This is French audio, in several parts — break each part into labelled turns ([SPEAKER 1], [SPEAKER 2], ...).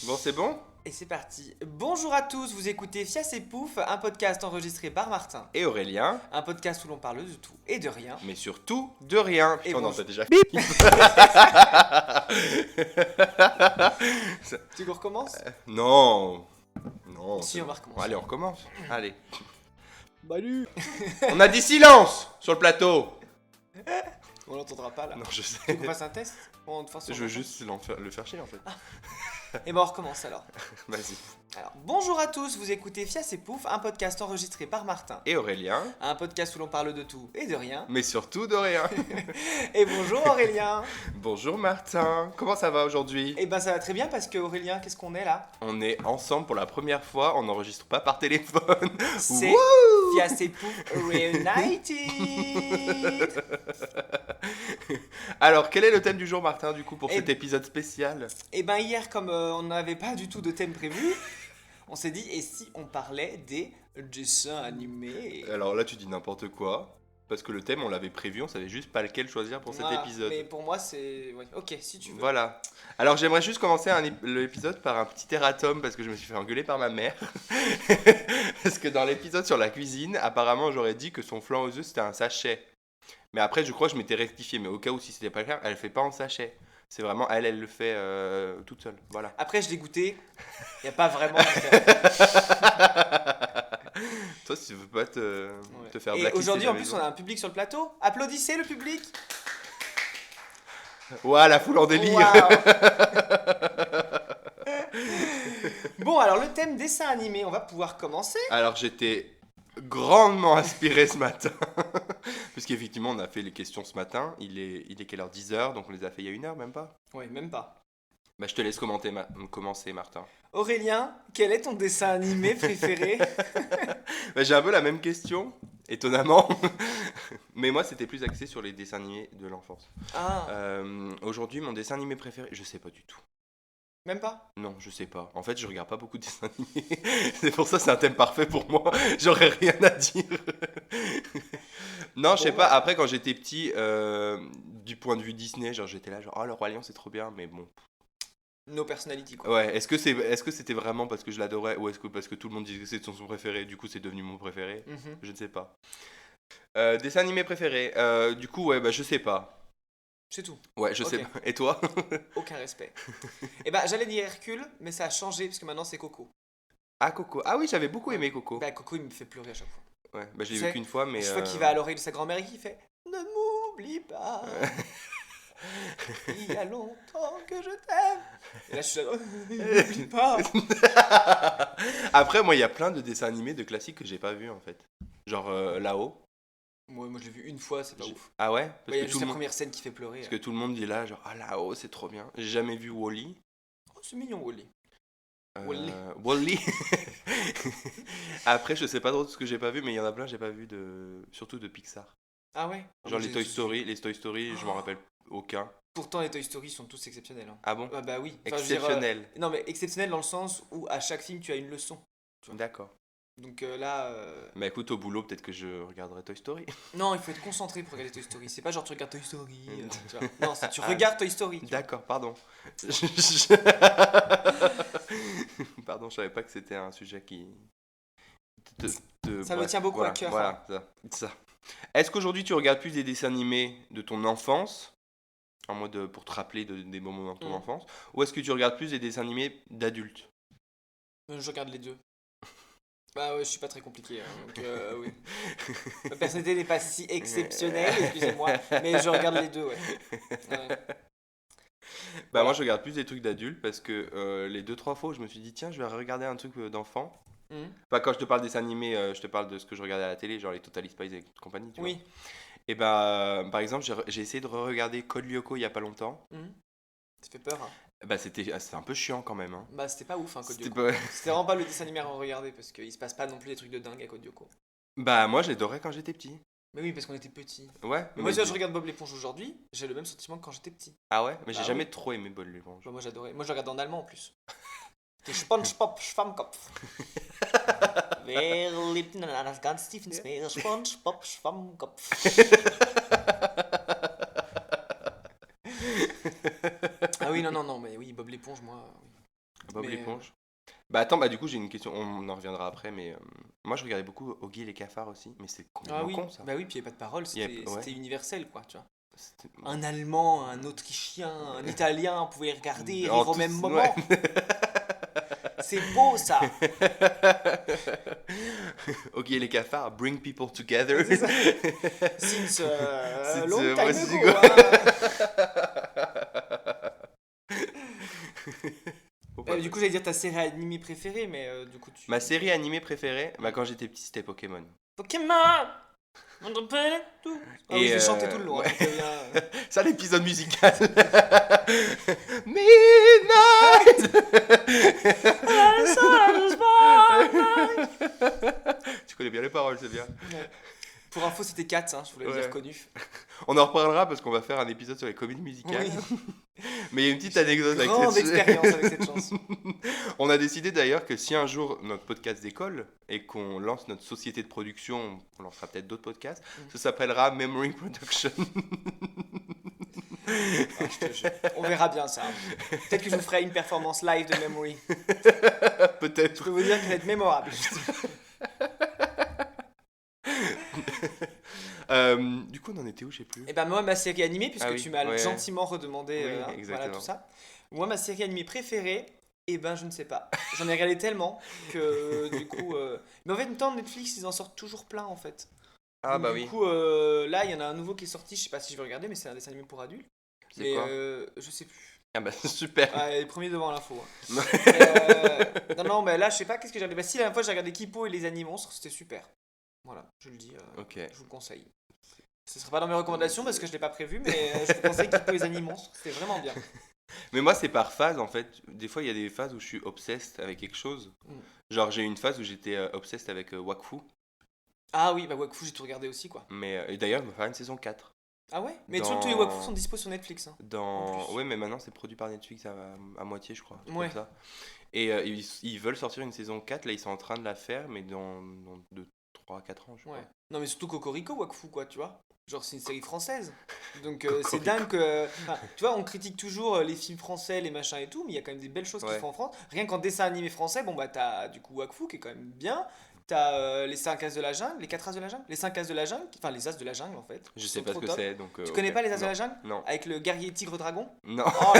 [SPEAKER 1] Bon, c'est bon?
[SPEAKER 2] Et c'est parti. Bonjour à tous, vous écoutez Fias et Pouf, un podcast enregistré par Martin.
[SPEAKER 1] Et Aurélien,
[SPEAKER 2] Un podcast où l'on parle de tout et de rien.
[SPEAKER 1] mais surtout de rien.
[SPEAKER 2] Et
[SPEAKER 1] Putain, non,
[SPEAKER 2] bonjour.
[SPEAKER 1] t'as déjà...
[SPEAKER 2] Tu recommences
[SPEAKER 1] Non. Non.
[SPEAKER 2] Si, on va recommencer.
[SPEAKER 1] Allez, on recommence. Allez.
[SPEAKER 2] Salut.
[SPEAKER 1] On a dit silence sur le plateau.
[SPEAKER 2] On l'entendra pas là.
[SPEAKER 1] Non, je
[SPEAKER 2] Tu
[SPEAKER 1] sais.
[SPEAKER 2] veux qu'on fasse un test.
[SPEAKER 1] Je veux juste le faire chier en fait.
[SPEAKER 2] Et ben on recommence alors.
[SPEAKER 1] Vas-y.
[SPEAKER 2] Alors, bonjour à tous, vous écoutez Fias et Pouf, un podcast enregistré par Martin.
[SPEAKER 1] Et Aurélien,
[SPEAKER 2] Un podcast où l'on parle de tout et de rien.
[SPEAKER 1] mais surtout de rien.
[SPEAKER 2] Et bonjour Aurélien.
[SPEAKER 1] Bonjour Martin, comment ça va aujourd'hui?
[SPEAKER 2] Et ben ça va très bien parce que Aurélien, qu'est-ce qu'on est là?
[SPEAKER 1] On est ensemble pour la première fois, on n'enregistre pas par téléphone.
[SPEAKER 2] C'est
[SPEAKER 1] Wouh.
[SPEAKER 2] Fias et Pouf Reunited.
[SPEAKER 1] Alors, quel est le thème du jour, Martin, du coup, pour
[SPEAKER 2] Eh
[SPEAKER 1] cet épisode spécial?
[SPEAKER 2] Et ben hier, comme on n'avait pas du tout de thème prévu, on s'est dit, et si on parlait des dessins animés?
[SPEAKER 1] Alors là, tu dis n'importe quoi, parce que le thème, on l'avait prévu, on savait juste pas lequel choisir pour cet
[SPEAKER 2] Ah,
[SPEAKER 1] épisode.
[SPEAKER 2] Mais pour moi, c'est... Ouais. Ok, si tu veux.
[SPEAKER 1] Voilà. Alors, j'aimerais juste commencer l'épisode par un petit erratum, parce que je me suis fait engueuler par ma mère. Parce que dans l'épisode sur la cuisine, apparemment, j'aurais dit que son flan aux œufs, c'était un sachet. Mais après, je crois que je m'étais rectifié, mais au cas où si c'était pas le cas, elle le fait pas en sachet. C'est vraiment, elle le fait toute seule. Voilà.
[SPEAKER 2] Après, je l'ai goûté, il n'y a pas vraiment de différence.
[SPEAKER 1] Toi, si tu veux pas te faire
[SPEAKER 2] Et
[SPEAKER 1] blacklister
[SPEAKER 2] aujourd'hui,
[SPEAKER 1] de
[SPEAKER 2] en
[SPEAKER 1] la
[SPEAKER 2] plus,
[SPEAKER 1] maison.
[SPEAKER 2] on a un public sur le plateau. Applaudissez le public.
[SPEAKER 1] Ouah, la foule en délire.
[SPEAKER 2] Waouh. Bon, alors le thème dessin animé, on va pouvoir commencer.
[SPEAKER 1] Alors, j'étais grandement inspiré ce matin. Puisqu'effectivement, on a fait les questions ce matin. Il est quelle heure? 10h, donc on les a fait il y a 1 heure, même pas.
[SPEAKER 2] Ouais, même pas.
[SPEAKER 1] Bah, je te laisse commencer, Martin.
[SPEAKER 2] Aurélien, quel est ton dessin animé préféré?
[SPEAKER 1] Bah, j'ai un peu la même question, étonnamment. Mais moi, c'était plus axé sur les dessins animés de l'enfance.
[SPEAKER 2] Ah,
[SPEAKER 1] Aujourd'hui, mon dessin animé préféré, je sais pas du tout.
[SPEAKER 2] même pas?
[SPEAKER 1] Non, je sais pas. En fait, je regarde pas beaucoup de dessins animés. C'est pour ça que c'est un thème parfait pour moi. J'aurais rien à dire. Non, je sais
[SPEAKER 2] Bon,
[SPEAKER 1] pas.
[SPEAKER 2] bah.
[SPEAKER 1] Après, quand j'étais petit, du point de vue Disney, genre j'étais là, genre oh le Roi Lion c'est trop bien, mais bon.
[SPEAKER 2] No personality, quoi.
[SPEAKER 1] Ouais. Est-ce que c'était vraiment parce que je l'adorais ou est-ce que parce que tout le monde disait que c'était son préféré, du coup c'est devenu mon préféré?
[SPEAKER 2] Mhm.
[SPEAKER 1] Je ne sais pas. Dessin animé préféré. Du coup, ouais, bah je sais pas.
[SPEAKER 2] C'est tout.
[SPEAKER 1] Ouais, je sais
[SPEAKER 2] Ok.
[SPEAKER 1] pas. Et toi?
[SPEAKER 2] Aucun respect. Et bah, j'allais dire Hercule, mais ça a changé parce que maintenant c'est Coco.
[SPEAKER 1] Ah Coco. Ah oui, j'avais beaucoup aimé Coco.
[SPEAKER 2] Bah, Coco, il me fait pleurer à chaque fois.
[SPEAKER 1] Ouais, bah je
[SPEAKER 2] Tu
[SPEAKER 1] l'ai
[SPEAKER 2] sais,
[SPEAKER 1] vu qu'une fois, mais.
[SPEAKER 2] Chaque fois qu'il va à l'oreille de sa grand-mère et qu'il fait Ne m'oublie pas, il y a longtemps que je t'aime. Et là, je suis là, ne m'oublie pas.
[SPEAKER 1] Après, moi, il y a plein de dessins animés de classiques que j'ai pas vu en fait. Genre là-haut.
[SPEAKER 2] Moi, je l'ai vu une fois, c'est pas
[SPEAKER 1] J'ai-
[SPEAKER 2] ouf.
[SPEAKER 1] Ah ouais?
[SPEAKER 2] Bah,
[SPEAKER 1] Parce
[SPEAKER 2] il y a
[SPEAKER 1] que tout
[SPEAKER 2] juste
[SPEAKER 1] le
[SPEAKER 2] la
[SPEAKER 1] monde.
[SPEAKER 2] première scène qui fait pleurer.
[SPEAKER 1] Parce que tout le monde dit là, genre, ah là-haut, c'est trop bien. J'ai jamais vu Wall-E.
[SPEAKER 2] Oh, c'est mignon, Wally.
[SPEAKER 1] Euh,
[SPEAKER 2] Wall-E.
[SPEAKER 1] Wall-E. Après, je sais pas trop de ce que j'ai pas vu, mais il y en a plein, j'ai pas vu surtout de Pixar.
[SPEAKER 2] Ah ouais?
[SPEAKER 1] Genre
[SPEAKER 2] Moi,
[SPEAKER 1] les
[SPEAKER 2] j'ai
[SPEAKER 1] Toy
[SPEAKER 2] tous
[SPEAKER 1] Story,
[SPEAKER 2] vu.
[SPEAKER 1] les Toy Story, je m'en rappelle aucun.
[SPEAKER 2] Pourtant, les Toy Story sont tous exceptionnels. Hein.
[SPEAKER 1] Ah bon?
[SPEAKER 2] Ah bah oui. Enfin, je veux dire,
[SPEAKER 1] Exceptionnel.
[SPEAKER 2] non, mais exceptionnel dans le sens où à chaque film, tu as une leçon.
[SPEAKER 1] D'accord.
[SPEAKER 2] Donc là.
[SPEAKER 1] Bah écoute, au boulot, peut-être que je regarderai Toy Story.
[SPEAKER 2] Non, il faut être concentré pour regarder Toy Story. C'est pas genre tu regardes Toy Story. Tu vois. Non, tu
[SPEAKER 1] Ah.
[SPEAKER 2] regardes Toy Story. Tu vois.
[SPEAKER 1] D'accord, pardon. Pardon, je savais pas que c'était un sujet qui.
[SPEAKER 2] Ça me tient beaucoup à cœur,
[SPEAKER 1] Voilà, ça. Est-ce qu'aujourd'hui tu regardes plus des dessins animés de ton enfance, en mode pour te rappeler des moments dans ton
[SPEAKER 2] Mm.
[SPEAKER 1] enfance, ou est-ce que tu regardes plus des dessins animés d'adultes?
[SPEAKER 2] Je regarde les deux. Bah ouais, je suis pas très compliqué. Hein, donc oui. Ma personnalité n'est pas si exceptionnelle, excusez-moi. Mais je regarde les deux, ouais. Ouais.
[SPEAKER 1] Bah
[SPEAKER 2] Voilà.
[SPEAKER 1] moi je regarde plus des trucs d'adultes parce que les 2-3 fois où je me suis dit tiens je vais regarder un truc d'enfant.
[SPEAKER 2] Mhm.
[SPEAKER 1] Enfin quand je te parle des dessins animés, je te parle de ce que je regardais à la télé, genre les Totally Spies et compagnie, tu vois.
[SPEAKER 2] Oui.
[SPEAKER 1] Et bah par exemple j'ai essayé de re-regarder Code Lyoko il y a pas longtemps.
[SPEAKER 2] Mhm. Ça fait peur. Hein.
[SPEAKER 1] Bah c'était un peu chiant quand même. Hein.
[SPEAKER 2] Bah c'était pas ouf, hein, Code
[SPEAKER 1] C'était
[SPEAKER 2] Lyoko.
[SPEAKER 1] pas-
[SPEAKER 2] C'était vraiment pas le dessin animé à regarder parce qu'il se passe pas non plus des trucs de dingue à Code Lyoko.
[SPEAKER 1] Bah moi j'adorais quand j'étais petit.
[SPEAKER 2] Mais oui, parce qu'on était petits.
[SPEAKER 1] Ouais.
[SPEAKER 2] Mais moi, si je regarde Bob l'éponge aujourd'hui, j'ai le même sentiment que quand j'étais petit.
[SPEAKER 1] Ah ouais, mais j'ai
[SPEAKER 2] Bah
[SPEAKER 1] jamais
[SPEAKER 2] oui.
[SPEAKER 1] trop aimé Bob l'éponge.
[SPEAKER 2] Bah, moi j'adorais. Moi je regarde en allemand en plus. C'était SpongeBob Schwammkopf. Wer lebt in einer ganz tiefen Meer? SpongeBob Schwammkopf. Ah oui, non, Non, mais oui, Bob l'éponge, moi. Oui.
[SPEAKER 1] Bob
[SPEAKER 2] Mais,
[SPEAKER 1] l'éponge. Bah attends, bah du coup j'ai une question, on en reviendra après, mais moi je regardais beaucoup Oggy et les cafards aussi, mais c'est
[SPEAKER 2] Ah
[SPEAKER 1] complètement
[SPEAKER 2] oui,
[SPEAKER 1] con ça.
[SPEAKER 2] bah oui, puis il n'y a pas de parole,
[SPEAKER 1] Il y a- ouais,
[SPEAKER 2] c'était universel, quoi, tu vois.
[SPEAKER 1] c'était-
[SPEAKER 2] Un Allemand, un Autrichien, un Italien, vous pouvez regarder et
[SPEAKER 1] en
[SPEAKER 2] rire au
[SPEAKER 1] tous-
[SPEAKER 2] même
[SPEAKER 1] ouais.
[SPEAKER 2] moment. C'est beau, ça.
[SPEAKER 1] Oggy et les cafards, bring people together.
[SPEAKER 2] C'est ça. Since long
[SPEAKER 1] Moi
[SPEAKER 2] time
[SPEAKER 1] aussi,
[SPEAKER 2] ago.
[SPEAKER 1] quoi. Faut pas-
[SPEAKER 2] Du coup, j'allais dire ta série animée préférée, mais du coup, tu...
[SPEAKER 1] Ma série animée préférée, bah quand j'étais petit c'était Pokémon.
[SPEAKER 2] Pokémon. On rappelle tout. Ah oui, je l'ai chanté tout le long.
[SPEAKER 1] ouais.
[SPEAKER 2] Donc, bien...
[SPEAKER 1] Ça l'épisode musical. Midnight. Tu connais bien les paroles, c'est bien.
[SPEAKER 2] Ouais. Pour info, c'était 4, hein, je vous l'avais
[SPEAKER 1] Ouais.
[SPEAKER 2] reconnu.
[SPEAKER 1] On en reparlera parce qu'on va faire un épisode sur les comédies musicales.
[SPEAKER 2] Oui.
[SPEAKER 1] Mais il y a une petite anecdote avec
[SPEAKER 2] Grande
[SPEAKER 1] cette
[SPEAKER 2] expérience avec cette chanson.
[SPEAKER 1] On a décidé d'ailleurs que si un jour notre podcast décolle et qu'on lance notre société de production, on lancera peut-être d'autres podcasts, ça s'appellera Memory Production.
[SPEAKER 2] Ah, je te jure. On verra bien ça. Peut-être que je vous ferai une performance live de Memory.
[SPEAKER 1] Peut-être.
[SPEAKER 2] Je peux vous dire qu'elle va être mémorable.
[SPEAKER 1] Du coup, on en était où, je sais plus.
[SPEAKER 2] Et ben moi, ma série animée, puisque
[SPEAKER 1] Ah oui,
[SPEAKER 2] tu m'as
[SPEAKER 1] ouais.
[SPEAKER 2] gentiment redemandé
[SPEAKER 1] Oui,
[SPEAKER 2] voilà,
[SPEAKER 1] exactement.
[SPEAKER 2] tout ça. Moi, ma série animée préférée, eh ben je ne sais pas. J'en ai regardé tellement que du coup... Mais en fait, en même temps, Netflix, ils en sortent toujours plein en fait.
[SPEAKER 1] Ah
[SPEAKER 2] Donc,
[SPEAKER 1] bah
[SPEAKER 2] du
[SPEAKER 1] oui.
[SPEAKER 2] coup, là, il y en a un nouveau qui est sorti, je sais pas si je vais regarder, mais c'est un dessin animé pour adultes.
[SPEAKER 1] C'est
[SPEAKER 2] Mais
[SPEAKER 1] quoi
[SPEAKER 2] je sais plus.
[SPEAKER 1] Ah bah super.
[SPEAKER 2] Ah, les premiers devant l'info. Hein.
[SPEAKER 1] Ouais.
[SPEAKER 2] Non, mais là, je sais pas, qu'est-ce que j'ai regardé. Bah si, la dernière fois, j'ai regardé Kipo et les Animonstres, c'était super. Voilà, je le dis,
[SPEAKER 1] Ok.
[SPEAKER 2] je vous le conseille. Ce sera pas dans mes recommandations parce que je l'ai pas prévu, mais je vous conseille Kipo et les Animonstres, c'était vraiment bien.
[SPEAKER 1] Mais moi, c'est par phase en fait. Des fois, il y a des phases où je suis obsessed avec quelque chose.
[SPEAKER 2] Mm.
[SPEAKER 1] Genre, j'ai eu une phase où j'étais obsessed avec Wakfu.
[SPEAKER 2] Ah oui, bah Wakfu, j'ai tout regardé aussi, quoi.
[SPEAKER 1] Mais et d'ailleurs, il va faire une saison 4.
[SPEAKER 2] Ah ouais. Mais
[SPEAKER 1] Dans-
[SPEAKER 2] tous les Wakfu sont dispo sur Netflix. Hein. En
[SPEAKER 1] Dans...
[SPEAKER 2] plus.
[SPEAKER 1] Ouais, mais maintenant, c'est produit par Netflix à moitié, je crois. un truc
[SPEAKER 2] Ouais.
[SPEAKER 1] Comme ça. Et ils veulent sortir une saison 4. Là, ils sont en train de la faire, mais dans 3-4 ans, je crois.
[SPEAKER 2] Ouais. Non, mais surtout Cocorico, Wakfu, quoi, tu vois. Genre, c'est une série française. Donc,
[SPEAKER 1] Cocorico.
[SPEAKER 2] c'est dingue que. Enfin, tu vois, on critique toujours les films français, les machins et tout, mais il y a quand même des belles choses qu'ils
[SPEAKER 1] Ouais.
[SPEAKER 2] font en France. Rien qu'en dessin animé français, bon, bah, t'as du coup Wakfu qui est quand même bien. T'as les 5 As de la jungle, les 4 As de la jungle, les 5 As de la jungle, enfin les As de la jungle en fait.
[SPEAKER 1] Je
[SPEAKER 2] qui
[SPEAKER 1] sais
[SPEAKER 2] sont
[SPEAKER 1] pas ce
[SPEAKER 2] trop
[SPEAKER 1] que
[SPEAKER 2] top.
[SPEAKER 1] c'est, donc.
[SPEAKER 2] Tu connais
[SPEAKER 1] ok.
[SPEAKER 2] pas les As de
[SPEAKER 1] Non.
[SPEAKER 2] la jungle
[SPEAKER 1] Non.
[SPEAKER 2] avec le guerrier tigre dragon?
[SPEAKER 1] Non.
[SPEAKER 2] Oh,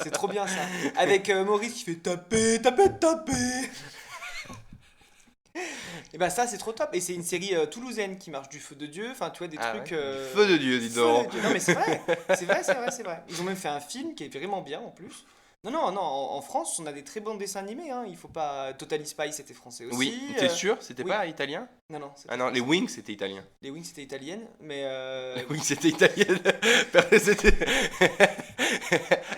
[SPEAKER 2] c'est trop bien ça. Avec Maurice qui fait taper, taper, taper. Et bah ça c'est trop top. Et c'est une série toulousaine qui marche du feu de Dieu. Enfin tu vois des
[SPEAKER 1] Ah
[SPEAKER 2] trucs.
[SPEAKER 1] ouais. Du feu de Dieu, dis
[SPEAKER 2] Feu
[SPEAKER 1] donc.
[SPEAKER 2] de Dieu. Non mais c'est vrai. C'est vrai, c'est vrai, c'est vrai. Ils ont même fait un film qui est vraiment bien en plus. Non, en France on a des très bons dessins animés. Hein. Il faut pas. Total Spy c'était français aussi.
[SPEAKER 1] Oui, t'es sûr? C'était
[SPEAKER 2] oui.
[SPEAKER 1] pas italien?
[SPEAKER 2] Non, c'était
[SPEAKER 1] Ah non, les
[SPEAKER 2] français.
[SPEAKER 1] Wings, c'était italien.
[SPEAKER 2] Les Wings c'était italienne. Mais
[SPEAKER 1] Les Wings, c'était italienne. C'était...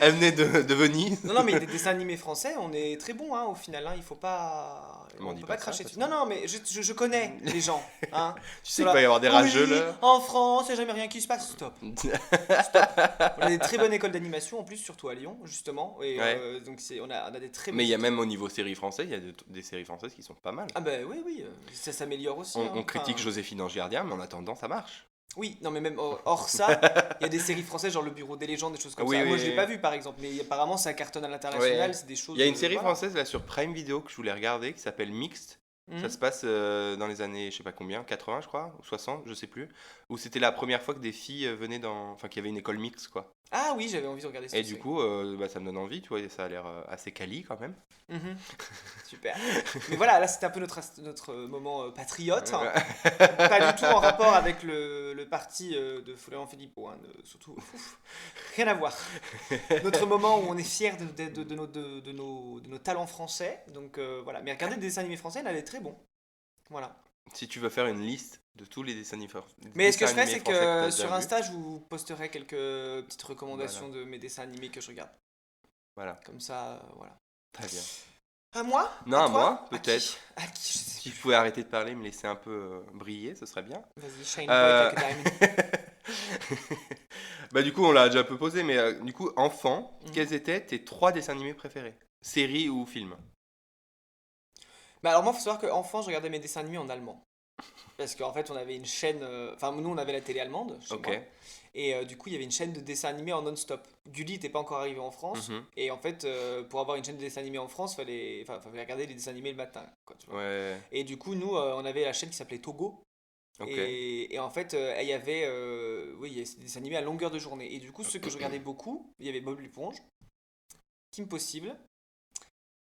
[SPEAKER 1] Elle venait de Venise.
[SPEAKER 2] Non, mais des dessins animés français, on est très bons hein, au final. Hein, il faut pas.
[SPEAKER 1] Mais on
[SPEAKER 2] On
[SPEAKER 1] dit
[SPEAKER 2] peut
[SPEAKER 1] pas
[SPEAKER 2] pas
[SPEAKER 1] ça,
[SPEAKER 2] cracher
[SPEAKER 1] de
[SPEAKER 2] dessus.
[SPEAKER 1] toute
[SPEAKER 2] Non, mais je connais les gens. Hein.
[SPEAKER 1] Tu sais qu'il va y avoir des rageux
[SPEAKER 2] Oui,
[SPEAKER 1] là.
[SPEAKER 2] en France, il n'y a jamais rien qui se passe. Stop. On a des très bonnes écoles d'animation en plus, surtout à Lyon, justement. Et
[SPEAKER 1] Ouais.
[SPEAKER 2] donc on a des très
[SPEAKER 1] Mais il y a
[SPEAKER 2] bonnes
[SPEAKER 1] même au niveau séries françaises, il y a des séries françaises qui sont pas mal.
[SPEAKER 2] Ah, bah oui, ça s'améliore aussi.
[SPEAKER 1] On,
[SPEAKER 2] hein.
[SPEAKER 1] on critique
[SPEAKER 2] Enfin,
[SPEAKER 1] Joséphine Ange Gardien, mais en attendant, ça marche.
[SPEAKER 2] Oui, non, mais même hors ça, il y a des séries françaises, genre Le Bureau des légendes, des choses comme
[SPEAKER 1] Oui,
[SPEAKER 2] ça.
[SPEAKER 1] oui,
[SPEAKER 2] Moi, je
[SPEAKER 1] oui.
[SPEAKER 2] l'ai pas vu par exemple, mais apparemment ça cartonne à l'international,
[SPEAKER 1] Ouais.
[SPEAKER 2] c'est des choses.
[SPEAKER 1] Il y a une série
[SPEAKER 2] voilà.
[SPEAKER 1] française là sur Prime Video que je voulais regarder qui s'appelle Mixed.
[SPEAKER 2] Mhm.
[SPEAKER 1] Ça se passe dans les années, je sais pas combien, 80 je crois, ou 60, je sais plus. Où c'était la première fois que des filles venaient dans. Enfin, qu'il y avait une école mixte quoi.
[SPEAKER 2] Ah oui, j'avais envie de regarder ça.
[SPEAKER 1] Et du coup, bah, ça me donne envie, tu vois, ça a l'air assez quali quand même.
[SPEAKER 2] Mhm. Super. Mais voilà, là c'était un peu notre moment patriote. Hein. Pas du tout en rapport avec le parti de Florian Philippot. Hein, surtout, rien à voir. Notre moment où on est fiers de nos talents français. Donc voilà. Mais regardez des dessins animés français, là, elle est très bon. Voilà.
[SPEAKER 1] Si tu veux faire une liste de tous les dessins animés
[SPEAKER 2] Mais ce que je ferai,
[SPEAKER 1] dessins
[SPEAKER 2] c'est
[SPEAKER 1] animés français
[SPEAKER 2] que
[SPEAKER 1] t'as
[SPEAKER 2] sur
[SPEAKER 1] déjà vus.
[SPEAKER 2] Insta, je vous posterai quelques petites recommandations de mes dessins animés que je regarde.
[SPEAKER 1] Voilà,
[SPEAKER 2] Comme ça, voilà.
[SPEAKER 1] très bien.
[SPEAKER 2] À moi?
[SPEAKER 1] Non, à
[SPEAKER 2] toi
[SPEAKER 1] moi,
[SPEAKER 2] À qui
[SPEAKER 1] peut-être.
[SPEAKER 2] À qui? Je sais
[SPEAKER 1] Si je pouvais arrêter de parler, me laisser un peu briller, ce serait bien.
[SPEAKER 2] Vas-y, Shine
[SPEAKER 1] Euh,
[SPEAKER 2] Boy, Crocodile.
[SPEAKER 1] Bah du coup, on l'a déjà un peu posé, mais du coup, enfant,
[SPEAKER 2] Mhm.
[SPEAKER 1] quels étaient tes 3 dessins animés préférés? Série ou film?
[SPEAKER 2] Bah alors moi, faut savoir qu'enfant, je regardais mes dessins animés en allemand. Parce qu'en fait, on avait une chaîne. Enfin, nous, on avait la télé allemande chez
[SPEAKER 1] Ok.
[SPEAKER 2] moi. Et du coup, il y avait une chaîne de dessins animés en non-stop. Gulli n'était pas encore arrivé en France.
[SPEAKER 1] Mhm.
[SPEAKER 2] Et en fait, pour avoir une chaîne de dessins animés en France, fallait regarder les dessins animés le matin, quoi, tu vois.
[SPEAKER 1] Ouais.
[SPEAKER 2] Et du coup, nous, on avait la chaîne qui s'appelait Togo.
[SPEAKER 1] Ok.
[SPEAKER 2] Et en fait, il y avait, oui, il y avait des dessins animés à longueur de journée. Et du coup, ceux que je regardais beaucoup, il y avait Bob l'éponge, Kim Possible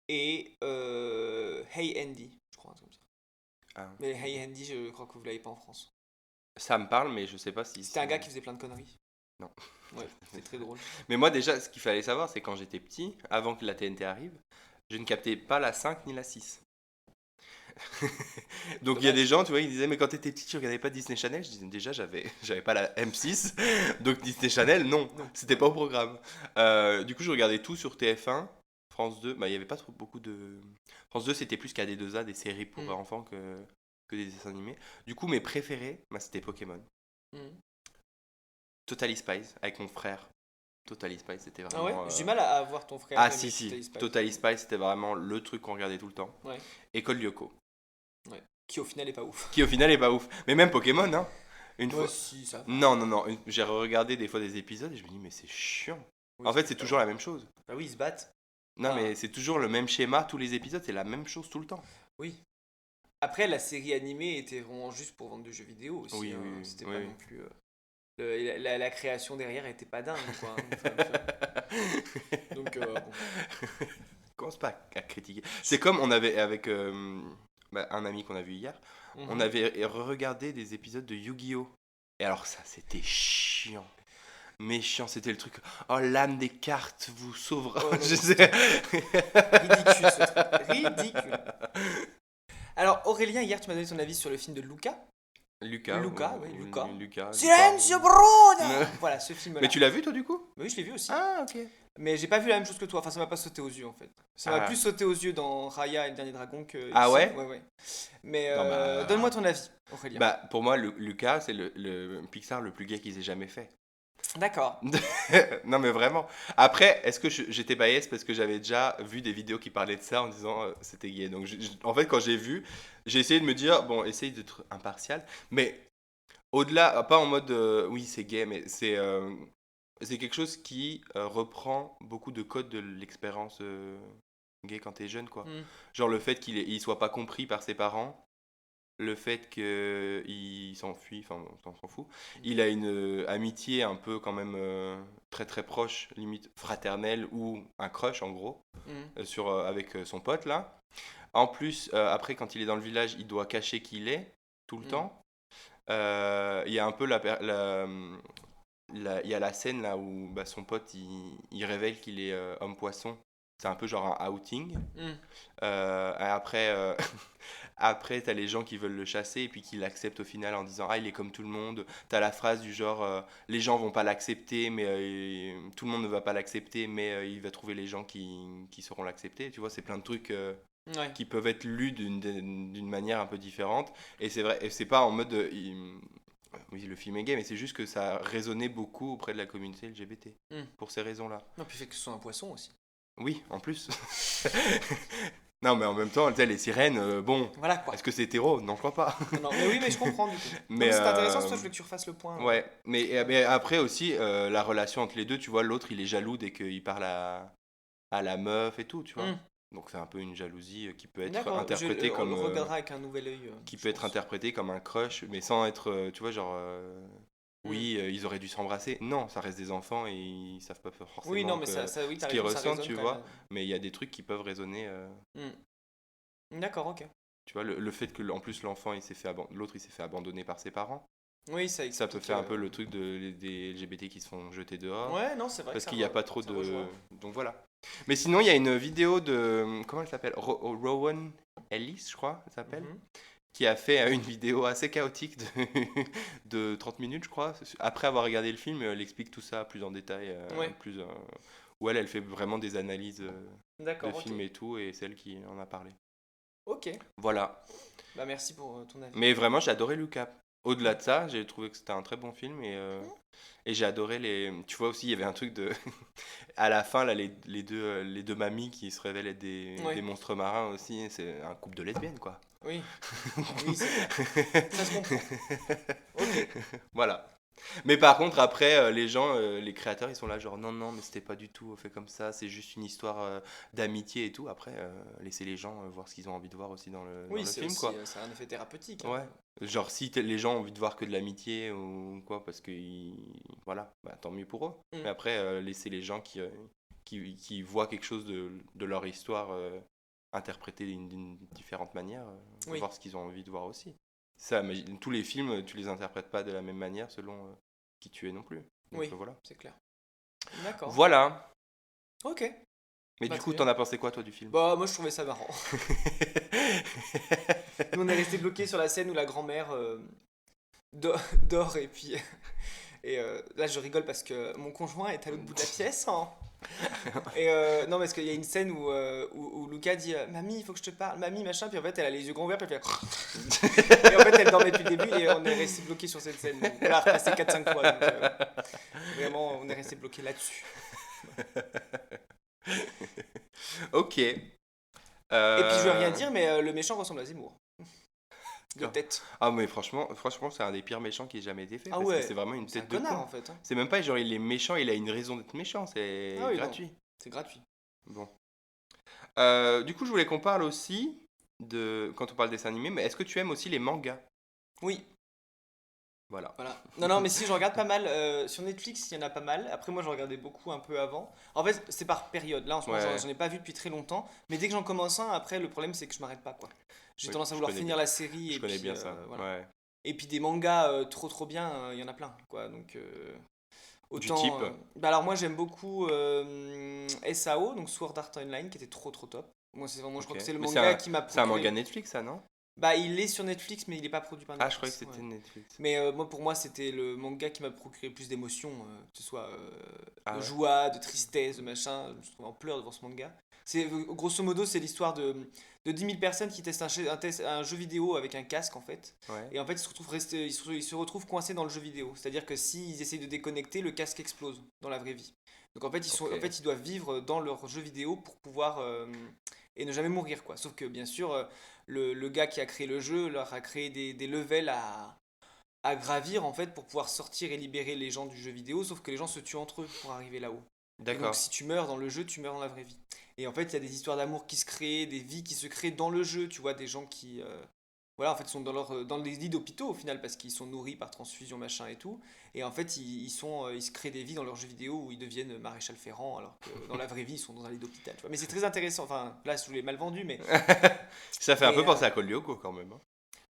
[SPEAKER 2] et Hey Andy, je crois, un truc comme ça.
[SPEAKER 1] Ah.
[SPEAKER 2] Mais Hey Andy, je crois que vous l'avez pas en France.
[SPEAKER 1] Ça me parle, mais je sais pas si.
[SPEAKER 2] C'était un gars qui faisait plein de conneries.
[SPEAKER 1] Non.
[SPEAKER 2] Ouais, c'était très drôle.
[SPEAKER 1] Mais moi, déjà, ce qu'il fallait savoir, c'est quand j'étais petit, avant que la TNT arrive, je ne captais pas la 5 ni la 6. Donc il y a
[SPEAKER 2] Dommage.
[SPEAKER 1] des gens, tu vois, ils disaient, mais quand t'étais petit, tu regardais pas Disney Channel. Je disais, déjà, j'avais pas la M6, donc Disney Channel, non,
[SPEAKER 2] Non.
[SPEAKER 1] c'était pas au programme. Du coup, je regardais tout sur TF1, France 2. Bah, il y avait pas trop beaucoup de. France 2, c'était plus KD2A, des séries pour
[SPEAKER 2] Mm.
[SPEAKER 1] enfants que des dessins animés. Du coup, mes préférés, bah, c'était Pokémon.
[SPEAKER 2] Mm.
[SPEAKER 1] Totally Spies, avec mon frère. Totally Spies, c'était
[SPEAKER 2] Ah ouais?
[SPEAKER 1] vraiment.
[SPEAKER 2] J'ai du mal à voir ton frère
[SPEAKER 1] Ah,
[SPEAKER 2] aimer
[SPEAKER 1] si,
[SPEAKER 2] Totally Spies.
[SPEAKER 1] Totally Spies, c'était vraiment le truc qu'on regardait tout le temps.
[SPEAKER 2] Ouais,
[SPEAKER 1] École Lyoko,
[SPEAKER 2] ouais. Qui au final est pas ouf.
[SPEAKER 1] qui au final est pas ouf. Mais même Pokémon, hein. Une
[SPEAKER 2] Ouais,
[SPEAKER 1] fois.
[SPEAKER 2] si, ça va.
[SPEAKER 1] Non. J'ai regardé des fois des épisodes et je me dis, mais c'est chiant.
[SPEAKER 2] Oui,
[SPEAKER 1] En fait, c'est toujours la même chose.
[SPEAKER 2] Bah oui, ils se battent.
[SPEAKER 1] Non,
[SPEAKER 2] Ah.
[SPEAKER 1] mais c'est toujours le même schéma, tous les épisodes, c'est la même chose tout le temps.
[SPEAKER 2] Oui. Après, la série animée était vraiment juste pour vendre du jeu vidéo aussi.
[SPEAKER 1] Oui,
[SPEAKER 2] hein.
[SPEAKER 1] oui, oui,
[SPEAKER 2] C'était
[SPEAKER 1] oui,
[SPEAKER 2] pas
[SPEAKER 1] oui.
[SPEAKER 2] non plus. La création derrière était pas dingue, quoi. Hein. Enfin, tu vois. Donc, bon.
[SPEAKER 1] Commence pas à critiquer. C'est comme on avait avec un ami qu'on a vu hier, on
[SPEAKER 2] Mhm.
[SPEAKER 1] avait regardé des épisodes de Yu-Gi-Oh! Et alors ça, c'était chiant. Méchant, c'était le truc. Oh, l'âme des cartes vous sauvera.
[SPEAKER 2] Oh, non,
[SPEAKER 1] Je
[SPEAKER 2] mais
[SPEAKER 1] sais.
[SPEAKER 2] ridicule ce truc. Ridicule. Alors, Aurélien, hier, tu m'as donné ton avis sur le film de Luca.
[SPEAKER 1] Lucas.
[SPEAKER 2] Luca, oui, Luca.
[SPEAKER 1] Lucas.
[SPEAKER 2] Silenzio Bruno. Voilà, ce film-là.
[SPEAKER 1] Mais tu l'as vu toi du coup?
[SPEAKER 2] Oui, je l'ai vu aussi.
[SPEAKER 1] Ah, ok.
[SPEAKER 2] Mais j'ai pas vu la même chose que toi. Enfin, ça m'a pas sauté aux yeux en fait. Ça m'a
[SPEAKER 1] Ah.
[SPEAKER 2] plus sauté aux yeux dans Raya et le dernier dragon que
[SPEAKER 1] Ah
[SPEAKER 2] ici.
[SPEAKER 1] ouais?
[SPEAKER 2] Ouais. Mais
[SPEAKER 1] Non, bah.
[SPEAKER 2] donne-moi ton avis, Aurélien.
[SPEAKER 1] Bah, pour moi, Lucas, c'est le Pixar le plus gay qu'ils aient jamais fait.
[SPEAKER 2] D'accord.
[SPEAKER 1] Non, mais vraiment. Après, est-ce que j'étais biased parce que j'avais déjà vu des vidéos qui parlaient de ça en disant c'était gay. Donc, en fait, quand j'ai vu, j'ai essayé de me dire, bon, essaye d'être impartial. Mais au-delà, pas en mode oui, c'est gay, mais c'est quelque chose qui reprend beaucoup de codes de l'expérience gay quand t'es jeune, quoi.
[SPEAKER 2] Hmm.
[SPEAKER 1] Genre le fait qu'il soit pas compris par ses parents. Le fait qu'il s'enfuit, enfin on s'en fout. Il a une amitié un peu quand même très très proche, limite fraternelle ou un crush en gros,
[SPEAKER 2] Hmm.
[SPEAKER 1] avec son pote là. En plus, après quand il est dans le village, il doit cacher qui il est tout le
[SPEAKER 2] Mm.
[SPEAKER 1] temps. Il y a un peu il y a la scène là où bah, son pote il révèle qu'il est homme poisson. C'est un peu genre un outing.
[SPEAKER 2] Hmm.
[SPEAKER 1] Après, après t'as les gens qui veulent le chasser et puis qui l'acceptent au final en disant ah il est comme tout le monde. T'as la phrase du genre les gens vont pas l'accepter mais tout le monde ne va pas l'accepter mais il va trouver les gens qui sauront l'accepter. Tu vois c'est plein de trucs
[SPEAKER 2] Ouais.
[SPEAKER 1] qui peuvent être lus d'une manière un peu différente et c'est vrai et c'est pas en mode oui le film est gay mais c'est juste que ça a résonné beaucoup auprès de la communauté LGBT
[SPEAKER 2] Hmm.
[SPEAKER 1] pour ces raisons-là.
[SPEAKER 2] Non, puis le fait que ce soit un poisson aussi.
[SPEAKER 1] Oui en plus. Non, mais en même temps, tu sais, les sirènes, bon,
[SPEAKER 2] Voilà quoi.
[SPEAKER 1] est-ce que c'est hétéro? Non, je crois pas.
[SPEAKER 2] Non, mais oui, mais je comprends du coup. Non,
[SPEAKER 1] Mais,
[SPEAKER 2] mais c'est intéressant, c'est toi, je veux que tu refasses le point.
[SPEAKER 1] Ouais, mais après aussi, la relation entre les deux, tu vois, l'autre, il est jaloux dès qu'il parle à la meuf et tout, tu vois.
[SPEAKER 2] Hmm.
[SPEAKER 1] Donc c'est un peu une jalousie qui peut être
[SPEAKER 2] D'accord,
[SPEAKER 1] interprétée
[SPEAKER 2] on
[SPEAKER 1] comme...
[SPEAKER 2] le regardera avec un nouvel œil.
[SPEAKER 1] qui
[SPEAKER 2] Je
[SPEAKER 1] peut être
[SPEAKER 2] pense.
[SPEAKER 1] interprétée comme un crush, mais sans être, tu vois, genre... oui, ils auraient dû s'embrasser. Non, ça reste des enfants et ils savent pas forcément
[SPEAKER 2] Oui, non, mais ça, oui,
[SPEAKER 1] ce
[SPEAKER 2] t'as
[SPEAKER 1] qu'ils
[SPEAKER 2] raison, ça
[SPEAKER 1] ressentent,
[SPEAKER 2] résonne
[SPEAKER 1] tu
[SPEAKER 2] quand
[SPEAKER 1] vois.
[SPEAKER 2] même.
[SPEAKER 1] Mais il y a des trucs qui peuvent résonner...
[SPEAKER 2] D'accord, ok.
[SPEAKER 1] Tu vois, le fait que en plus l'enfant l'autre il s'est fait abandonner par ses parents,
[SPEAKER 2] Oui, ça
[SPEAKER 1] ça
[SPEAKER 2] explique.
[SPEAKER 1] peut faire un peu le truc des LGBT qui se font jeter dehors
[SPEAKER 2] Ouais, non, c'est vrai.
[SPEAKER 1] parce
[SPEAKER 2] que ça
[SPEAKER 1] qu'il n'y a pas trop
[SPEAKER 2] ça
[SPEAKER 1] de
[SPEAKER 2] rejoint.
[SPEAKER 1] donc voilà. Mais sinon il y a une vidéo de comment elle s'appelle Rowan Ellis je crois elle s'appelle
[SPEAKER 2] Mhm.
[SPEAKER 1] qui a fait une vidéo assez chaotique de 30 minutes je crois après avoir regardé le film elle explique tout ça plus en détail
[SPEAKER 2] Ouais.
[SPEAKER 1] plus où elle fait vraiment des analyses de
[SPEAKER 2] D'accord, ok.
[SPEAKER 1] films et tout et c'est elle qui en a parlé.
[SPEAKER 2] Ok.
[SPEAKER 1] Voilà.
[SPEAKER 2] Bah, merci pour ton avis.
[SPEAKER 1] Mais vraiment j'ai adoré Lucas. au-delà de ça, j'ai trouvé que c'était un très bon film et j'ai adoré les. Tu vois aussi, il y avait un truc de. À la fin, là, les deux mamies qui se révèlent être des monstres marins aussi, c'est un couple de lesbiennes, quoi.
[SPEAKER 2] Oui, oui, c'est clair. Ça se comprend. Ok.
[SPEAKER 1] Voilà. Mais par contre, après, les gens, les créateurs, ils sont là, genre, non, non, mais c'était pas du tout fait comme ça, c'est juste une histoire d'amitié et tout. Après, laissez les gens voir ce qu'ils ont envie de voir aussi dans dans
[SPEAKER 2] Oui,
[SPEAKER 1] le
[SPEAKER 2] c'est
[SPEAKER 1] film,
[SPEAKER 2] aussi,
[SPEAKER 1] quoi.
[SPEAKER 2] ça a un effet thérapeutique.
[SPEAKER 1] Ouais. Genre, si les gens ont envie de voir que de l'amitié ou quoi, parce que, voilà, bah, tant mieux pour eux.
[SPEAKER 2] Mm.
[SPEAKER 1] Mais après, laissez les gens qui voient quelque chose de leur histoire interprété d'une différente manière,
[SPEAKER 2] Oui.
[SPEAKER 1] voir ce qu'ils ont envie de voir aussi. Ça, mais tous les films, tu les interprètes pas de la même manière selon qui tu es non plus. Donc,
[SPEAKER 2] Oui,
[SPEAKER 1] voilà.
[SPEAKER 2] c'est clair. D'accord.
[SPEAKER 1] Voilà.
[SPEAKER 2] Ok.
[SPEAKER 1] Mais
[SPEAKER 2] Bah,
[SPEAKER 1] du
[SPEAKER 2] très
[SPEAKER 1] coup,
[SPEAKER 2] bien.
[SPEAKER 1] t'en as pensé quoi, toi, du film?
[SPEAKER 2] Bah, moi, je trouvais ça marrant. Nous, on est resté bloqués sur la scène où la grand-mère dort et puis. Et là, je rigole parce que mon conjoint est à l'autre bout de la pièce, hein. Et non, parce qu'il y a une scène où Lucas dit Mamie, il faut que je te parle, mamie, machin. Puis en fait, elle a les yeux grands ouverts, puis elle fait. Et en fait, elle dormait depuis le début et on est resté bloqué sur cette scène. Donc, on l'a repassé 4-5 fois. Donc, vraiment, on est resté bloqué là-dessus.
[SPEAKER 1] Ok.
[SPEAKER 2] Et puis, je veux rien dire, mais le méchant ressemble à Zemmour. De
[SPEAKER 1] D'accord.
[SPEAKER 2] tête.
[SPEAKER 1] Ah, mais franchement, c'est un des pires méchants qui ait jamais été fait.
[SPEAKER 2] Ah
[SPEAKER 1] Parce
[SPEAKER 2] ouais.
[SPEAKER 1] que c'est vraiment une
[SPEAKER 2] C'est un
[SPEAKER 1] tête de
[SPEAKER 2] connard
[SPEAKER 1] con.
[SPEAKER 2] en fait, hein.
[SPEAKER 1] C'est même pas genre il est méchant, il a une raison d'être méchant, c'est
[SPEAKER 2] Ah oui, non.
[SPEAKER 1] gratuit.
[SPEAKER 2] C'est gratuit.
[SPEAKER 1] Bon. Du coup, je voulais qu'on parle aussi quand on parle dessin animé, mais est-ce que tu aimes aussi les mangas?
[SPEAKER 2] Oui,
[SPEAKER 1] Voilà.
[SPEAKER 2] voilà. Non, non, mais si, je regarde pas mal. Sur Netflix, il y en a pas mal. Après, moi, je regardais beaucoup un peu avant. En fait, c'est par période. Là, en ce moment,
[SPEAKER 1] Ouais.
[SPEAKER 2] j'en ai pas vu depuis très longtemps. Mais dès que j'en commence un, après, le problème, c'est que je m'arrête pas, quoi. J'ai
[SPEAKER 1] Oui,
[SPEAKER 2] tendance à
[SPEAKER 1] je
[SPEAKER 2] vouloir
[SPEAKER 1] connais
[SPEAKER 2] finir
[SPEAKER 1] bien.
[SPEAKER 2] la série
[SPEAKER 1] Je
[SPEAKER 2] et
[SPEAKER 1] connais
[SPEAKER 2] puis
[SPEAKER 1] bien ça.
[SPEAKER 2] voilà.
[SPEAKER 1] Ouais.
[SPEAKER 2] Et puis des mangas trop bien, il y en a plein, quoi. Donc
[SPEAKER 1] Du type.
[SPEAKER 2] autant. Bah alors moi, j'aime beaucoup SAO, donc Sword Art Online, qui était trop top. Moi, c'est vraiment, je crois
[SPEAKER 1] Ok.
[SPEAKER 2] que c'est le
[SPEAKER 1] Mais
[SPEAKER 2] manga qui m'a
[SPEAKER 1] c'est un manga
[SPEAKER 2] procuré.
[SPEAKER 1] Netflix, ça, non?
[SPEAKER 2] Bah, il est sur Netflix, mais il est pas produit par
[SPEAKER 1] Ah, je croyais que
[SPEAKER 2] Netflix.
[SPEAKER 1] c'était
[SPEAKER 2] Ouais.
[SPEAKER 1] Netflix.
[SPEAKER 2] Mais moi, pour moi, c'était le manga qui m'a procuré plus d'émotions, que ce soit
[SPEAKER 1] Ah
[SPEAKER 2] de
[SPEAKER 1] ouais?
[SPEAKER 2] joie, de tristesse, de machin. Je me trouve en pleurs devant ce manga. Grosso modo, c'est l'histoire de 10 000 personnes qui testent un jeu vidéo avec un casque, en fait.
[SPEAKER 1] Ouais.
[SPEAKER 2] Et en fait, ils se retrouvent coincés dans le jeu vidéo. C'est-à-dire que s'ils essayent de déconnecter, le casque explose dans la vraie vie. Donc en fait,
[SPEAKER 1] Ok.
[SPEAKER 2] ils doivent vivre dans leur jeu vidéo pour pouvoir et ne jamais mourir, quoi. Sauf que bien sûr, le gars qui a créé le jeu leur a créé des levels à gravir en fait pour pouvoir sortir et libérer les gens du jeu vidéo. Sauf que les gens se tuent entre eux pour arriver là-haut. Et donc
[SPEAKER 1] D'accord.
[SPEAKER 2] si tu meurs dans le jeu, tu meurs dans la vraie vie. Et en fait, il y a des histoires d'amour qui se créent, des vies qui se créent dans le jeu. Tu vois, des gens qui voilà, en fait, sont dans des lits d'hôpitaux au final parce qu'ils sont nourris par transfusion machin et tout. Et en fait, ils se créent des vies dans leurs jeux vidéo où ils deviennent maréchal Ferrand alors que dans la vraie vie, ils sont dans un lit d'hôpital. Tu vois. Mais c'est très intéressant. Enfin, là, je vous l'ai mal vendu,
[SPEAKER 1] Ça fait un
[SPEAKER 2] mais
[SPEAKER 1] peu penser à Code Lyoko quand même, hein.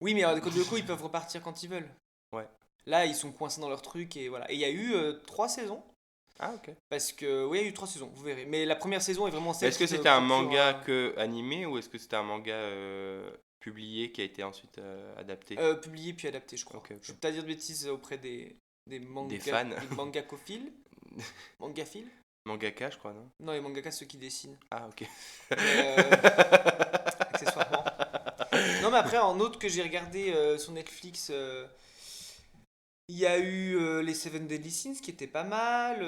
[SPEAKER 2] oui, mais Code Lyoko, ils peuvent repartir quand ils veulent.
[SPEAKER 1] Ouais.
[SPEAKER 2] Là, ils sont coincés dans leur truc et voilà. Et il y a eu 3 saisons.
[SPEAKER 1] Ah, ok.
[SPEAKER 2] Parce que, oui, il y a eu 3 saisons, vous verrez. Mais la première saison est vraiment celle
[SPEAKER 1] Est-ce que
[SPEAKER 2] qui te
[SPEAKER 1] c'était un
[SPEAKER 2] procure
[SPEAKER 1] manga que animé ou est-ce que c'était un manga publié qui a été ensuite adapté?
[SPEAKER 2] publié puis adapté, je crois.
[SPEAKER 1] Ok, ok.
[SPEAKER 2] Je vais pas dire de bêtises auprès
[SPEAKER 1] Des fans.
[SPEAKER 2] des mangakophiles. Mangaphiles?
[SPEAKER 1] Mangaka, je crois, non?
[SPEAKER 2] Non, les mangakas, ceux qui dessinent.
[SPEAKER 1] Ah, ok.
[SPEAKER 2] Mais, accessoirement. Non, mais après, en autre que j'ai regardé sur Netflix, il y a eu les Seven Deadly Sins qui était pas mal.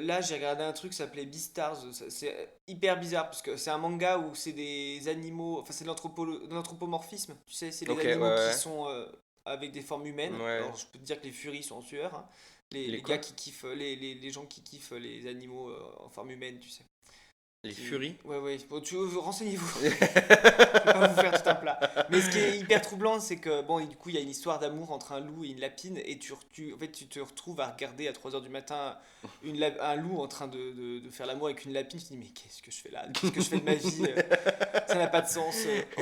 [SPEAKER 2] Là, j'ai regardé un truc qui s'appelait Beastars. C'est hyper bizarre parce que c'est un manga où c'est des animaux. Enfin, c'est de l'anthropomorphisme. Tu sais, c'est des
[SPEAKER 1] Ok, ouais,
[SPEAKER 2] animaux
[SPEAKER 1] ouais.
[SPEAKER 2] qui sont avec des formes humaines.
[SPEAKER 1] Ouais.
[SPEAKER 2] Alors, je peux te dire que les furies sont en sueur, hein. Les
[SPEAKER 1] quoi?
[SPEAKER 2] gars qui kiffent, les gens qui kiffent les animaux en forme humaine, tu sais.
[SPEAKER 1] Les Furies?
[SPEAKER 2] Ouais, ouais. Bon, renseignez-vous. Je vais pas vous faire tout un plat. Mais ce qui est hyper troublant, c'est que, bon, et du coup, il y a une histoire d'amour entre un loup et une lapine, et en fait, tu te retrouves à regarder à 3 heures du matin un loup en train de faire l'amour avec une lapine. Tu te dis, mais qu'est-ce que je fais là? Qu'est-ce que je fais de ma vie? Ça n'a pas de sens.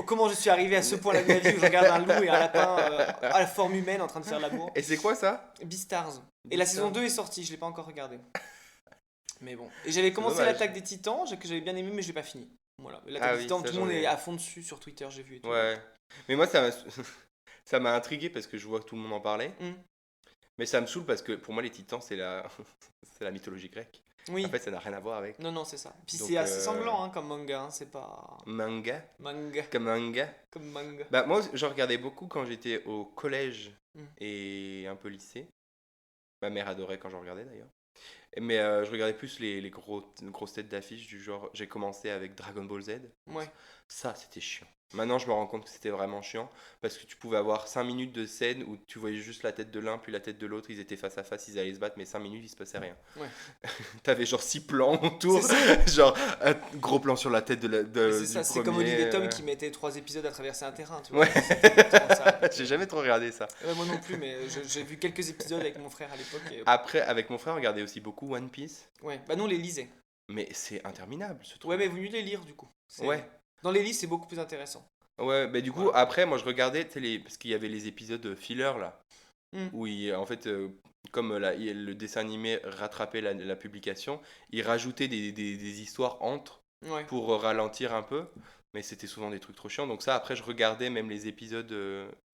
[SPEAKER 2] Comment je suis arrivé à ce point-là de ma vie où je regarde un loup et un lapin à la forme humaine en train de faire l'amour?
[SPEAKER 1] Et c'est quoi ça?
[SPEAKER 2] Beastars. Et la saison 2 est sortie, je l'ai pas encore regardée. Mais bon. Et j'avais commencé
[SPEAKER 1] dommage.
[SPEAKER 2] l'Attaque des Titans, que j'avais bien aimé, mais je l'ai pas fini. Voilà. L'Attaque
[SPEAKER 1] Ah
[SPEAKER 2] des
[SPEAKER 1] oui,
[SPEAKER 2] Titans,
[SPEAKER 1] ça,
[SPEAKER 2] tout le
[SPEAKER 1] j'en
[SPEAKER 2] monde
[SPEAKER 1] ai-
[SPEAKER 2] est à fond dessus sur Twitter, j'ai vu et tout.
[SPEAKER 1] Ouais. Mais moi, ça m'a intrigué parce que je vois que tout le monde en parlait.
[SPEAKER 2] Hmm.
[SPEAKER 1] Mais ça me saoule parce que pour moi, les titans, c'est la mythologie grecque.
[SPEAKER 2] Oui.
[SPEAKER 1] En fait, ça n'a rien à voir avec.
[SPEAKER 2] Non, c'est ça. Puis
[SPEAKER 1] Donc,
[SPEAKER 2] c'est assez sanglant comme manga, c'est pas...
[SPEAKER 1] Manga.
[SPEAKER 2] Manga.
[SPEAKER 1] Comme manga.
[SPEAKER 2] Comme manga.
[SPEAKER 1] Bah, moi, j'en regardais beaucoup quand j'étais au collège
[SPEAKER 2] Mm.
[SPEAKER 1] et un peu lycée. Ma mère adorait quand j'en regardais d'ailleurs. Mais je regardais plus les grosses têtes d'affiche du genre. J'ai commencé avec Dragon Ball Z.
[SPEAKER 2] Ouais.
[SPEAKER 1] Ça, c'était chiant. Maintenant, je me rends compte que c'était vraiment chiant parce que tu pouvais avoir 5 minutes de scène où tu voyais juste la tête de l'un puis la tête de l'autre. Ils étaient face à face, ils allaient se battre, mais 5 minutes, il se passait rien.
[SPEAKER 2] Ouais.
[SPEAKER 1] T'avais genre 6 plans autour,
[SPEAKER 2] C'est
[SPEAKER 1] genre un gros plan sur la tête de
[SPEAKER 2] C'est
[SPEAKER 1] du
[SPEAKER 2] ça, c'est
[SPEAKER 1] premier,
[SPEAKER 2] comme Olivier Tom qui mettait 3 épisodes à traverser un terrain, tu vois.
[SPEAKER 1] Ouais.
[SPEAKER 2] C'est exactement ça.
[SPEAKER 1] J'ai jamais trop regardé ça.
[SPEAKER 2] Moi non plus, mais j'ai vu quelques épisodes avec mon frère à l'époque. Et...
[SPEAKER 1] Après, avec mon frère, on regardait aussi beaucoup One Piece.
[SPEAKER 2] Ouais, bah non, on les lisait.
[SPEAKER 1] Mais c'est interminable ce truc.
[SPEAKER 2] Ouais, mais vaut mieux les lire du coup.
[SPEAKER 1] Ouais.
[SPEAKER 2] Dans les livres, c'est beaucoup plus intéressant.
[SPEAKER 1] Ouais, bah du coup, après, moi je regardais, tu sais, parce qu'il y avait les épisodes filler là,
[SPEAKER 2] Mm.
[SPEAKER 1] où en fait, comme le dessin animé rattrapait la publication, il rajoutait des histoires entre
[SPEAKER 2] Ouais.
[SPEAKER 1] pour ralentir un peu, mais c'était souvent des trucs trop chiants. Donc ça, après, je regardais même les épisodes,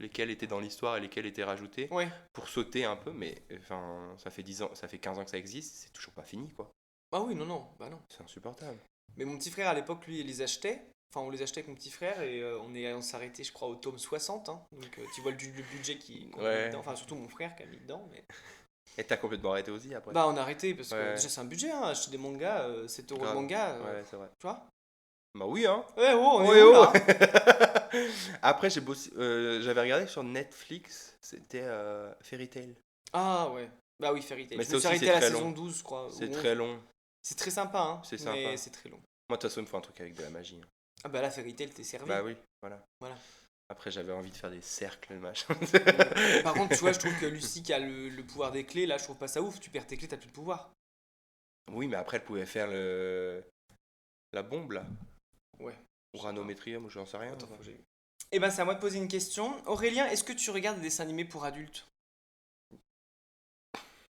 [SPEAKER 1] lesquels étaient dans l'histoire et lesquels étaient rajoutés,
[SPEAKER 2] Ouais.
[SPEAKER 1] pour sauter un peu, mais enfin, ça fait 10 ans, ça fait 15 ans que ça existe, c'est toujours pas fini, quoi.
[SPEAKER 2] Ah oui, non, bah non.
[SPEAKER 1] C'est insupportable.
[SPEAKER 2] Mais mon petit frère à l'époque, lui, il les achetait. Enfin, on les achetait avec mon petit frère et on s'est arrêté, je crois, au tome 60. Hein. Donc tu vois le budget qu'on a mis dedans. Enfin, surtout mon frère qui a mis dedans. Mais...
[SPEAKER 1] Et t'as complètement arrêté aussi après?
[SPEAKER 2] Bah, on a arrêté parce que
[SPEAKER 1] Ouais.
[SPEAKER 2] déjà, c'est un budget. Hein. Acheter des mangas, 7 euros de
[SPEAKER 1] Grave.
[SPEAKER 2] manga.
[SPEAKER 1] Ouais, c'est vrai.
[SPEAKER 2] Tu vois?
[SPEAKER 1] Bah oui, hein.
[SPEAKER 2] Ouais, oh, on
[SPEAKER 1] Oui,
[SPEAKER 2] est où,
[SPEAKER 1] oh.
[SPEAKER 2] là?
[SPEAKER 1] Après, j'avais regardé sur Netflix, c'était Fairy Tail.
[SPEAKER 2] Ah ouais. Bah oui, Fairy Tail.
[SPEAKER 1] Mais
[SPEAKER 2] Je
[SPEAKER 1] ça
[SPEAKER 2] me suis
[SPEAKER 1] aussi,
[SPEAKER 2] arrêté
[SPEAKER 1] c'est
[SPEAKER 2] à la
[SPEAKER 1] très
[SPEAKER 2] saison
[SPEAKER 1] long.
[SPEAKER 2] 12, je crois.
[SPEAKER 1] C'est
[SPEAKER 2] ou
[SPEAKER 1] très
[SPEAKER 2] 11.
[SPEAKER 1] long.
[SPEAKER 2] C'est très sympa, hein.
[SPEAKER 1] C'est sympa.
[SPEAKER 2] Mais c'est très long.
[SPEAKER 1] Moi, de toute façon, il me faut un truc avec de la magie.
[SPEAKER 2] Ah bah là, Fairy Tail, t'es servi.
[SPEAKER 1] Bah oui, voilà.
[SPEAKER 2] Voilà.
[SPEAKER 1] Après, j'avais envie de faire des cercles, machin.
[SPEAKER 2] Par contre, tu vois, je trouve que Lucie qui a le pouvoir des clés, là, je trouve pas ça ouf. Tu perds tes clés, t'as plus de pouvoir.
[SPEAKER 1] Oui, mais après, elle pouvait faire la bombe, là.
[SPEAKER 2] Ouais.
[SPEAKER 1] Ou Ranométrium, ou j'en sais rien.
[SPEAKER 2] Attends, faut que j'ai- Eh ben, c'est à moi de poser une question. Aurélien, est-ce que tu regardes des dessins animés pour adultes?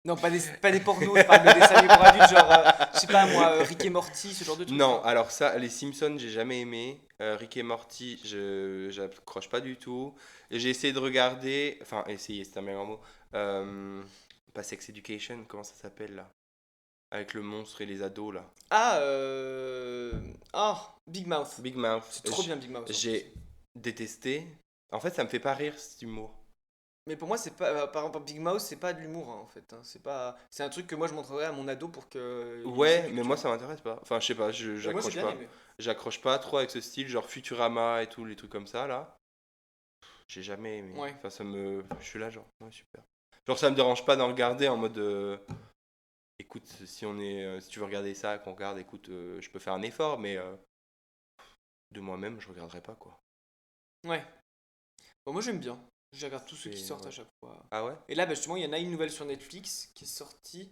[SPEAKER 2] Non, pas des pornos, je parle de dessins animés pour adultes, genre, je sais pas moi, Rick et Morty, ce genre de trucs.
[SPEAKER 1] Non, alors ça, les Simpsons, j'ai jamais aimé. Rick et Morty, j'accroche pas du tout. Et j'ai essayé de regarder, enfin, essayer, c'est un bien grand mot. Pas Sex Education, comment ça s'appelle là? Avec le monstre et les ados là.
[SPEAKER 2] Ah, Big Mouth.
[SPEAKER 1] Big Mouth.
[SPEAKER 2] C'est trop bien, Big Mouth.
[SPEAKER 1] J'ai détesté. En fait, ça me fait pas rire cet humour.
[SPEAKER 2] Mais pour moi, c'est pas, par exemple, Big Mouth, c'est pas de l'humour, hein, en fait. Hein. C'est un truc que moi, je montrerais à mon ado pour que.
[SPEAKER 1] Ouais, mais moi ça m'intéresse pas. Enfin, je sais pas,
[SPEAKER 2] Moi, j'ai
[SPEAKER 1] j'accroche
[SPEAKER 2] bien
[SPEAKER 1] pas.
[SPEAKER 2] aimé.
[SPEAKER 1] J'accroche pas trop avec ce style, genre Futurama et tout, les trucs comme ça là. J'ai jamais aimé.
[SPEAKER 2] Ouais.
[SPEAKER 1] Enfin, je suis là, genre, ouais, super. Genre, ça me dérange pas d'en regarder en mode. Écoute, si tu veux regarder ça, qu'on regarde, écoute, je peux faire un effort, mais de moi-même, je regarderai pas quoi.
[SPEAKER 2] Ouais. Bon, moi, j'aime bien. Je regarde tous ceux qui
[SPEAKER 1] Et
[SPEAKER 2] sortent à
[SPEAKER 1] ouais.
[SPEAKER 2] chaque fois.
[SPEAKER 1] Ah ouais?
[SPEAKER 2] Et là, bah, justement, il y en a une nouvelle sur Netflix qui est sortie.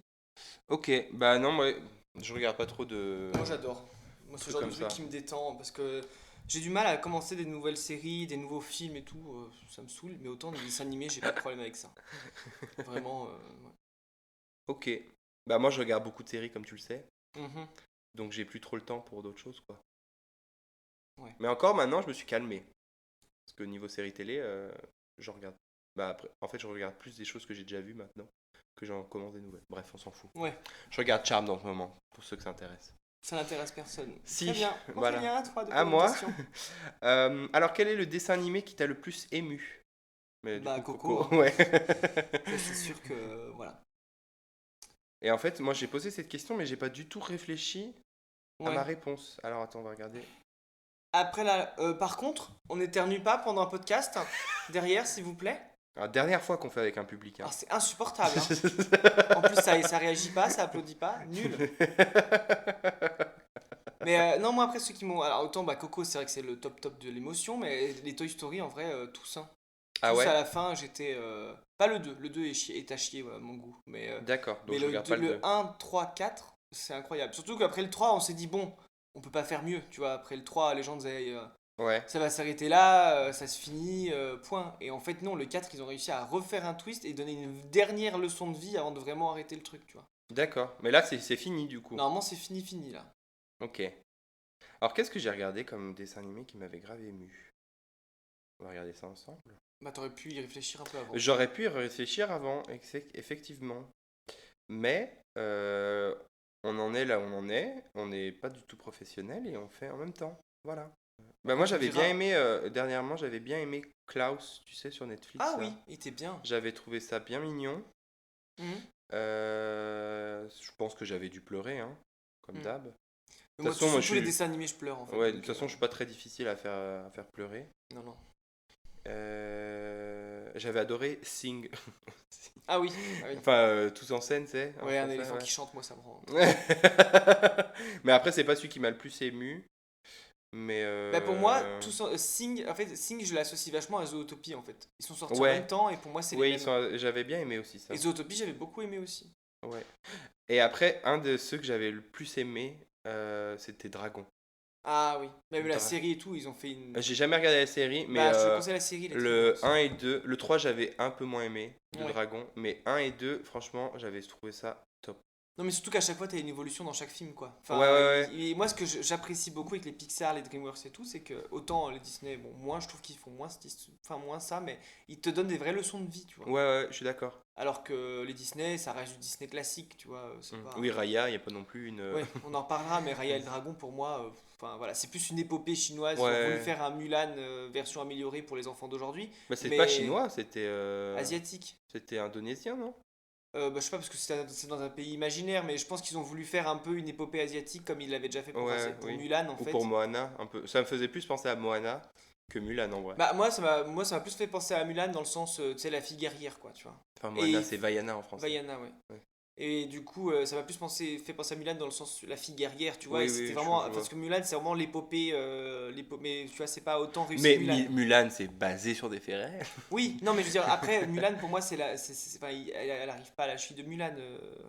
[SPEAKER 1] Ok, bah non, moi, je regarde pas trop de.
[SPEAKER 2] Moi, j'adore. Moi, c'est le
[SPEAKER 1] Truc
[SPEAKER 2] genre de
[SPEAKER 1] comme
[SPEAKER 2] truc
[SPEAKER 1] ça.
[SPEAKER 2] qui me détend parce que j'ai du mal à commencer des nouvelles séries, des nouveaux films et tout. Ça me saoule, mais autant des dessins animés, j'ai pas de problème avec ça. Vraiment. Ouais.
[SPEAKER 1] Ok. Bah moi, je regarde beaucoup de séries, comme tu le sais.
[SPEAKER 2] Mhm.
[SPEAKER 1] Donc j'ai plus trop le temps pour d'autres choses, quoi.
[SPEAKER 2] Ouais.
[SPEAKER 1] Mais encore maintenant, je me suis calmé. Parce que niveau série télé, je regarde. Bah après, en fait, je regarde plus des choses que j'ai déjà vues maintenant que j'en commence des nouvelles. Bref, on s'en fout.
[SPEAKER 2] Ouais,
[SPEAKER 1] Je regarde Charmed en ce moment, pour ceux que ça intéresse.
[SPEAKER 2] ça n'intéresse personne.
[SPEAKER 1] Si,
[SPEAKER 2] Très bien.
[SPEAKER 1] voilà.
[SPEAKER 2] Aurélien, à toi de
[SPEAKER 1] À moi.
[SPEAKER 2] question.
[SPEAKER 1] Alors, quel est le dessin animé qui t'a le plus ému? Mais, du
[SPEAKER 2] Bah,
[SPEAKER 1] coup,
[SPEAKER 2] Coco, hein.
[SPEAKER 1] Ouais.
[SPEAKER 2] Ça, c'est sûr que. Voilà.
[SPEAKER 1] Et en fait, moi, j'ai posé cette question, mais j'ai pas du tout réfléchi à
[SPEAKER 2] Ouais.
[SPEAKER 1] ma réponse. Alors, attends, on va regarder.
[SPEAKER 2] Après, là, par contre, on n'éternue pas pendant un podcast. Derrière, s'il vous plaît.
[SPEAKER 1] Alors, dernière fois qu'on fait avec un public. Hein.
[SPEAKER 2] Ah, c'est insupportable. Hein. En plus, ça réagit pas, ça applaudit pas. Nul. Mais non, moi, après, ceux qui m'ont. Alors, autant, bah, Coco, c'est vrai que c'est le top de l'émotion, mais les Toy Story, en vrai, tous. Hein.
[SPEAKER 1] Ah
[SPEAKER 2] Tous
[SPEAKER 1] ouais?
[SPEAKER 2] à la fin, j'étais. Pas le 2. Le 2 est à chier, ouais, à mon goût. Mais,
[SPEAKER 1] D'accord, donc
[SPEAKER 2] mais
[SPEAKER 1] je regarde pas le 2.
[SPEAKER 2] 1, 3, 4, c'est incroyable. Surtout qu'après le 3, on s'est dit, bon, on peut pas faire mieux. Tu vois, après le 3, les gens disaient.
[SPEAKER 1] Ouais.
[SPEAKER 2] Ça va s'arrêter là, ça se finit, point. Et en fait, non, le 4, ils ont réussi à refaire un twist et donner une dernière leçon de vie avant de vraiment arrêter le truc, tu vois.
[SPEAKER 1] D'accord. Mais là, c'est fini du coup.
[SPEAKER 2] Normalement, c'est fini, là.
[SPEAKER 1] Ok. Alors, qu'est-ce que j'ai regardé comme dessin animé qui m'avait grave ému? On va regarder ça ensemble.
[SPEAKER 2] Bah, t'aurais pu y réfléchir un peu avant.
[SPEAKER 1] J'aurais pu y réfléchir avant, effectivement. Mais on en est là où on en est. On n'est pas du tout professionnel et on fait en même temps. Voilà. Bah, moi, j'avais bien aimé, dernièrement, j'avais bien aimé Klaus, tu sais, sur Netflix.
[SPEAKER 2] Ah
[SPEAKER 1] là.
[SPEAKER 2] oui, il était bien.
[SPEAKER 1] J'avais trouvé ça bien mignon.
[SPEAKER 2] Mhm.
[SPEAKER 1] Je pense que j'avais dû pleurer, hein, comme
[SPEAKER 2] Mhm.
[SPEAKER 1] d'hab. De
[SPEAKER 2] Moi,
[SPEAKER 1] toute façon, moi,
[SPEAKER 2] tous les dessins animés, je pleure en fait.
[SPEAKER 1] Ouais, de
[SPEAKER 2] donc,
[SPEAKER 1] toute façon, je suis pas très difficile à faire pleurer.
[SPEAKER 2] Non.
[SPEAKER 1] J'avais adoré Sing.
[SPEAKER 2] Ah oui. Ah oui.
[SPEAKER 1] Enfin, tous en scène, c'est en
[SPEAKER 2] Ouais, un
[SPEAKER 1] français,
[SPEAKER 2] éléphant
[SPEAKER 1] ouais.
[SPEAKER 2] qui chante, moi ça me rend.
[SPEAKER 1] Mais après, c'est pas celui qui m'a le plus ému. Mais
[SPEAKER 2] Bah pour moi, Sing, en fait, Sing, je l'associe vachement à Zootopie en fait. Ils sont sortis en
[SPEAKER 1] ouais,
[SPEAKER 2] même temps et pour moi c'est
[SPEAKER 1] ouais,
[SPEAKER 2] les mêmes.
[SPEAKER 1] j'avais bien aimé aussi ça.
[SPEAKER 2] Et Zootopie, j'avais beaucoup aimé aussi.
[SPEAKER 1] Ouais. Et après, un de ceux que j'avais le plus aimé, c'était Dragon.
[SPEAKER 2] Ah oui. Même la
[SPEAKER 1] Dra-
[SPEAKER 2] série et tout, ils ont fait une.
[SPEAKER 1] J'ai jamais regardé la série, mais
[SPEAKER 2] Bah, je te conseille la série, elle est très bien
[SPEAKER 1] le
[SPEAKER 2] aussi.
[SPEAKER 1] 1 et 2, le 3 j'avais un peu moins aimé de
[SPEAKER 2] Ouais.
[SPEAKER 1] Dragon, mais 1 et 2, franchement, j'avais trouvé ça top.
[SPEAKER 2] Non, mais surtout qu'à chaque fois, t'as une évolution dans chaque film, quoi.
[SPEAKER 1] Ouais,
[SPEAKER 2] Enfin,
[SPEAKER 1] ouais, ouais.
[SPEAKER 2] moi, ce que j'apprécie beaucoup avec les Pixar, les DreamWorks et tout, c'est que autant les Disney, bon, moi, je trouve qu'ils font moins ça, mais ils te donnent des vraies leçons de vie, tu vois.
[SPEAKER 1] Ouais, ouais, je suis d'accord.
[SPEAKER 2] Alors que les Disney, ça reste du Disney classique, tu vois. C'est pas.
[SPEAKER 1] Oui, Raya, il n'y a pas non plus une.
[SPEAKER 2] Ouais, on en reparlera, mais Raya et le Dragon, pour moi, enfin voilà, c'est plus une épopée chinoise. Ils ont voulu
[SPEAKER 1] Ouais.
[SPEAKER 2] faire un Mulan version améliorée pour les enfants d'aujourd'hui,
[SPEAKER 1] Bah, c'est
[SPEAKER 2] mais
[SPEAKER 1] pas chinois,
[SPEAKER 2] asiatique.
[SPEAKER 1] c'était indonésien, non?
[SPEAKER 2] Bah, je sais pas parce que c'est dans un pays imaginaire, mais je pense qu'ils ont voulu faire un peu une épopée asiatique comme ils l'avaient déjà fait pour,
[SPEAKER 1] Ouais,
[SPEAKER 2] pour
[SPEAKER 1] oui.
[SPEAKER 2] Mulan en
[SPEAKER 1] Ou
[SPEAKER 2] fait.
[SPEAKER 1] pour Moana, un peu. Ça me faisait plus penser à Moana que Mulan en vrai.
[SPEAKER 2] Bah moi ça m'a plus fait penser à Mulan dans le sens tu sais la fille guerrière quoi, tu vois.
[SPEAKER 1] Enfin, Moana,
[SPEAKER 2] Et
[SPEAKER 1] c'est Vaiana en français.
[SPEAKER 2] Vaiana ouais.
[SPEAKER 1] Ouais.
[SPEAKER 2] Et du coup ça m'a plus fait penser à Mulan dans le sens la fille guerrière, tu vois, et
[SPEAKER 1] Oui,
[SPEAKER 2] c'était
[SPEAKER 1] oui,
[SPEAKER 2] vraiment
[SPEAKER 1] je vois.
[SPEAKER 2] parce que Mulan c'est vraiment l'épopée mais tu vois c'est pas autant réussi
[SPEAKER 1] Mais
[SPEAKER 2] que Mulan.
[SPEAKER 1] Mulan, c'est basé sur des faits réels.
[SPEAKER 2] Oui, non mais je veux dire après Mulan pour moi enfin, elle arrive pas à la cheville de Mulan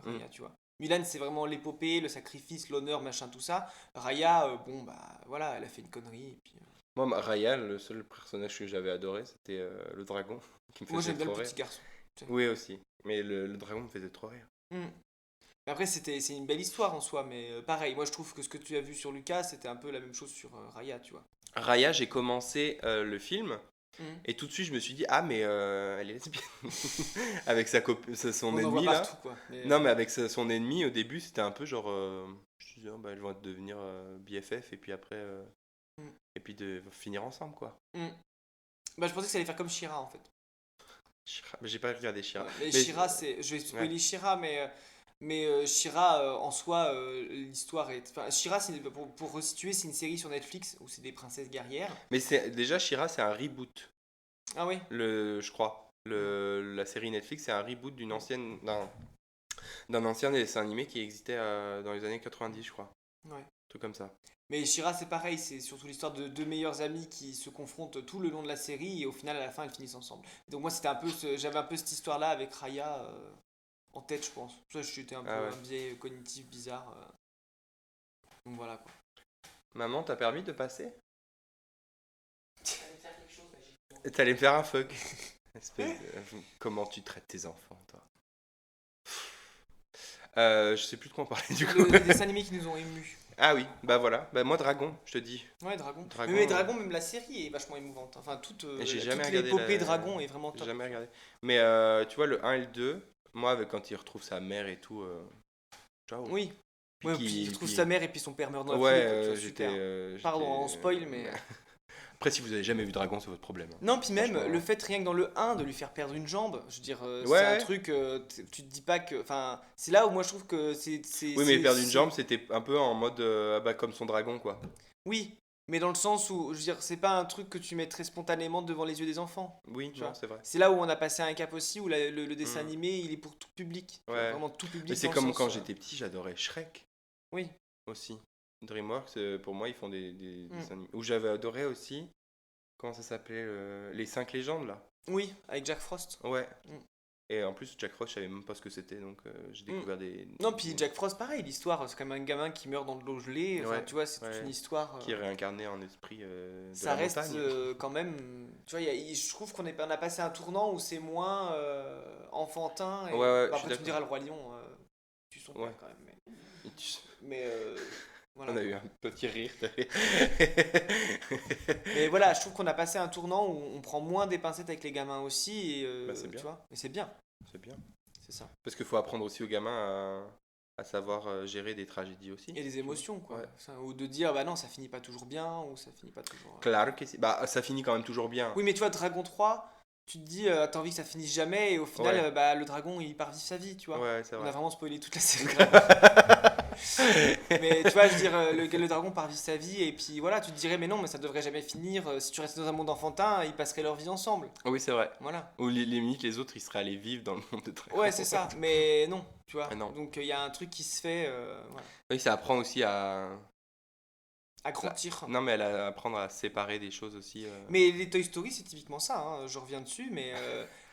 [SPEAKER 1] Mm.
[SPEAKER 2] Raya, tu vois. Mulan c'est vraiment l'épopée, le sacrifice, l'honneur, machin tout ça. Raya bon bah voilà, elle a fait une connerie et puis
[SPEAKER 1] Moi, Raya, le seul personnage que j'avais adoré, c'était le dragon, qui me
[SPEAKER 2] moi
[SPEAKER 1] faisait
[SPEAKER 2] j'aime bien le
[SPEAKER 1] trop rire.
[SPEAKER 2] petit garçon. Tu sais.
[SPEAKER 1] Oui, aussi. Mais le dragon me faisait trop rire.
[SPEAKER 2] Hmm. Mais après c'est une belle histoire en soi, mais pareil, moi je trouve que ce que tu as vu sur Lucas, c'était un peu la même chose sur Raya, tu vois.
[SPEAKER 1] Raya, j'ai commencé le film.
[SPEAKER 2] Hmm.
[SPEAKER 1] Et tout de suite, je me suis dit, ah, mais elle est lesbienne. Avec son
[SPEAKER 2] On en voit
[SPEAKER 1] ennemi,
[SPEAKER 2] partout
[SPEAKER 1] là.
[SPEAKER 2] quoi. Mais,
[SPEAKER 1] Non, mais avec son ennemi, au début, c'était un peu genre. Je me suis dit, ah, bah, elles vont devenir BFF, et puis après.
[SPEAKER 2] hmm.
[SPEAKER 1] Et puis de finir ensemble, quoi.
[SPEAKER 2] Hmm. Bah je pensais que ça allait faire comme Shira en fait.
[SPEAKER 1] Mais j'ai pas regardé Shira.
[SPEAKER 2] Ouais, mais
[SPEAKER 1] Mais,
[SPEAKER 2] Shira, je vais spoiler
[SPEAKER 1] ouais.
[SPEAKER 2] Shira, mais Shira, en soi, l'histoire est. Enfin, Shira, pour resituer, c'est une série sur Netflix où c'est des princesses guerrières.
[SPEAKER 1] Mais déjà, Shira, c'est un reboot,
[SPEAKER 2] Ah oui?
[SPEAKER 1] je crois. La série Netflix, c'est un reboot d'un ancien dessin animé qui existait dans les années 90, je crois.
[SPEAKER 2] Ouais.
[SPEAKER 1] Un truc comme ça.
[SPEAKER 2] Mais Shira, c'est pareil, c'est surtout l'histoire de deux meilleurs amis qui se confrontent tout le long de la série et au final, à la fin, ils finissent ensemble. Donc, moi, j'avais un peu cette histoire-là avec Raya en tête, je pense. Ça, j'étais un peu
[SPEAKER 1] Ah ouais.
[SPEAKER 2] un biais cognitif bizarre. Donc, voilà quoi.
[SPEAKER 1] Maman, t'as permis de passer? T'allais me faire un fuck. Comment tu traites tes enfants, toi? Je sais plus de quoi on parlait du coup.
[SPEAKER 2] Les dessins animés qui nous ont émus.
[SPEAKER 1] Ah oui, bah voilà. Bah moi, Dragon, je te dis.
[SPEAKER 2] Ouais, Dragon.
[SPEAKER 1] Dragon,
[SPEAKER 2] Mais Dragon, même la série est vachement émouvante. Enfin, toute
[SPEAKER 1] j'ai jamais regardé
[SPEAKER 2] l'épopée Dragon est vraiment
[SPEAKER 1] J'ai
[SPEAKER 2] top.
[SPEAKER 1] jamais regardé. Mais tu vois, le 1 et le 2, moi, quand il retrouve sa mère et tout, ciao.
[SPEAKER 2] Oui.
[SPEAKER 1] Puis
[SPEAKER 2] Ouais, puis il trouve
[SPEAKER 1] puis-
[SPEAKER 2] sa mère et puis son père meurt dans la
[SPEAKER 1] Ouais,
[SPEAKER 2] foulée, quoi, tu vois,
[SPEAKER 1] j'étais.
[SPEAKER 2] super. Pardon, on spoil, mais.
[SPEAKER 1] Après, si vous avez jamais vu Dragon, c'est votre problème, hein.
[SPEAKER 2] Non, puis même
[SPEAKER 1] Franchement.
[SPEAKER 2] le fait rien que dans le 1 de lui faire perdre une jambe, je veux dire, c'est
[SPEAKER 1] Ouais,
[SPEAKER 2] un
[SPEAKER 1] ouais.
[SPEAKER 2] truc, tu te dis pas que. Enfin, c'est là où moi je trouve que c'est.
[SPEAKER 1] Oui, mais perdre une jambe, c'était un peu en mode ah bah, comme son dragon, quoi.
[SPEAKER 2] Oui, mais dans le sens où, je veux dire, c'est pas un truc que tu mettrais spontanément devant les yeux des enfants.
[SPEAKER 1] Oui,
[SPEAKER 2] Tu
[SPEAKER 1] non,
[SPEAKER 2] vois.
[SPEAKER 1] c'est vrai.
[SPEAKER 2] C'est là où on a passé un cap aussi, où le dessin
[SPEAKER 1] Mm.
[SPEAKER 2] animé, il est pour tout public. Tu vois,
[SPEAKER 1] Ouais.
[SPEAKER 2] vraiment tout public.
[SPEAKER 1] Mais c'est
[SPEAKER 2] dans le
[SPEAKER 1] comme
[SPEAKER 2] sens,
[SPEAKER 1] quand j'étais petit, j'adorais Shrek
[SPEAKER 2] Oui.
[SPEAKER 1] aussi. DreamWorks, pour moi, ils font des
[SPEAKER 2] Mm.
[SPEAKER 1] dessins animés. Où j'avais adoré aussi, comment ça s'appelait Les 5 légendes, là.
[SPEAKER 2] Oui, avec Jack Frost.
[SPEAKER 1] Ouais.
[SPEAKER 2] Mm.
[SPEAKER 1] Et en plus, Jack Frost, je savais même pas ce que c'était, donc j'ai découvert des.
[SPEAKER 2] Non, puis Jack Frost, pareil, l'histoire, c'est comme un gamin qui meurt dans de l'eau gelée. Enfin,
[SPEAKER 1] Ouais,
[SPEAKER 2] tu vois, c'est toute
[SPEAKER 1] ouais.
[SPEAKER 2] une histoire.
[SPEAKER 1] Qui est réincarné en esprit de
[SPEAKER 2] Ça
[SPEAKER 1] la
[SPEAKER 2] reste
[SPEAKER 1] montagne.
[SPEAKER 2] quand même. Tu vois, je trouve on a passé un tournant où c'est moins enfantin. Et,
[SPEAKER 1] Ouais, ouais,
[SPEAKER 2] bah,
[SPEAKER 1] je suis
[SPEAKER 2] après, tu me
[SPEAKER 1] d'accord.
[SPEAKER 2] diras, le Roi Lion, tu son
[SPEAKER 1] Ouais.
[SPEAKER 2] père quand même.
[SPEAKER 1] Et tu-
[SPEAKER 2] Mais voilà.
[SPEAKER 1] On a eu un petit rire.
[SPEAKER 2] Mais voilà, je trouve qu'on a passé un tournant où on prend moins des pincettes avec les gamins aussi. Et,
[SPEAKER 1] Bah, c'est bien.
[SPEAKER 2] tu vois, et c'est bien,
[SPEAKER 1] C'est bien.
[SPEAKER 2] c'est ça.
[SPEAKER 1] Parce qu'il faut apprendre aussi aux gamins à savoir gérer des tragédies aussi.
[SPEAKER 2] Et des émotions, quoi.
[SPEAKER 1] Ouais.
[SPEAKER 2] Ou de dire, bah non, ça finit pas toujours bien, ou ça finit pas toujours.
[SPEAKER 1] Claro que si. Bah, ça finit quand même toujours bien.
[SPEAKER 2] Oui, mais tu vois, Dragon 3, tu te dis, t'as envie que ça finisse jamais, et au final,
[SPEAKER 1] Ouais.
[SPEAKER 2] bah, le dragon, il part vivre sa vie, tu vois.
[SPEAKER 1] Ouais, c'est
[SPEAKER 2] On a
[SPEAKER 1] vrai.
[SPEAKER 2] vraiment spoilé toute la série. Mais tu vois, je veux dire, le dragon part vivre sa vie, et puis voilà, tu te dirais, mais non, mais ça devrait jamais finir. Si tu restais dans un monde enfantin, ils passeraient leur vie ensemble.
[SPEAKER 1] Oui, c'est vrai.
[SPEAKER 2] Voilà.
[SPEAKER 1] Ou limite, les autres, ils seraient allés vivre dans le monde de Dragon.
[SPEAKER 2] Ouais, c'est ça, mais non, tu vois.
[SPEAKER 1] Ah non.
[SPEAKER 2] Donc il y a un truc qui se fait, voilà.
[SPEAKER 1] Oui, ça apprend aussi à.
[SPEAKER 2] À grandir.
[SPEAKER 1] Non, mais à apprendre à séparer des choses aussi.
[SPEAKER 2] Mais les Toy Story, c'est typiquement ça, hein. Je reviens dessus, mais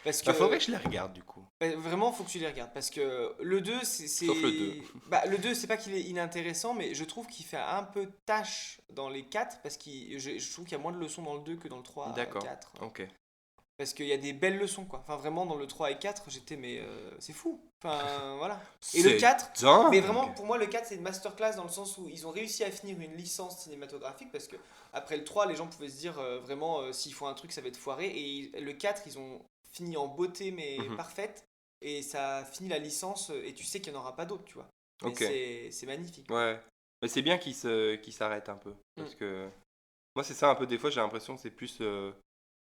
[SPEAKER 2] parce que
[SPEAKER 1] Bah, faudrait que je les regarde du coup.
[SPEAKER 2] bah, vraiment, faut que tu les regardes parce que le 2,
[SPEAKER 1] Sauf le 2.
[SPEAKER 2] Bah, le 2, c'est pas qu'il est inintéressant, mais je trouve qu'il fait un peu tâche dans les 4 parce que je trouve qu'il y a moins de leçons dans le 2 que dans le 3
[SPEAKER 1] D'accord.
[SPEAKER 2] 4.
[SPEAKER 1] Ok.
[SPEAKER 2] Parce qu'il y a des belles leçons, quoi. Enfin, vraiment, dans le 3 et 4, j'étais, mais c'est fou. Enfin, voilà. Et le 4,
[SPEAKER 1] dingue.
[SPEAKER 2] mais vraiment, pour moi, le 4, c'est une masterclass dans le sens où ils ont réussi à finir une licence cinématographique parce que après le 3, les gens pouvaient se dire vraiment, s'ils font un truc, ça va être foiré. Et le 4, ils ont fini en beauté, mais
[SPEAKER 1] Mhm.
[SPEAKER 2] parfaite. Et ça finit la licence, et tu sais qu'il n'y en aura pas d'autres, tu vois. Mais
[SPEAKER 1] Ok.
[SPEAKER 2] c'est magnifique.
[SPEAKER 1] Ouais. Mais c'est bien qu'ils s'arrêtent un peu. Parce que. Moi, c'est ça un peu. Des fois, j'ai l'impression que c'est plus.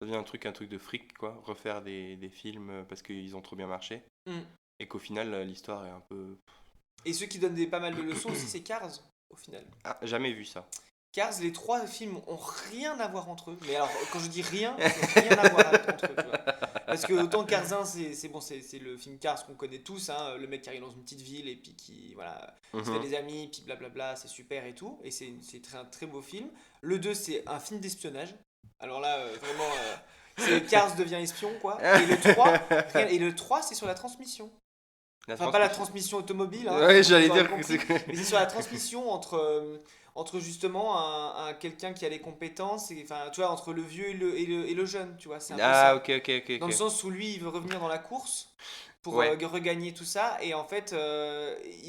[SPEAKER 1] Ça devient un truc de fric, quoi. Refaire des films parce qu'ils ont trop bien marché.
[SPEAKER 2] Mm.
[SPEAKER 1] Et qu'au final, l'histoire est un peu.
[SPEAKER 2] Et ceux qui donnent pas mal de leçons aussi, c'est Cars, au final.
[SPEAKER 1] Ah, jamais vu ça.
[SPEAKER 2] Cars, les 3 films ont rien à voir entre eux. Mais alors, quand je dis rien, ils ont rien à voir entre eux. Tu vois. Parce que autant Cars 1, c'est bon, c'est le film Cars qu'on connaît tous, hein, le mec qui arrive dans une petite ville et puis qui voilà, se fait
[SPEAKER 1] Mhm.
[SPEAKER 2] des amis, puis blablabla, c'est super et tout. Et c'est un très beau film. Le 2, c'est un film d'espionnage. Alors là, vraiment, c'est Cars devient espion, quoi. Et le 3 c'est sur la transmission. Enfin, pas la transmission automobile, hein,
[SPEAKER 1] Ouais, j'allais
[SPEAKER 2] vous aurez
[SPEAKER 1] dire que
[SPEAKER 2] compris,
[SPEAKER 1] c'est.
[SPEAKER 2] mais c'est sur la transmission entre justement quelqu'un qui a les compétences, et, enfin, tu vois, entre le vieux et le jeune, tu vois, c'est un peu
[SPEAKER 1] Ah,
[SPEAKER 2] ça.
[SPEAKER 1] ok.
[SPEAKER 2] Dans le sens où lui, il veut revenir dans la course pour
[SPEAKER 1] Ouais.
[SPEAKER 2] regagner tout ça, et en fait,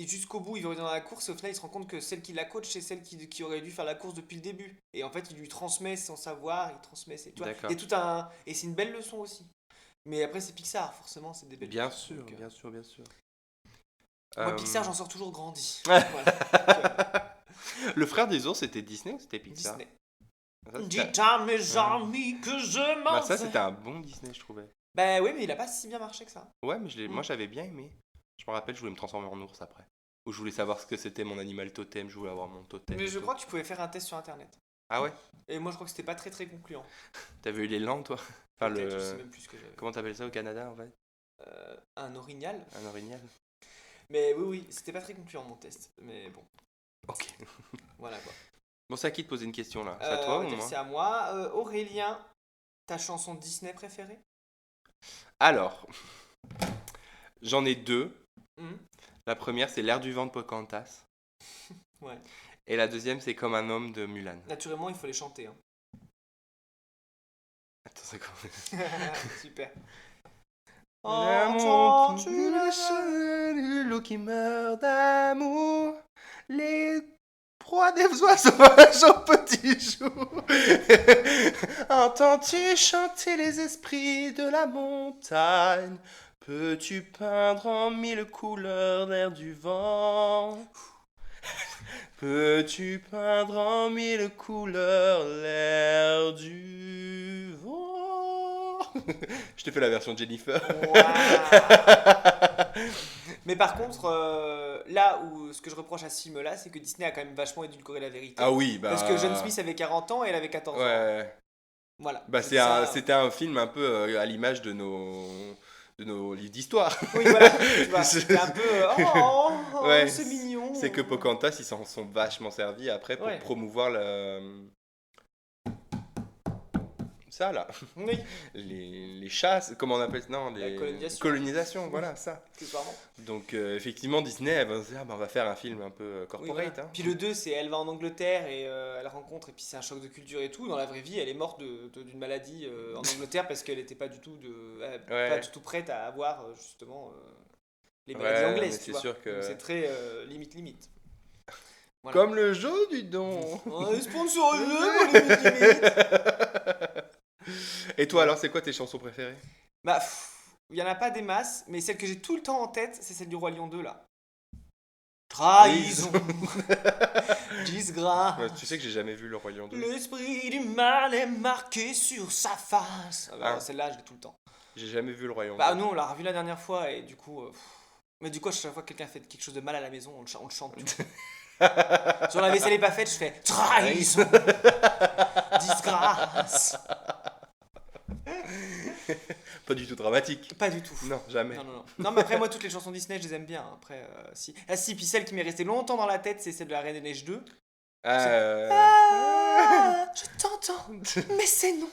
[SPEAKER 2] jusqu'au bout, il veut revenir dans la course, et au final, il se rend compte que celle qui la coach, c'est celle qui aurait dû faire la course depuis le début. Et en fait, il lui transmet son savoir, il transmet tu vois,
[SPEAKER 1] D'accord.
[SPEAKER 2] il y a tout un... Et c'est une belle leçon aussi. Mais après, c'est Pixar, forcément, c'est des belles
[SPEAKER 1] Bien
[SPEAKER 2] leçons,
[SPEAKER 1] sûr,
[SPEAKER 2] donc,
[SPEAKER 1] bien sûr, bien sûr.
[SPEAKER 2] moi, Pixar, j'en sors toujours grandi.
[SPEAKER 1] Ouais.
[SPEAKER 2] Voilà.
[SPEAKER 1] Le frère des ours, c'était Disney ou c'était Pixar?
[SPEAKER 2] Disney.
[SPEAKER 1] Ça, c'était-
[SPEAKER 2] Dites à mes amis que je m'en
[SPEAKER 1] Bah, ça,
[SPEAKER 2] vais.
[SPEAKER 1] c'était un bon Disney, je trouvais.
[SPEAKER 2] Bah oui, mais il a pas si bien marché que ça.
[SPEAKER 1] Ouais, mais moi,
[SPEAKER 2] Mm.
[SPEAKER 1] j'avais bien aimé. Je me rappelle, je voulais me transformer en ours après. Ou je voulais savoir ce que c'était mon animal totem, je voulais avoir mon totem.
[SPEAKER 2] Mais
[SPEAKER 1] et
[SPEAKER 2] je
[SPEAKER 1] tout.
[SPEAKER 2] crois que tu pouvais faire un test sur internet.
[SPEAKER 1] Ah ouais?
[SPEAKER 2] Et moi, je crois que c'était pas très très concluant.
[SPEAKER 1] T'avais eu l'élan, toi? Enfin,
[SPEAKER 2] Peut-être, je sais même plus ce que j'avais.
[SPEAKER 1] Comment t'appelles ça au Canada, en fait?
[SPEAKER 2] Un orignal.
[SPEAKER 1] Un orignal?
[SPEAKER 2] Mais oui, c'était pas très concluant mon test. Mais bon,
[SPEAKER 1] Ok.
[SPEAKER 2] voilà quoi.
[SPEAKER 1] Bon, c'est à qui de poser une question, là? C'est à toi
[SPEAKER 2] On va
[SPEAKER 1] ou
[SPEAKER 2] dire que
[SPEAKER 1] moi?
[SPEAKER 2] c'est à moi. Aurélien, ta chanson Disney préférée?
[SPEAKER 1] Alors, j'en ai deux.
[SPEAKER 2] Mhm.
[SPEAKER 1] La première, c'est L'air du vent de Pocahontas.
[SPEAKER 2] Ouais.
[SPEAKER 1] Et la deuxième, c'est Comme un homme de Mulan.
[SPEAKER 2] Naturellement, il faut les chanter. Hein.
[SPEAKER 1] Attends, c'est quoi?
[SPEAKER 2] Super.
[SPEAKER 1] Entends-tu
[SPEAKER 2] Entends-tu
[SPEAKER 1] le
[SPEAKER 2] la
[SPEAKER 1] chant du loup qui meurt d'amour? Les proies des oiseaux sauvages au petit jour. Entends-tu chanter les esprits de la montagne? Peux-tu peindre en mille couleurs l'air du vent? Peux-tu peindre en mille couleurs l'air du vent? Je te fais la version de Jennifer.
[SPEAKER 2] Waouh. Mais par contre, là où ce que je reproche à ce film-là, c'est que Disney a quand même vachement édulcoré la vérité.
[SPEAKER 1] Ah oui, bah.
[SPEAKER 2] Parce que John Smith avait 40 ans et elle avait 14 ans.
[SPEAKER 1] Ouais.
[SPEAKER 2] Voilà.
[SPEAKER 1] Bah,
[SPEAKER 2] Donc ça,
[SPEAKER 1] c'était un film un peu à l'image de nos livres d'histoire.
[SPEAKER 2] Oui, voilà. Tu vois, c'était un peu.
[SPEAKER 1] Ouais,
[SPEAKER 2] C'est mignon.
[SPEAKER 1] C'est que Pocahontas, ils s'en sont vachement servis après pour
[SPEAKER 2] Ouais.
[SPEAKER 1] promouvoir ça là.
[SPEAKER 2] Oui,
[SPEAKER 1] Les chasses, comment on appelle ça? Non,
[SPEAKER 2] La
[SPEAKER 1] les
[SPEAKER 2] colonisation.
[SPEAKER 1] colonisations, voilà, ça.
[SPEAKER 2] accessoirement.
[SPEAKER 1] Donc effectivement, Disney, elle va se dire, ah, bah, on va faire un film un peu
[SPEAKER 2] Oui,
[SPEAKER 1] corporate.
[SPEAKER 2] voilà.
[SPEAKER 1] Hein.
[SPEAKER 2] Puis le 2, c'est elle va en Angleterre et elle rencontre, et puis c'est un choc de culture et tout. Dans la vraie vie, elle est morte d'une maladie en Angleterre parce qu'elle n'était pas du tout pas du tout prête à avoir justement les maladies
[SPEAKER 1] Ouais,
[SPEAKER 2] anglaises.
[SPEAKER 1] mais
[SPEAKER 2] Tu
[SPEAKER 1] c'est
[SPEAKER 2] vois.
[SPEAKER 1] sûr que-
[SPEAKER 2] Donc c'est très limite. Voilà.
[SPEAKER 1] Comme le jeu du don.
[SPEAKER 2] On est sponsorisé pour les limite.
[SPEAKER 1] Et toi alors, c'est quoi tes chansons préférées?
[SPEAKER 2] Bah, il y en a pas des masses, mais celle que j'ai tout le temps en tête, c'est celle du Roi Lion 2 là. Trahison. Disgrâce.
[SPEAKER 1] Ouais, tu sais que j'ai jamais vu Le Roi Lion 2.
[SPEAKER 2] L'esprit du mal est marqué sur sa face. Ah bah,
[SPEAKER 1] Ah.
[SPEAKER 2] celle-là, je l'ai tout le temps.
[SPEAKER 1] J'ai jamais vu Le Roi Lion 2.
[SPEAKER 2] Bah nous, on l'a revu la dernière fois et du coup... Mais du coup, à chaque fois que quelqu'un fait quelque chose de mal à la maison, on le chante tout. Sur la vaisselle n'est pas faite, je fais trahison. Disgrâce.
[SPEAKER 1] Pas du tout dramatique.
[SPEAKER 2] Pas du tout.
[SPEAKER 1] Non, jamais.
[SPEAKER 2] Non. Non, mais après, moi, toutes les chansons Disney, je les aime bien. Après, si. Ah, si, puis celle qui m'est restée longtemps dans la tête, c'est celle de La Reine des Neiges 2. Je t'entends, mais c'est non.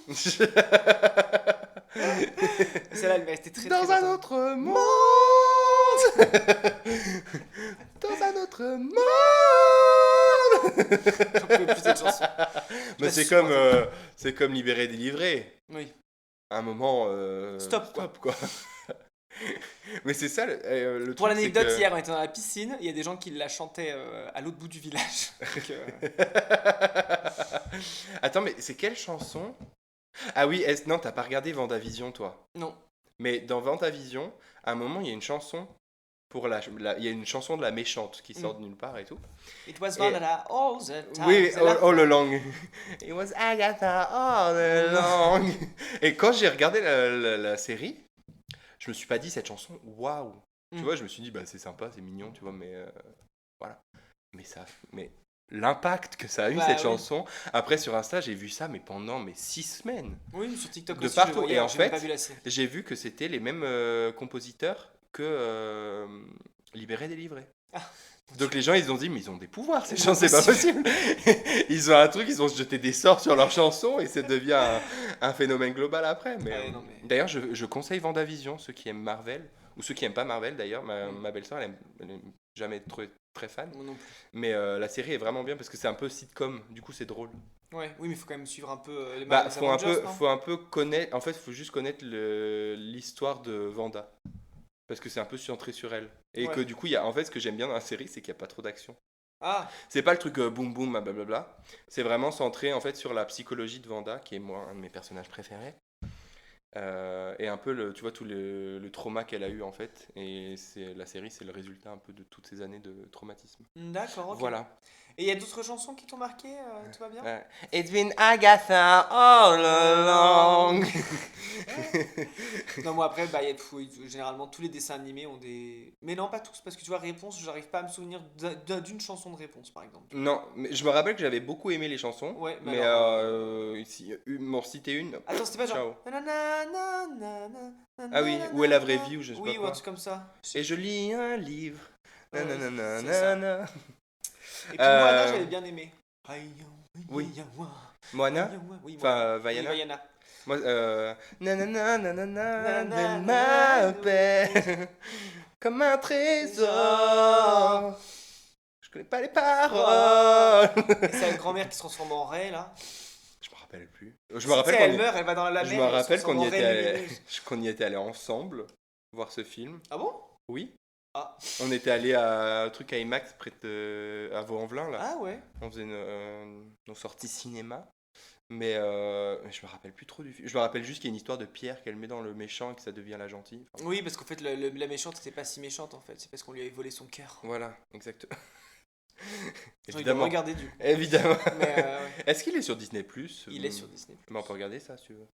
[SPEAKER 2] Celle-là, elle m'est restée très
[SPEAKER 1] Dans
[SPEAKER 2] très
[SPEAKER 1] un
[SPEAKER 2] longtemps.
[SPEAKER 1] autre monde. Dans un autre monde.
[SPEAKER 2] J'en pouvais plus cette chanson.
[SPEAKER 1] Mais
[SPEAKER 2] la
[SPEAKER 1] c'est comme Libéré, délivré.
[SPEAKER 2] Oui.
[SPEAKER 1] À un moment.
[SPEAKER 2] Stop,
[SPEAKER 1] quoi. Mais c'est ça le
[SPEAKER 2] Pour
[SPEAKER 1] truc,
[SPEAKER 2] l'anecdote,
[SPEAKER 1] c'est que...
[SPEAKER 2] hier, on était dans la piscine, il y a des gens qui la chantaient à l'autre bout du village. Donc,
[SPEAKER 1] Attends, mais c'est quelle chanson? Ah oui, non, t'as pas regardé Vendavision, toi.
[SPEAKER 2] non.
[SPEAKER 1] Mais dans Vendavision, à un moment, il y a une chanson il y a une chanson de la méchante qui sort de nulle part et tout.
[SPEAKER 2] It was Vandana all the time.
[SPEAKER 1] Oui,
[SPEAKER 2] Celle-là.
[SPEAKER 1] all along. It was Agatha all along. Et quand j'ai regardé la série, je me suis pas dit cette chanson, waouh. Tu vois, je me suis dit, bah c'est sympa, c'est mignon, tu vois, mais voilà. Mais l'impact que ça a eu
[SPEAKER 2] Bah,
[SPEAKER 1] cette
[SPEAKER 2] oui.
[SPEAKER 1] chanson. Après, sur Insta, j'ai vu ça, mais pendant 6 semaines.
[SPEAKER 2] Oui, mais sur TikTok
[SPEAKER 1] De
[SPEAKER 2] aussi,
[SPEAKER 1] partout.
[SPEAKER 2] je le voyais,
[SPEAKER 1] Et en
[SPEAKER 2] j'ai même
[SPEAKER 1] fait,
[SPEAKER 2] pas vu la série.
[SPEAKER 1] j'ai vu que c'était les mêmes compositeurs que Libéré, délivré.
[SPEAKER 2] Ah.
[SPEAKER 1] Donc les gens, ils ont dit, mais ils ont des pouvoirs, ces gens, c'est pas possible. Ils ont un truc, ils ont jeté des sorts sur leurs chansons et ça devient un phénomène global après. Mais,
[SPEAKER 2] Ouais, non, mais-
[SPEAKER 1] D'ailleurs, je conseille Vendavision, ceux qui aiment Marvel, ou ceux qui aiment pas Marvel d'ailleurs. Ma belle-sœur, elle aime jamais être très fan.
[SPEAKER 2] Moi non plus.
[SPEAKER 1] Mais la série est vraiment bien parce que c'est un peu sitcom, du coup c'est drôle.
[SPEAKER 2] Ouais, oui, mais il faut quand même suivre un peu les
[SPEAKER 1] Bah,
[SPEAKER 2] les
[SPEAKER 1] faut un
[SPEAKER 2] Avengers,
[SPEAKER 1] peu,
[SPEAKER 2] non
[SPEAKER 1] faut un peu connaître. En fait, faut juste connaître l'histoire de Vanda. Parce que c'est un peu centré sur elle. Et
[SPEAKER 2] Ouais.
[SPEAKER 1] que du coup, en fait, ce que j'aime bien dans la série, c'est qu'il n'y a pas trop d'action.
[SPEAKER 2] Ah,
[SPEAKER 1] C'est pas le truc boum boum, blablabla. C'est vraiment centré en fait sur la psychologie de Vanda, qui est moi un de mes personnages préférés. Et un peu, tu vois, tout le trauma qu'elle a eu en fait. Et la série, c'est le résultat un peu de toutes ces années de traumatisme.
[SPEAKER 2] d'accord, ok.
[SPEAKER 1] Voilà.
[SPEAKER 2] Et il y a d'autres chansons qui t'ont marqué tout va bien
[SPEAKER 1] Ouais. It's been Agatha all along.
[SPEAKER 2] Non, moi après, bah, généralement tous les dessins animés ont des. Mais non, pas tous, parce que tu vois, Réponse, j'arrive pas à me souvenir d'une chanson de Réponse par exemple.
[SPEAKER 1] Non, mais je me rappelle que j'avais beaucoup aimé les chansons.
[SPEAKER 2] Ouais, mais
[SPEAKER 1] mais
[SPEAKER 2] alors,
[SPEAKER 1] m'en citer une.
[SPEAKER 2] Attends, c'était pas
[SPEAKER 1] Ciao.
[SPEAKER 2] genre. Nanana,
[SPEAKER 1] Ah oui, où est la vraie vie ou je sais
[SPEAKER 2] oui,
[SPEAKER 1] pas
[SPEAKER 2] ou
[SPEAKER 1] quoi.
[SPEAKER 2] un truc comme ça.
[SPEAKER 1] Et je lis un livre.
[SPEAKER 2] Ouais,
[SPEAKER 1] Nanana,
[SPEAKER 2] c'est ça.
[SPEAKER 1] nanana.
[SPEAKER 2] Et puis Moana, j'avais bien aimé.
[SPEAKER 1] Oui. Moana.
[SPEAKER 2] Oui,
[SPEAKER 1] Enfin,
[SPEAKER 2] Oui,
[SPEAKER 1] Vaiana.
[SPEAKER 2] Vaiana.
[SPEAKER 1] Moi, nanana, nanana,
[SPEAKER 2] Nanana,
[SPEAKER 1] de ma paix, comme un trésor. Je connais pas les paroles.
[SPEAKER 2] Et c'est la grand-mère qui se transforme en raie là.
[SPEAKER 1] Je me rappelle plus. Je
[SPEAKER 2] Si,
[SPEAKER 1] me rappelle
[SPEAKER 2] tu sais, elle
[SPEAKER 1] qu'on y-
[SPEAKER 2] meurt, elle va dans la mer.
[SPEAKER 1] je me
[SPEAKER 2] elle se
[SPEAKER 1] rappelle
[SPEAKER 2] transforme
[SPEAKER 1] qu'on y
[SPEAKER 2] en
[SPEAKER 1] était
[SPEAKER 2] raie
[SPEAKER 1] allé,
[SPEAKER 2] lumineuse.
[SPEAKER 1] qu'on y était allé ensemble voir ce film.
[SPEAKER 2] Ah bon?
[SPEAKER 1] Oui.
[SPEAKER 2] Ah.
[SPEAKER 1] On était allé à un truc à IMAX près à Vaux-en-Velin là.
[SPEAKER 2] Ah ouais.
[SPEAKER 1] On faisait nos sorties cinéma. Mais je me rappelle plus trop du film. Je me rappelle juste qu'il y a une histoire de Pierre qu'elle met dans le méchant et que ça devient la gentille. Enfin,
[SPEAKER 2] Oui, parce qu'en fait, la méchante n'était pas si méchante en fait. C'est parce qu'on lui avait volé son cœur.
[SPEAKER 1] voilà, exactement.
[SPEAKER 2] J'ai envie de le
[SPEAKER 1] Évidemment.
[SPEAKER 2] regarder du coup.
[SPEAKER 1] Évidemment.
[SPEAKER 2] Mais ouais.
[SPEAKER 1] Est-ce qu'il est sur Disney+?
[SPEAKER 2] Il est sur Disney.
[SPEAKER 1] Mais on peut regarder ça si tu veux.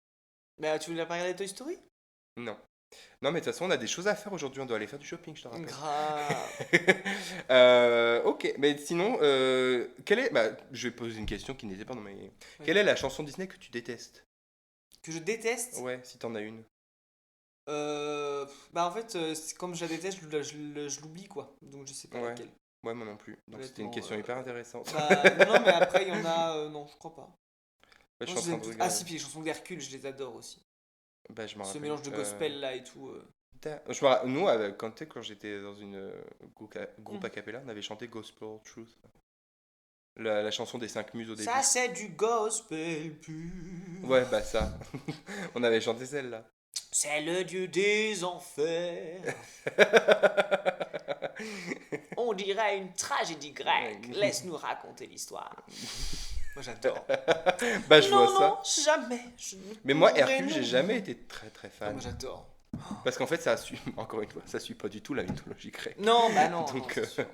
[SPEAKER 2] Mais tu voulais pas regarder Toy Story?
[SPEAKER 1] Non. Non, mais de toute façon, on a des choses à faire aujourd'hui. On doit aller faire du shopping, je te rappelle.
[SPEAKER 2] Grave.
[SPEAKER 1] Ok, mais sinon, je vais poser une question qui n'était pas dans mes...
[SPEAKER 2] Oui.
[SPEAKER 1] Quelle est la chanson Disney que tu détestes?
[SPEAKER 2] Que je déteste?
[SPEAKER 1] Ouais, si t'en as une.
[SPEAKER 2] Bah en fait, comme je la déteste, je l'oublie quoi. Donc je sais pas
[SPEAKER 1] Ouais.
[SPEAKER 2] laquelle.
[SPEAKER 1] Ouais, moi non plus. Donc c'était une
[SPEAKER 2] Honnêtement,
[SPEAKER 1] question hyper intéressante.
[SPEAKER 2] Bah non, mais après il y en a. Non, je crois pas.
[SPEAKER 1] Ouais, je
[SPEAKER 2] Moi,
[SPEAKER 1] suis en train de
[SPEAKER 2] Ah
[SPEAKER 1] regarder.
[SPEAKER 2] si, puis les chansons d'Hercule, je les adore aussi.
[SPEAKER 1] Bah, je m'en
[SPEAKER 2] Ce
[SPEAKER 1] rappelle.
[SPEAKER 2] mélange de gospel là et tout.
[SPEAKER 1] Nous, quand j'étais dans une groupe a cappella, on avait chanté Gospel Truth. La chanson des 5 muses au début.
[SPEAKER 2] Ça c'est du gospel pur.
[SPEAKER 1] Ouais, bah ça. On avait chanté celle-là.
[SPEAKER 2] C'est le dieu des enfers. On dirait une tragédie grecque. Laisse-nous raconter l'histoire. Moi j'adore.
[SPEAKER 1] Bah, je vois ça.
[SPEAKER 2] Non, jamais.
[SPEAKER 1] Mais moi, Hercule, j'ai jamais été très très
[SPEAKER 2] Ah,
[SPEAKER 1] fan.
[SPEAKER 2] moi j'adore.
[SPEAKER 1] Parce qu'en fait, ça suit, encore une fois, ça suit pas du tout la mythologie grecque.
[SPEAKER 2] Non, bah non, non,
[SPEAKER 1] Donc,
[SPEAKER 2] c'est sûr.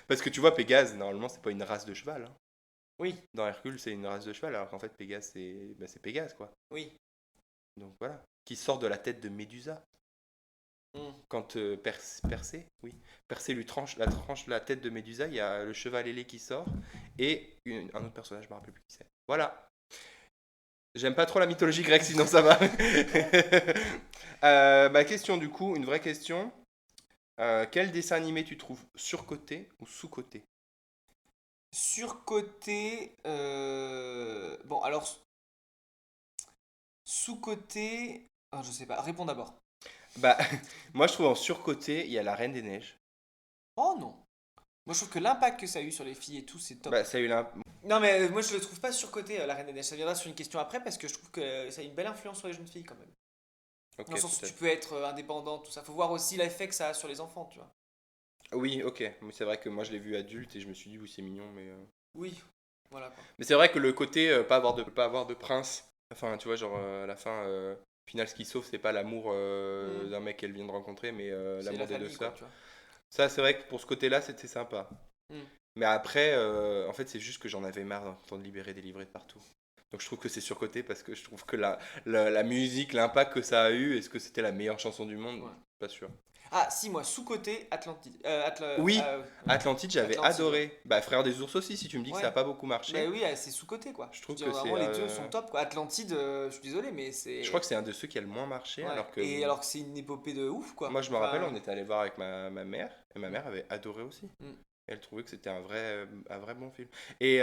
[SPEAKER 1] parce que tu vois, Pégase, normalement, c'est pas une race de cheval, hein.
[SPEAKER 2] Oui,
[SPEAKER 1] Dans Hercule, c'est une race de cheval, alors qu'en fait, Pégase, c'est Pégase, quoi.
[SPEAKER 2] oui.
[SPEAKER 1] Donc voilà. Qui sort de la tête de Médusa.
[SPEAKER 2] Hmm.
[SPEAKER 1] Quand Persée, oui, Persée lui tranche la tête de Médusa, il y a le cheval ailé qui sort, et un autre personnage, je me rappelle plus qui c'est. Voilà. J'aime pas trop la mythologie grecque, sinon ça va. Ma question, du coup, une vraie question. Quel dessin animé tu trouves surcoté ou sous-coté?
[SPEAKER 2] Surcoté. Bon, alors, sous-coté. Ah, je sais pas, réponds d'abord.
[SPEAKER 1] Bah, moi je trouve en surcoté, il y a la Reine des Neiges.
[SPEAKER 2] Oh non. Moi, je trouve que l'impact que ça a eu sur les filles et tout, c'est top.
[SPEAKER 1] Bah, ça a eu
[SPEAKER 2] Non, mais moi, je le trouve pas surcoté, la Reine des Neiges. Ça viendra sur une question après, parce que je trouve que ça a une belle influence sur les jeunes filles, quand même.
[SPEAKER 1] Ok,
[SPEAKER 2] Dans le sens où tu
[SPEAKER 1] peut-être.
[SPEAKER 2] peux être indépendant, tout ça. Faut voir aussi l'effet que ça a sur les enfants, tu vois.
[SPEAKER 1] Oui, ok. Mais c'est vrai que moi je l'ai vu adulte et je me suis dit, oui, c'est mignon, mais.
[SPEAKER 2] Oui, voilà quoi.
[SPEAKER 1] Mais c'est vrai que le côté pas avoir de prince, enfin, tu vois, genre à la fin, au final, ce qui sauve, c'est pas l'amour
[SPEAKER 2] Hmm.
[SPEAKER 1] d'un mec qu'elle vient de rencontrer, mais
[SPEAKER 2] C'est
[SPEAKER 1] l'amour
[SPEAKER 2] la
[SPEAKER 1] des deux
[SPEAKER 2] famille, quoi,
[SPEAKER 1] sœurs.
[SPEAKER 2] tu vois.
[SPEAKER 1] Ça, c'est vrai que pour ce côté-là, c'était sympa.
[SPEAKER 2] Hmm.
[SPEAKER 1] Mais après, en fait, c'est juste que j'en avais marre d'entendre libérer, délivrer de partout. Donc je trouve que c'est surcoté parce que je trouve que la musique, l'impact que ça a eu, est-ce que c'était la meilleure chanson du monde?
[SPEAKER 2] Ouais.
[SPEAKER 1] Pas sûr.
[SPEAKER 2] Ah, si, moi, sous-coté, Atlantide.
[SPEAKER 1] Oui,
[SPEAKER 2] Ouais.
[SPEAKER 1] Atlantide, j'avais
[SPEAKER 2] Atlantide, ouais.
[SPEAKER 1] adoré. Bah, Frère des ours aussi, si tu me dis que ça
[SPEAKER 2] Ouais.
[SPEAKER 1] n'a pas beaucoup
[SPEAKER 2] Bah
[SPEAKER 1] marché.
[SPEAKER 2] oui, c'est sous-coté, quoi.
[SPEAKER 1] Je
[SPEAKER 2] Je veux
[SPEAKER 1] trouve
[SPEAKER 2] dire,
[SPEAKER 1] que c'est.
[SPEAKER 2] vraiment, les deux sont top, quoi. Atlantide, je suis désolé, mais
[SPEAKER 1] Je crois
[SPEAKER 2] c'est.
[SPEAKER 1] que c'est un de ceux qui a le moins marché,
[SPEAKER 2] Ouais.
[SPEAKER 1] alors que
[SPEAKER 2] Et alors que c'est une épopée de ouf,
[SPEAKER 1] moi,
[SPEAKER 2] quoi.
[SPEAKER 1] je me rappelle,
[SPEAKER 2] Enfin.
[SPEAKER 1] on était allé voir avec ma mère, et ma
[SPEAKER 2] Hmm.
[SPEAKER 1] mère avait adoré aussi.
[SPEAKER 2] Hmm.
[SPEAKER 1] Elle trouvait que c'était un vrai bon film. Et.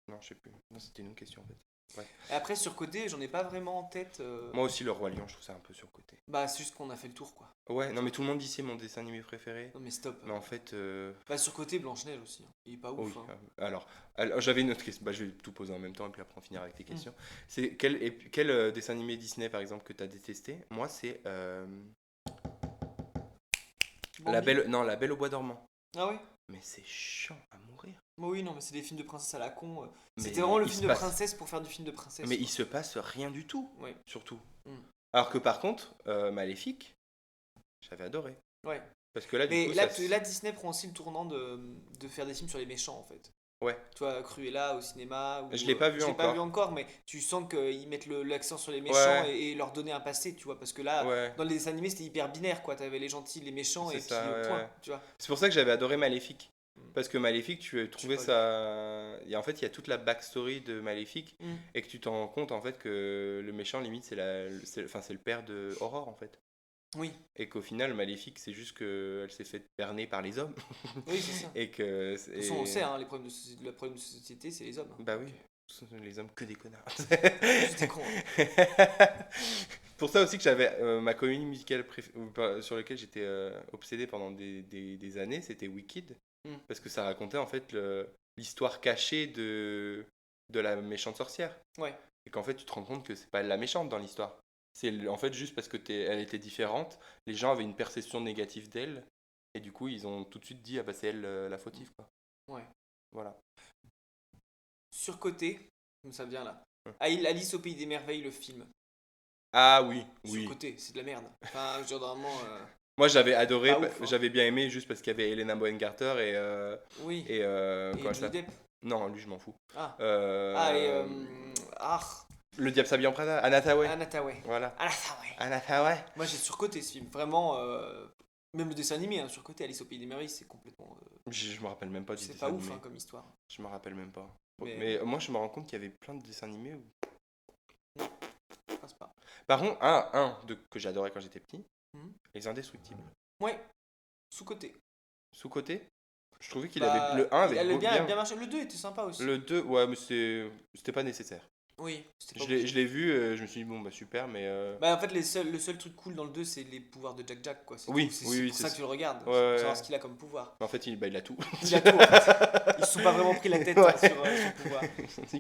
[SPEAKER 1] Non, je sais plus. Non, c'était une autre question en fait. Ouais.
[SPEAKER 2] Et après, surcoté, j'en ai pas vraiment en tête.
[SPEAKER 1] Moi aussi, Le Roi Lion, je trouve ça un peu surcoté.
[SPEAKER 2] Bah, c'est juste qu'on a fait le tour, quoi.
[SPEAKER 1] Ouais, non, mais tout le monde dit c'est mon dessin animé préféré.
[SPEAKER 2] Non, mais stop.
[SPEAKER 1] Mais en fait.
[SPEAKER 2] Bah, surcoté, Blanche-Neige aussi, hein. Il est pas
[SPEAKER 1] Oui.
[SPEAKER 2] ouf, hein.
[SPEAKER 1] Alors, j'avais une autre question. Bah, je vais tout poser en même temps et puis après on finira avec tes questions. C'est quel dessin animé Disney par exemple que tu as détesté? Moi, c'est
[SPEAKER 2] Bambi.
[SPEAKER 1] La Belle au bois dormant.
[SPEAKER 2] Ah ouais?
[SPEAKER 1] Mais c'est chiant à mourir.
[SPEAKER 2] Bah oui, non, mais c'est des films de princesse à la con. C'était
[SPEAKER 1] Mais
[SPEAKER 2] vraiment le
[SPEAKER 1] il
[SPEAKER 2] film
[SPEAKER 1] se
[SPEAKER 2] de
[SPEAKER 1] passe-
[SPEAKER 2] princesse pour faire du film de princesse.
[SPEAKER 1] Mais
[SPEAKER 2] quoi.
[SPEAKER 1] il se passe rien du tout,
[SPEAKER 2] Ouais.
[SPEAKER 1] surtout.
[SPEAKER 2] Mm.
[SPEAKER 1] Alors que par contre, Maléfique, j'avais adoré.
[SPEAKER 2] Ouais.
[SPEAKER 1] Parce que là, du
[SPEAKER 2] Mais
[SPEAKER 1] coup,
[SPEAKER 2] là, là, Disney prend aussi le tournant de faire des films sur les méchants, en fait.
[SPEAKER 1] Ouais.
[SPEAKER 2] Tu vois, Cruella au cinéma. Ou,
[SPEAKER 1] Je l'ai pas vu
[SPEAKER 2] je l'ai pas
[SPEAKER 1] encore.
[SPEAKER 2] vu encore, mais tu sens qu'ils mettent l'accent sur les méchants
[SPEAKER 1] Ouais.
[SPEAKER 2] et leur donner un passé, tu vois. Parce que là,
[SPEAKER 1] Ouais,
[SPEAKER 2] dans les dessins animés, c'était hyper binaire, quoi. T'avais les gentils, les méchants,
[SPEAKER 1] c'est
[SPEAKER 2] et puis
[SPEAKER 1] ça, ouais,
[SPEAKER 2] point,
[SPEAKER 1] ouais.
[SPEAKER 2] tu vois.
[SPEAKER 1] C'est pour ça que j'avais adoré Maléfique.
[SPEAKER 2] Mm.
[SPEAKER 1] Parce que Maléfique, tu trouvais
[SPEAKER 2] pas
[SPEAKER 1] ça. Et en fait, il y a toute la backstory de Maléfique
[SPEAKER 2] Mm.
[SPEAKER 1] et que tu t'en rends compte en fait que le méchant, limite, c'est le père de Aurore en fait.
[SPEAKER 2] Oui,
[SPEAKER 1] Et qu'au final, Maléfique, c'est juste qu'elle s'est fait berner par les hommes.
[SPEAKER 2] oui, c'est ça.
[SPEAKER 1] Et que.
[SPEAKER 2] De toute façon, on sait, hein, les problèmes le problème de société, c'est les hommes. Hein.
[SPEAKER 1] Bah oui, les hommes que des connards.
[SPEAKER 2] Juste des cons. Hein.
[SPEAKER 1] Pour ça aussi que j'avais ma comédie musicale sur laquelle j'étais obsédé pendant des années, c'était Wicked.
[SPEAKER 2] Mm.
[SPEAKER 1] Parce que ça racontait en fait l'histoire cachée de la méchante sorcière.
[SPEAKER 2] Ouais.
[SPEAKER 1] Et qu'en fait tu te rends compte que c'est pas elle la méchante dans l'histoire. C'est en fait juste parce que elle était différente, les gens avaient une perception négative d'elle. Et du coup ils ont tout de suite dit ah bah c'est elle la fautive quoi.
[SPEAKER 2] Ouais.
[SPEAKER 1] Voilà.
[SPEAKER 2] Surcoté, comme ça vient là.
[SPEAKER 1] Ouais.
[SPEAKER 2] Alice au pays des merveilles, le film.
[SPEAKER 1] Ah oui, oui.
[SPEAKER 2] Surcoté, c'est de la merde. Enfin, je veux dire, vraiment.
[SPEAKER 1] Moi j'avais adoré,
[SPEAKER 2] Pas ouf, hein.
[SPEAKER 1] j'avais bien aimé juste parce qu'il y avait Helena Bonham Carter
[SPEAKER 2] Oui.
[SPEAKER 1] et
[SPEAKER 2] Et
[SPEAKER 1] comment elle
[SPEAKER 2] Johnny
[SPEAKER 1] s'appelle
[SPEAKER 2] Depp.
[SPEAKER 1] Non, lui je m'en fous.
[SPEAKER 2] Ah.
[SPEAKER 1] Euh,
[SPEAKER 2] Ah, et. Ah.
[SPEAKER 1] Le diable s'habille en Prada, Anna Thaoué.
[SPEAKER 2] Anna Thaoué.
[SPEAKER 1] Voilà.
[SPEAKER 2] Anna Thaoué.
[SPEAKER 1] Anna Thaoué.
[SPEAKER 2] Moi, j'ai surcoté ce film. Vraiment. Même le dessin animé, hein, surcoté, Alice au pays des merveilles, c'est complètement.
[SPEAKER 1] Je me rappelle même pas du
[SPEAKER 2] C'est
[SPEAKER 1] dessin
[SPEAKER 2] pas ouf
[SPEAKER 1] animé.
[SPEAKER 2] hein, comme histoire.
[SPEAKER 1] Je me rappelle même pas.
[SPEAKER 2] Mais-
[SPEAKER 1] Mais moi je me rends compte qu'il y avait plein de dessins animés où...
[SPEAKER 2] Je pense pas.
[SPEAKER 1] Par contre, que j'adorais quand j'étais petit,
[SPEAKER 2] Mhm.
[SPEAKER 1] Les Indestructibles.
[SPEAKER 2] Ouais. Sous-coté.
[SPEAKER 1] Sous-côté, je trouvais qu'il
[SPEAKER 2] Bah,
[SPEAKER 1] avait... Le 1 avait
[SPEAKER 2] il a
[SPEAKER 1] bien...
[SPEAKER 2] bien marché. Le 2 était sympa aussi.
[SPEAKER 1] Le 2, ouais, mais c'était pas nécessaire.
[SPEAKER 2] Oui, c'était pas
[SPEAKER 1] Je l'ai vu, je me suis dit, bon, bah super, mais...
[SPEAKER 2] Bah en fait le seul truc cool dans le 2 c'est les pouvoirs de Jack Jack quoi. C'est
[SPEAKER 1] Oui,
[SPEAKER 2] tout. C'est
[SPEAKER 1] oui,
[SPEAKER 2] pour
[SPEAKER 1] c'est
[SPEAKER 2] ça que tu le regardes.
[SPEAKER 1] Ouais,
[SPEAKER 2] c'est pour
[SPEAKER 1] ouais.
[SPEAKER 2] savoir ce qu'il a comme pouvoir.
[SPEAKER 1] En fait, il a tout.
[SPEAKER 2] Il a tout en fait. Ils se sont pas vraiment pris la tête
[SPEAKER 1] Ouais.
[SPEAKER 2] sur son pouvoir.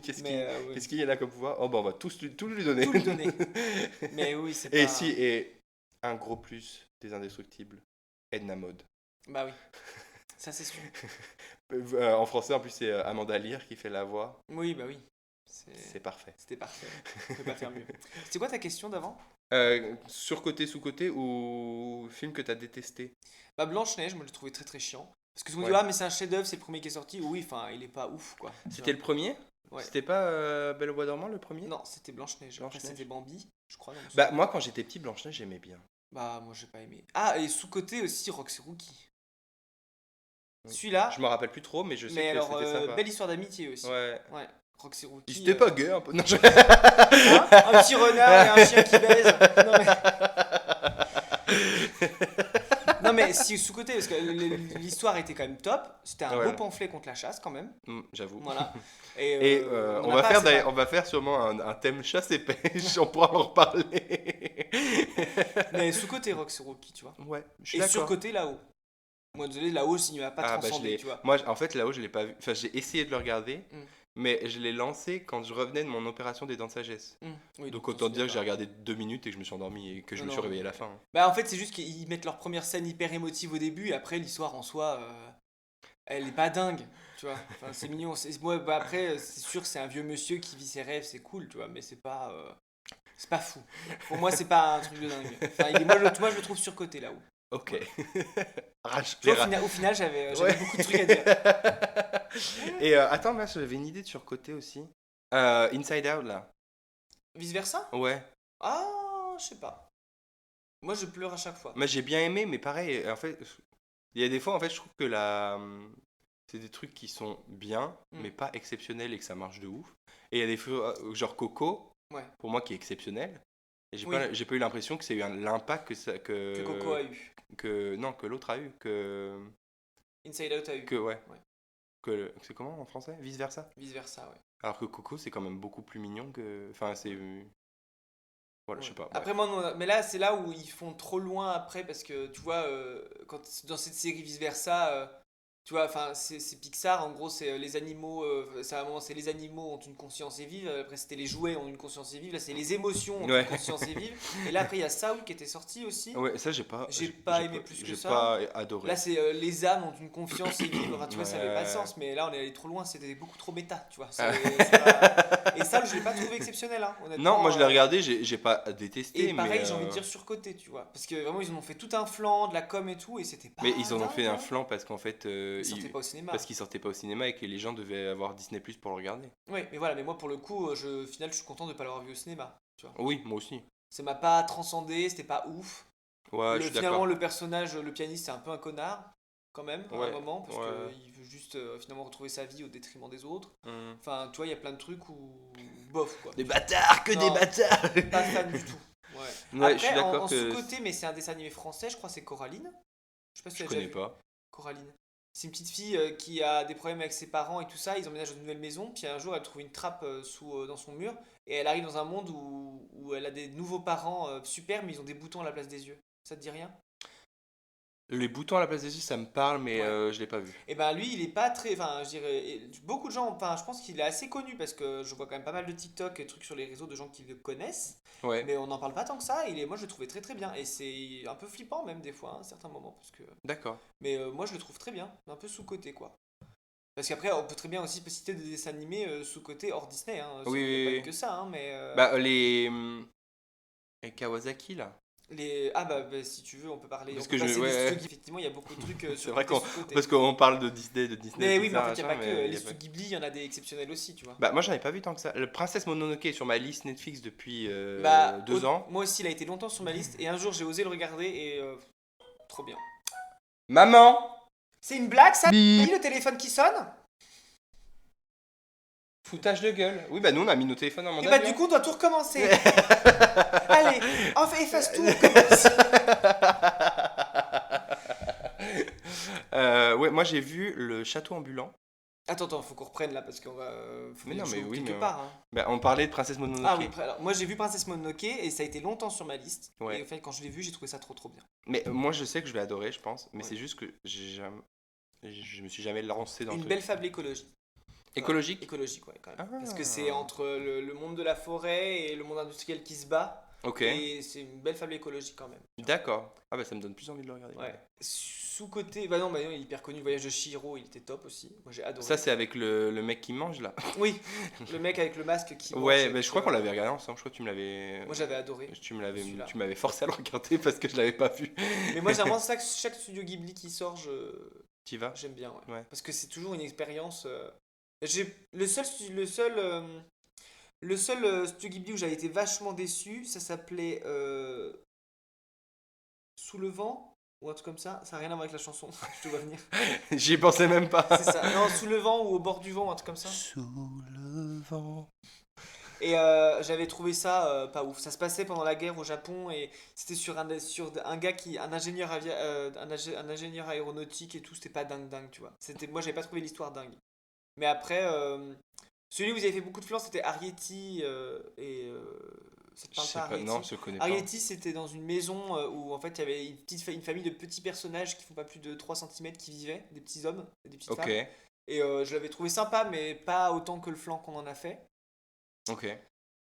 [SPEAKER 1] Qu'est-ce
[SPEAKER 2] Mais oui.
[SPEAKER 1] qu'est-ce qu'il y a là comme pouvoir? Oh, bah on va tout lui donner.
[SPEAKER 2] Tout lui donner. Mais oui, c'est
[SPEAKER 1] Et
[SPEAKER 2] pas.
[SPEAKER 1] et un gros plus des Indestructibles, Edna Mode.
[SPEAKER 2] Bah oui. Ça c'est sûr.
[SPEAKER 1] En français, en plus, c'est Amanda Lear qui fait la voix.
[SPEAKER 2] Oui, bah oui.
[SPEAKER 1] C'est parfait.
[SPEAKER 2] C'était parfait. On peut pas faire mieux. C'était quoi ta question d'avant?
[SPEAKER 1] Surcoté, sous-côté ou film que t'as détesté?
[SPEAKER 2] Bah Blanche-Neige, moi je l'ai trouvé très très chiant. Parce que tout le monde
[SPEAKER 1] Ouais.
[SPEAKER 2] dit, ah mais c'est un chef-d'œuvre, c'est le premier qui est sorti. Oui, enfin, il est pas ouf quoi. Tu
[SPEAKER 1] C'était
[SPEAKER 2] vois.
[SPEAKER 1] le premier?
[SPEAKER 2] Ouais.
[SPEAKER 1] C'était pas Belle au bois dormant le premier?
[SPEAKER 2] Non, c'était Blanche-Neige. Après,
[SPEAKER 1] Blanche-Neige.
[SPEAKER 2] c'était Bambi, je crois. Dans
[SPEAKER 1] Bah, moi, quand j'étais petit, Blanche-Neige, j'aimais bien.
[SPEAKER 2] Bah, moi j'ai pas aimé. Ah, et sous-côté aussi, Roxy Rookie.
[SPEAKER 1] Oui.
[SPEAKER 2] Celui-là,
[SPEAKER 1] Je me rappelle plus trop, mais je sais
[SPEAKER 2] mais
[SPEAKER 1] que
[SPEAKER 2] alors,
[SPEAKER 1] c'était sympa.
[SPEAKER 2] belle histoire d'amitié aussi.
[SPEAKER 1] Ouais.
[SPEAKER 2] Ouais, Roxy
[SPEAKER 1] Il
[SPEAKER 2] Rookie.
[SPEAKER 1] était pas gay un peu. Non,
[SPEAKER 2] Hein, un petit renard et un chien qui baise. Non mais, non, mais si sous-côté, parce que l'histoire était quand même top. C'était un beau
[SPEAKER 1] Ouais.
[SPEAKER 2] pamphlet contre la chasse quand même.
[SPEAKER 1] J'avoue.
[SPEAKER 2] Voilà.
[SPEAKER 1] Et
[SPEAKER 2] on n'a pas assez parlé.
[SPEAKER 1] on va faire sûrement un thème chasse et pêche, on pourra en reparler.
[SPEAKER 2] Mais sous-côté Roxy Rookie, tu vois.
[SPEAKER 1] Ouais, je suis
[SPEAKER 2] Et
[SPEAKER 1] d'accord.
[SPEAKER 2] sur-côté là-haut. Moi, désolé, là-haut, il m'a pas
[SPEAKER 1] Ah, bah,
[SPEAKER 2] transcendé, tu vois.
[SPEAKER 1] Moi, en fait, là-haut, je l'ai pas vu. Enfin, j'ai essayé de le regarder,
[SPEAKER 2] Mm.
[SPEAKER 1] mais je l'ai lancé quand je revenais de mon opération des dents de sagesse.
[SPEAKER 2] Oui,
[SPEAKER 1] Donc
[SPEAKER 2] t'en
[SPEAKER 1] autant dire
[SPEAKER 2] souviens
[SPEAKER 1] que j'ai
[SPEAKER 2] pas.
[SPEAKER 1] regardé 2 minutes et que je me suis endormi et que je
[SPEAKER 2] Non,
[SPEAKER 1] me suis
[SPEAKER 2] non,
[SPEAKER 1] réveillé à
[SPEAKER 2] mais-
[SPEAKER 1] la fin. Hein.
[SPEAKER 2] Bah, en fait, c'est juste qu'ils mettent leur première scène hyper émotive au début et après, l'histoire en soi, elle est pas dingue, tu vois. Enfin, c'est mignon. Moi, bah, après, c'est sûr que c'est un vieux monsieur qui vit ses rêves, c'est cool, tu vois, mais c'est pas fou. Pour moi, c'est pas un truc de dingue. Enfin, moi, je le trouve surcoté là-haut.
[SPEAKER 1] Ok.
[SPEAKER 2] Voilà.
[SPEAKER 1] Rage,
[SPEAKER 2] Tu vois,
[SPEAKER 1] les
[SPEAKER 2] au final, j'avais
[SPEAKER 1] Ouais.
[SPEAKER 2] beaucoup de trucs à dire.
[SPEAKER 1] Et attends, là, j'avais une idée de surcoté aussi. Inside Out, là.
[SPEAKER 2] Vice versa?
[SPEAKER 1] Ouais.
[SPEAKER 2] Ah, je sais pas. Moi, je pleure à chaque fois.
[SPEAKER 1] Moi, j'ai bien aimé, mais pareil, en fait, il y a des fois, en fait, je trouve que c'est des trucs qui sont bien,
[SPEAKER 2] Mm.
[SPEAKER 1] mais pas exceptionnels et que ça marche de ouf. Et il y a des fois, genre Coco,
[SPEAKER 2] Ouais.
[SPEAKER 1] pour moi, qui est exceptionnel. Et
[SPEAKER 2] Oui.
[SPEAKER 1] j'ai pas eu l'impression que c'est eu l'impact
[SPEAKER 2] Que Coco a eu.
[SPEAKER 1] non, que l'autre a eu,
[SPEAKER 2] Inside Out a eu.
[SPEAKER 1] ouais.
[SPEAKER 2] Ouais.
[SPEAKER 1] C'est comment en français? Vice versa.
[SPEAKER 2] Vice versa, ouais.
[SPEAKER 1] Alors que Coco, c'est quand même beaucoup plus mignon que, enfin, c'est, voilà, je sais
[SPEAKER 2] Ouais.
[SPEAKER 1] pas. Bref.
[SPEAKER 2] Après, moi, non, mais là, c'est là où ils font trop loin après parce que tu vois, quand dans cette série vice versa, tu vois, enfin, c'est Pixar. En gros, c'est les animaux. C'est à un moment, c'est les animaux ont une conscience et vivent. Après, c'était les jouets ont une conscience et vivent. Là, c'est les émotions ont
[SPEAKER 1] Ouais.
[SPEAKER 2] une conscience et vivent. Et là, après, il y a Saul qui était sorti aussi.
[SPEAKER 1] Ouais, ça, j'ai pas,
[SPEAKER 2] J'ai pas aimé plus que
[SPEAKER 1] j'ai
[SPEAKER 2] ça.
[SPEAKER 1] pas adoré.
[SPEAKER 2] Là, c'est les âmes ont une confiance et vivent. Enfin, tu vois, ça avait pas de
[SPEAKER 1] Ouais.
[SPEAKER 2] sens. Mais là, on est allé trop loin. C'était beaucoup trop méta, tu vois.
[SPEAKER 1] Ah.
[SPEAKER 2] Et ça, je l'ai pas trouvé exceptionnel, hein, honnêtement.
[SPEAKER 1] Non, moi je l'ai regardé, j'ai pas détesté,
[SPEAKER 2] Et pareil,
[SPEAKER 1] mais
[SPEAKER 2] j'ai envie de dire surcoté, tu vois. Parce que vraiment, ils en ont fait tout un flanc, de la com et tout, et c'était pas.
[SPEAKER 1] mais ils en ont
[SPEAKER 2] dingue,
[SPEAKER 1] fait
[SPEAKER 2] hein.
[SPEAKER 1] un flanc parce qu'en fait,
[SPEAKER 2] Ils sortaient pas au cinéma.
[SPEAKER 1] parce qu'ils sortaient pas au cinéma et que les gens devaient avoir Disney Plus pour le regarder.
[SPEAKER 2] Oui, mais voilà, mais moi pour le coup, au final, je suis content de pas l'avoir vu au cinéma, tu vois.
[SPEAKER 1] Oui, moi aussi.
[SPEAKER 2] Ça m'a pas transcendé, c'était pas ouf.
[SPEAKER 1] Ouais, je suis
[SPEAKER 2] Finalement,
[SPEAKER 1] d'accord.
[SPEAKER 2] le personnage, le pianiste, c'est un peu un connard, quand même, à un
[SPEAKER 1] Ouais,
[SPEAKER 2] moment, parce
[SPEAKER 1] ouais.
[SPEAKER 2] qu'il veut juste finalement retrouver sa vie au détriment des autres.
[SPEAKER 1] Hum.
[SPEAKER 2] Enfin, tu vois, il y a plein de trucs où. Bof, quoi.
[SPEAKER 1] Des bâtards, que des
[SPEAKER 2] Non.
[SPEAKER 1] bâtards.
[SPEAKER 2] Pas fan du tout. Ouais.
[SPEAKER 1] Ouais,
[SPEAKER 2] Après,
[SPEAKER 1] je suis d'accord
[SPEAKER 2] en
[SPEAKER 1] que
[SPEAKER 2] sous-côté, mais c'est un dessin animé français, je crois, c'est Coraline. Je sais pas si tu
[SPEAKER 1] je
[SPEAKER 2] l'as déjà
[SPEAKER 1] connais
[SPEAKER 2] vu.
[SPEAKER 1] pas.
[SPEAKER 2] Coraline. C'est une petite fille qui a des problèmes avec ses parents et tout ça. Ils emménagent dans une nouvelle maison. Puis un jour, elle trouve une trappe dans son mur. Et elle arrive dans un monde où elle a des nouveaux parents super, mais ils ont des boutons à la place des yeux. Ça te dit rien?
[SPEAKER 1] Les boutons à la place des yeux, ça me parle, mais
[SPEAKER 2] Ouais.
[SPEAKER 1] je l'ai pas vu.
[SPEAKER 2] Et ben lui, il est pas très. Enfin, je dirais. Beaucoup de gens. Enfin, je pense qu'il est assez connu parce que je vois quand même pas mal de TikTok et trucs sur les réseaux de gens qui le connaissent.
[SPEAKER 1] Ouais,
[SPEAKER 2] Mais on n'en parle pas tant que ça. Moi, je le trouvais très très bien. Et c'est un peu flippant même des fois, à un certain moment. Parce que...
[SPEAKER 1] d'accord.
[SPEAKER 2] Mais moi, je le trouve très bien. Un peu sous-côté, quoi. Parce qu'après, on peut très bien aussi citer des dessins animés sous-côté hors Disney. Hein.
[SPEAKER 1] Oui,
[SPEAKER 2] Il n'y a
[SPEAKER 1] oui,
[SPEAKER 2] pas
[SPEAKER 1] oui.
[SPEAKER 2] eu que ça, hein, mais...
[SPEAKER 1] Bah, les Kawasaki là.
[SPEAKER 2] Ah bah, si tu veux, on peut parler.
[SPEAKER 1] Parce
[SPEAKER 2] On peut
[SPEAKER 1] que
[SPEAKER 2] passer des
[SPEAKER 1] ouais.
[SPEAKER 2] studios Ghibli. Effectivement, il y a beaucoup de trucs
[SPEAKER 1] C'est vrai
[SPEAKER 2] sous-côté.
[SPEAKER 1] parce qu'on parle de Disney,
[SPEAKER 2] Mais oui, mais en
[SPEAKER 1] Pixar,
[SPEAKER 2] fait, il n'y a
[SPEAKER 1] machin,
[SPEAKER 2] pas que.
[SPEAKER 1] mais
[SPEAKER 2] Les
[SPEAKER 1] y a
[SPEAKER 2] studios Ghibli, il y en a des exceptionnels aussi, tu vois.
[SPEAKER 1] Bah, moi j'en ai pas vu tant que ça. Le Princesse Mononoke est sur ma liste Netflix depuis
[SPEAKER 2] Bah,
[SPEAKER 1] 2 ans.
[SPEAKER 2] moi aussi, il a été longtemps sur ma liste. Et un jour, j'ai osé le regarder et... trop bien.
[SPEAKER 1] Maman!
[SPEAKER 2] C'est une blague, ça? Le téléphone qui sonne?
[SPEAKER 1] Foutage de gueule. Oui, bah nous on a mis nos téléphones en mode
[SPEAKER 2] Et bah,
[SPEAKER 1] avion.
[SPEAKER 2] du coup, on doit tout recommencer. Allez, efface tout, on recommence.
[SPEAKER 1] Ouais, moi j'ai vu le château ambulant.
[SPEAKER 2] Attends, faut qu'on reprenne là parce qu'on va. Faut
[SPEAKER 1] Mais
[SPEAKER 2] bien
[SPEAKER 1] non, mais
[SPEAKER 2] jouer
[SPEAKER 1] oui,
[SPEAKER 2] quelque
[SPEAKER 1] mais
[SPEAKER 2] part. Hein.
[SPEAKER 1] Bah, on parlait de Princesse Mononoke.
[SPEAKER 2] Ah oui, alors moi j'ai vu Princesse Mononoke et ça a été longtemps sur ma liste.
[SPEAKER 1] Ouais.
[SPEAKER 2] Et en fait, quand je l'ai vu, j'ai trouvé ça trop trop bien.
[SPEAKER 1] Mais moi je sais que je vais adorer, je pense. Mais
[SPEAKER 2] Ouais.
[SPEAKER 1] c'est juste que je me suis jamais lancé dans le
[SPEAKER 2] Une
[SPEAKER 1] truc.
[SPEAKER 2] belle fable écologique.
[SPEAKER 1] Écologique?
[SPEAKER 2] Écologique, ouais, quand même.
[SPEAKER 1] Ah.
[SPEAKER 2] Parce que c'est entre le monde de la forêt et le monde industriel qui se bat.
[SPEAKER 1] Ok.
[SPEAKER 2] Et c'est une belle fable écologique quand même.
[SPEAKER 1] D'accord. Ah bah ça me donne plus envie de le regarder.
[SPEAKER 2] Ouais. Sous-côté, bah non, il est hyper connu. Le voyage de Chihiro, il était top aussi. Moi j'ai adoré.
[SPEAKER 1] Ça c'est avec le mec qui mange là.
[SPEAKER 2] Oui, le mec avec le masque qui mange.
[SPEAKER 1] Ouais, mais je crois qu'on l'avait regardé ensemble. Je crois que tu me l'avais.
[SPEAKER 2] Moi j'avais adoré. Celui-là.
[SPEAKER 1] Tu m'avais forcé à le regarder parce que je l'avais pas vu.
[SPEAKER 2] Mais moi généralement chaque studio Ghibli qui sort,
[SPEAKER 1] T'y vas?
[SPEAKER 2] j'aime bien. Ouais.
[SPEAKER 1] Ouais.
[SPEAKER 2] Parce que c'est toujours une expérience. J'ai le seul studio Ghibli où j'avais été vachement déçu, ça s'appelait Sous le vent ou un truc comme ça. Ça n'a rien à voir avec la chanson. Je te vois venir.
[SPEAKER 1] J'y pensais même pas.
[SPEAKER 2] C'est ça. Non, Sous le vent ou Au bord du vent, un truc comme ça.
[SPEAKER 1] Sous le vent.
[SPEAKER 2] Et j'avais trouvé ça pas ouf. Ça se passait pendant la guerre au Japon et c'était sur un gars un ingénieur un ingénieur aéronautique et tout. C'était pas dingue, tu vois. Moi, j'avais pas trouvé l'histoire dingue. Mais après, celui où vous avez fait beaucoup de flancs, c'était Arrietty ça te
[SPEAKER 1] Je
[SPEAKER 2] parle
[SPEAKER 1] sais
[SPEAKER 2] pas,
[SPEAKER 1] pas.
[SPEAKER 2] Arrietty?
[SPEAKER 1] Non, je connais pas.
[SPEAKER 2] Arrietty, c'était dans une maison où en fait il y avait une famille de petits personnages qui font pas plus de 3 cm qui vivaient, des petits hommes et des petites
[SPEAKER 1] Ok.
[SPEAKER 2] femmes. Et je l'avais trouvé sympa, mais pas autant que le flanc qu'on en a fait.
[SPEAKER 1] Ok.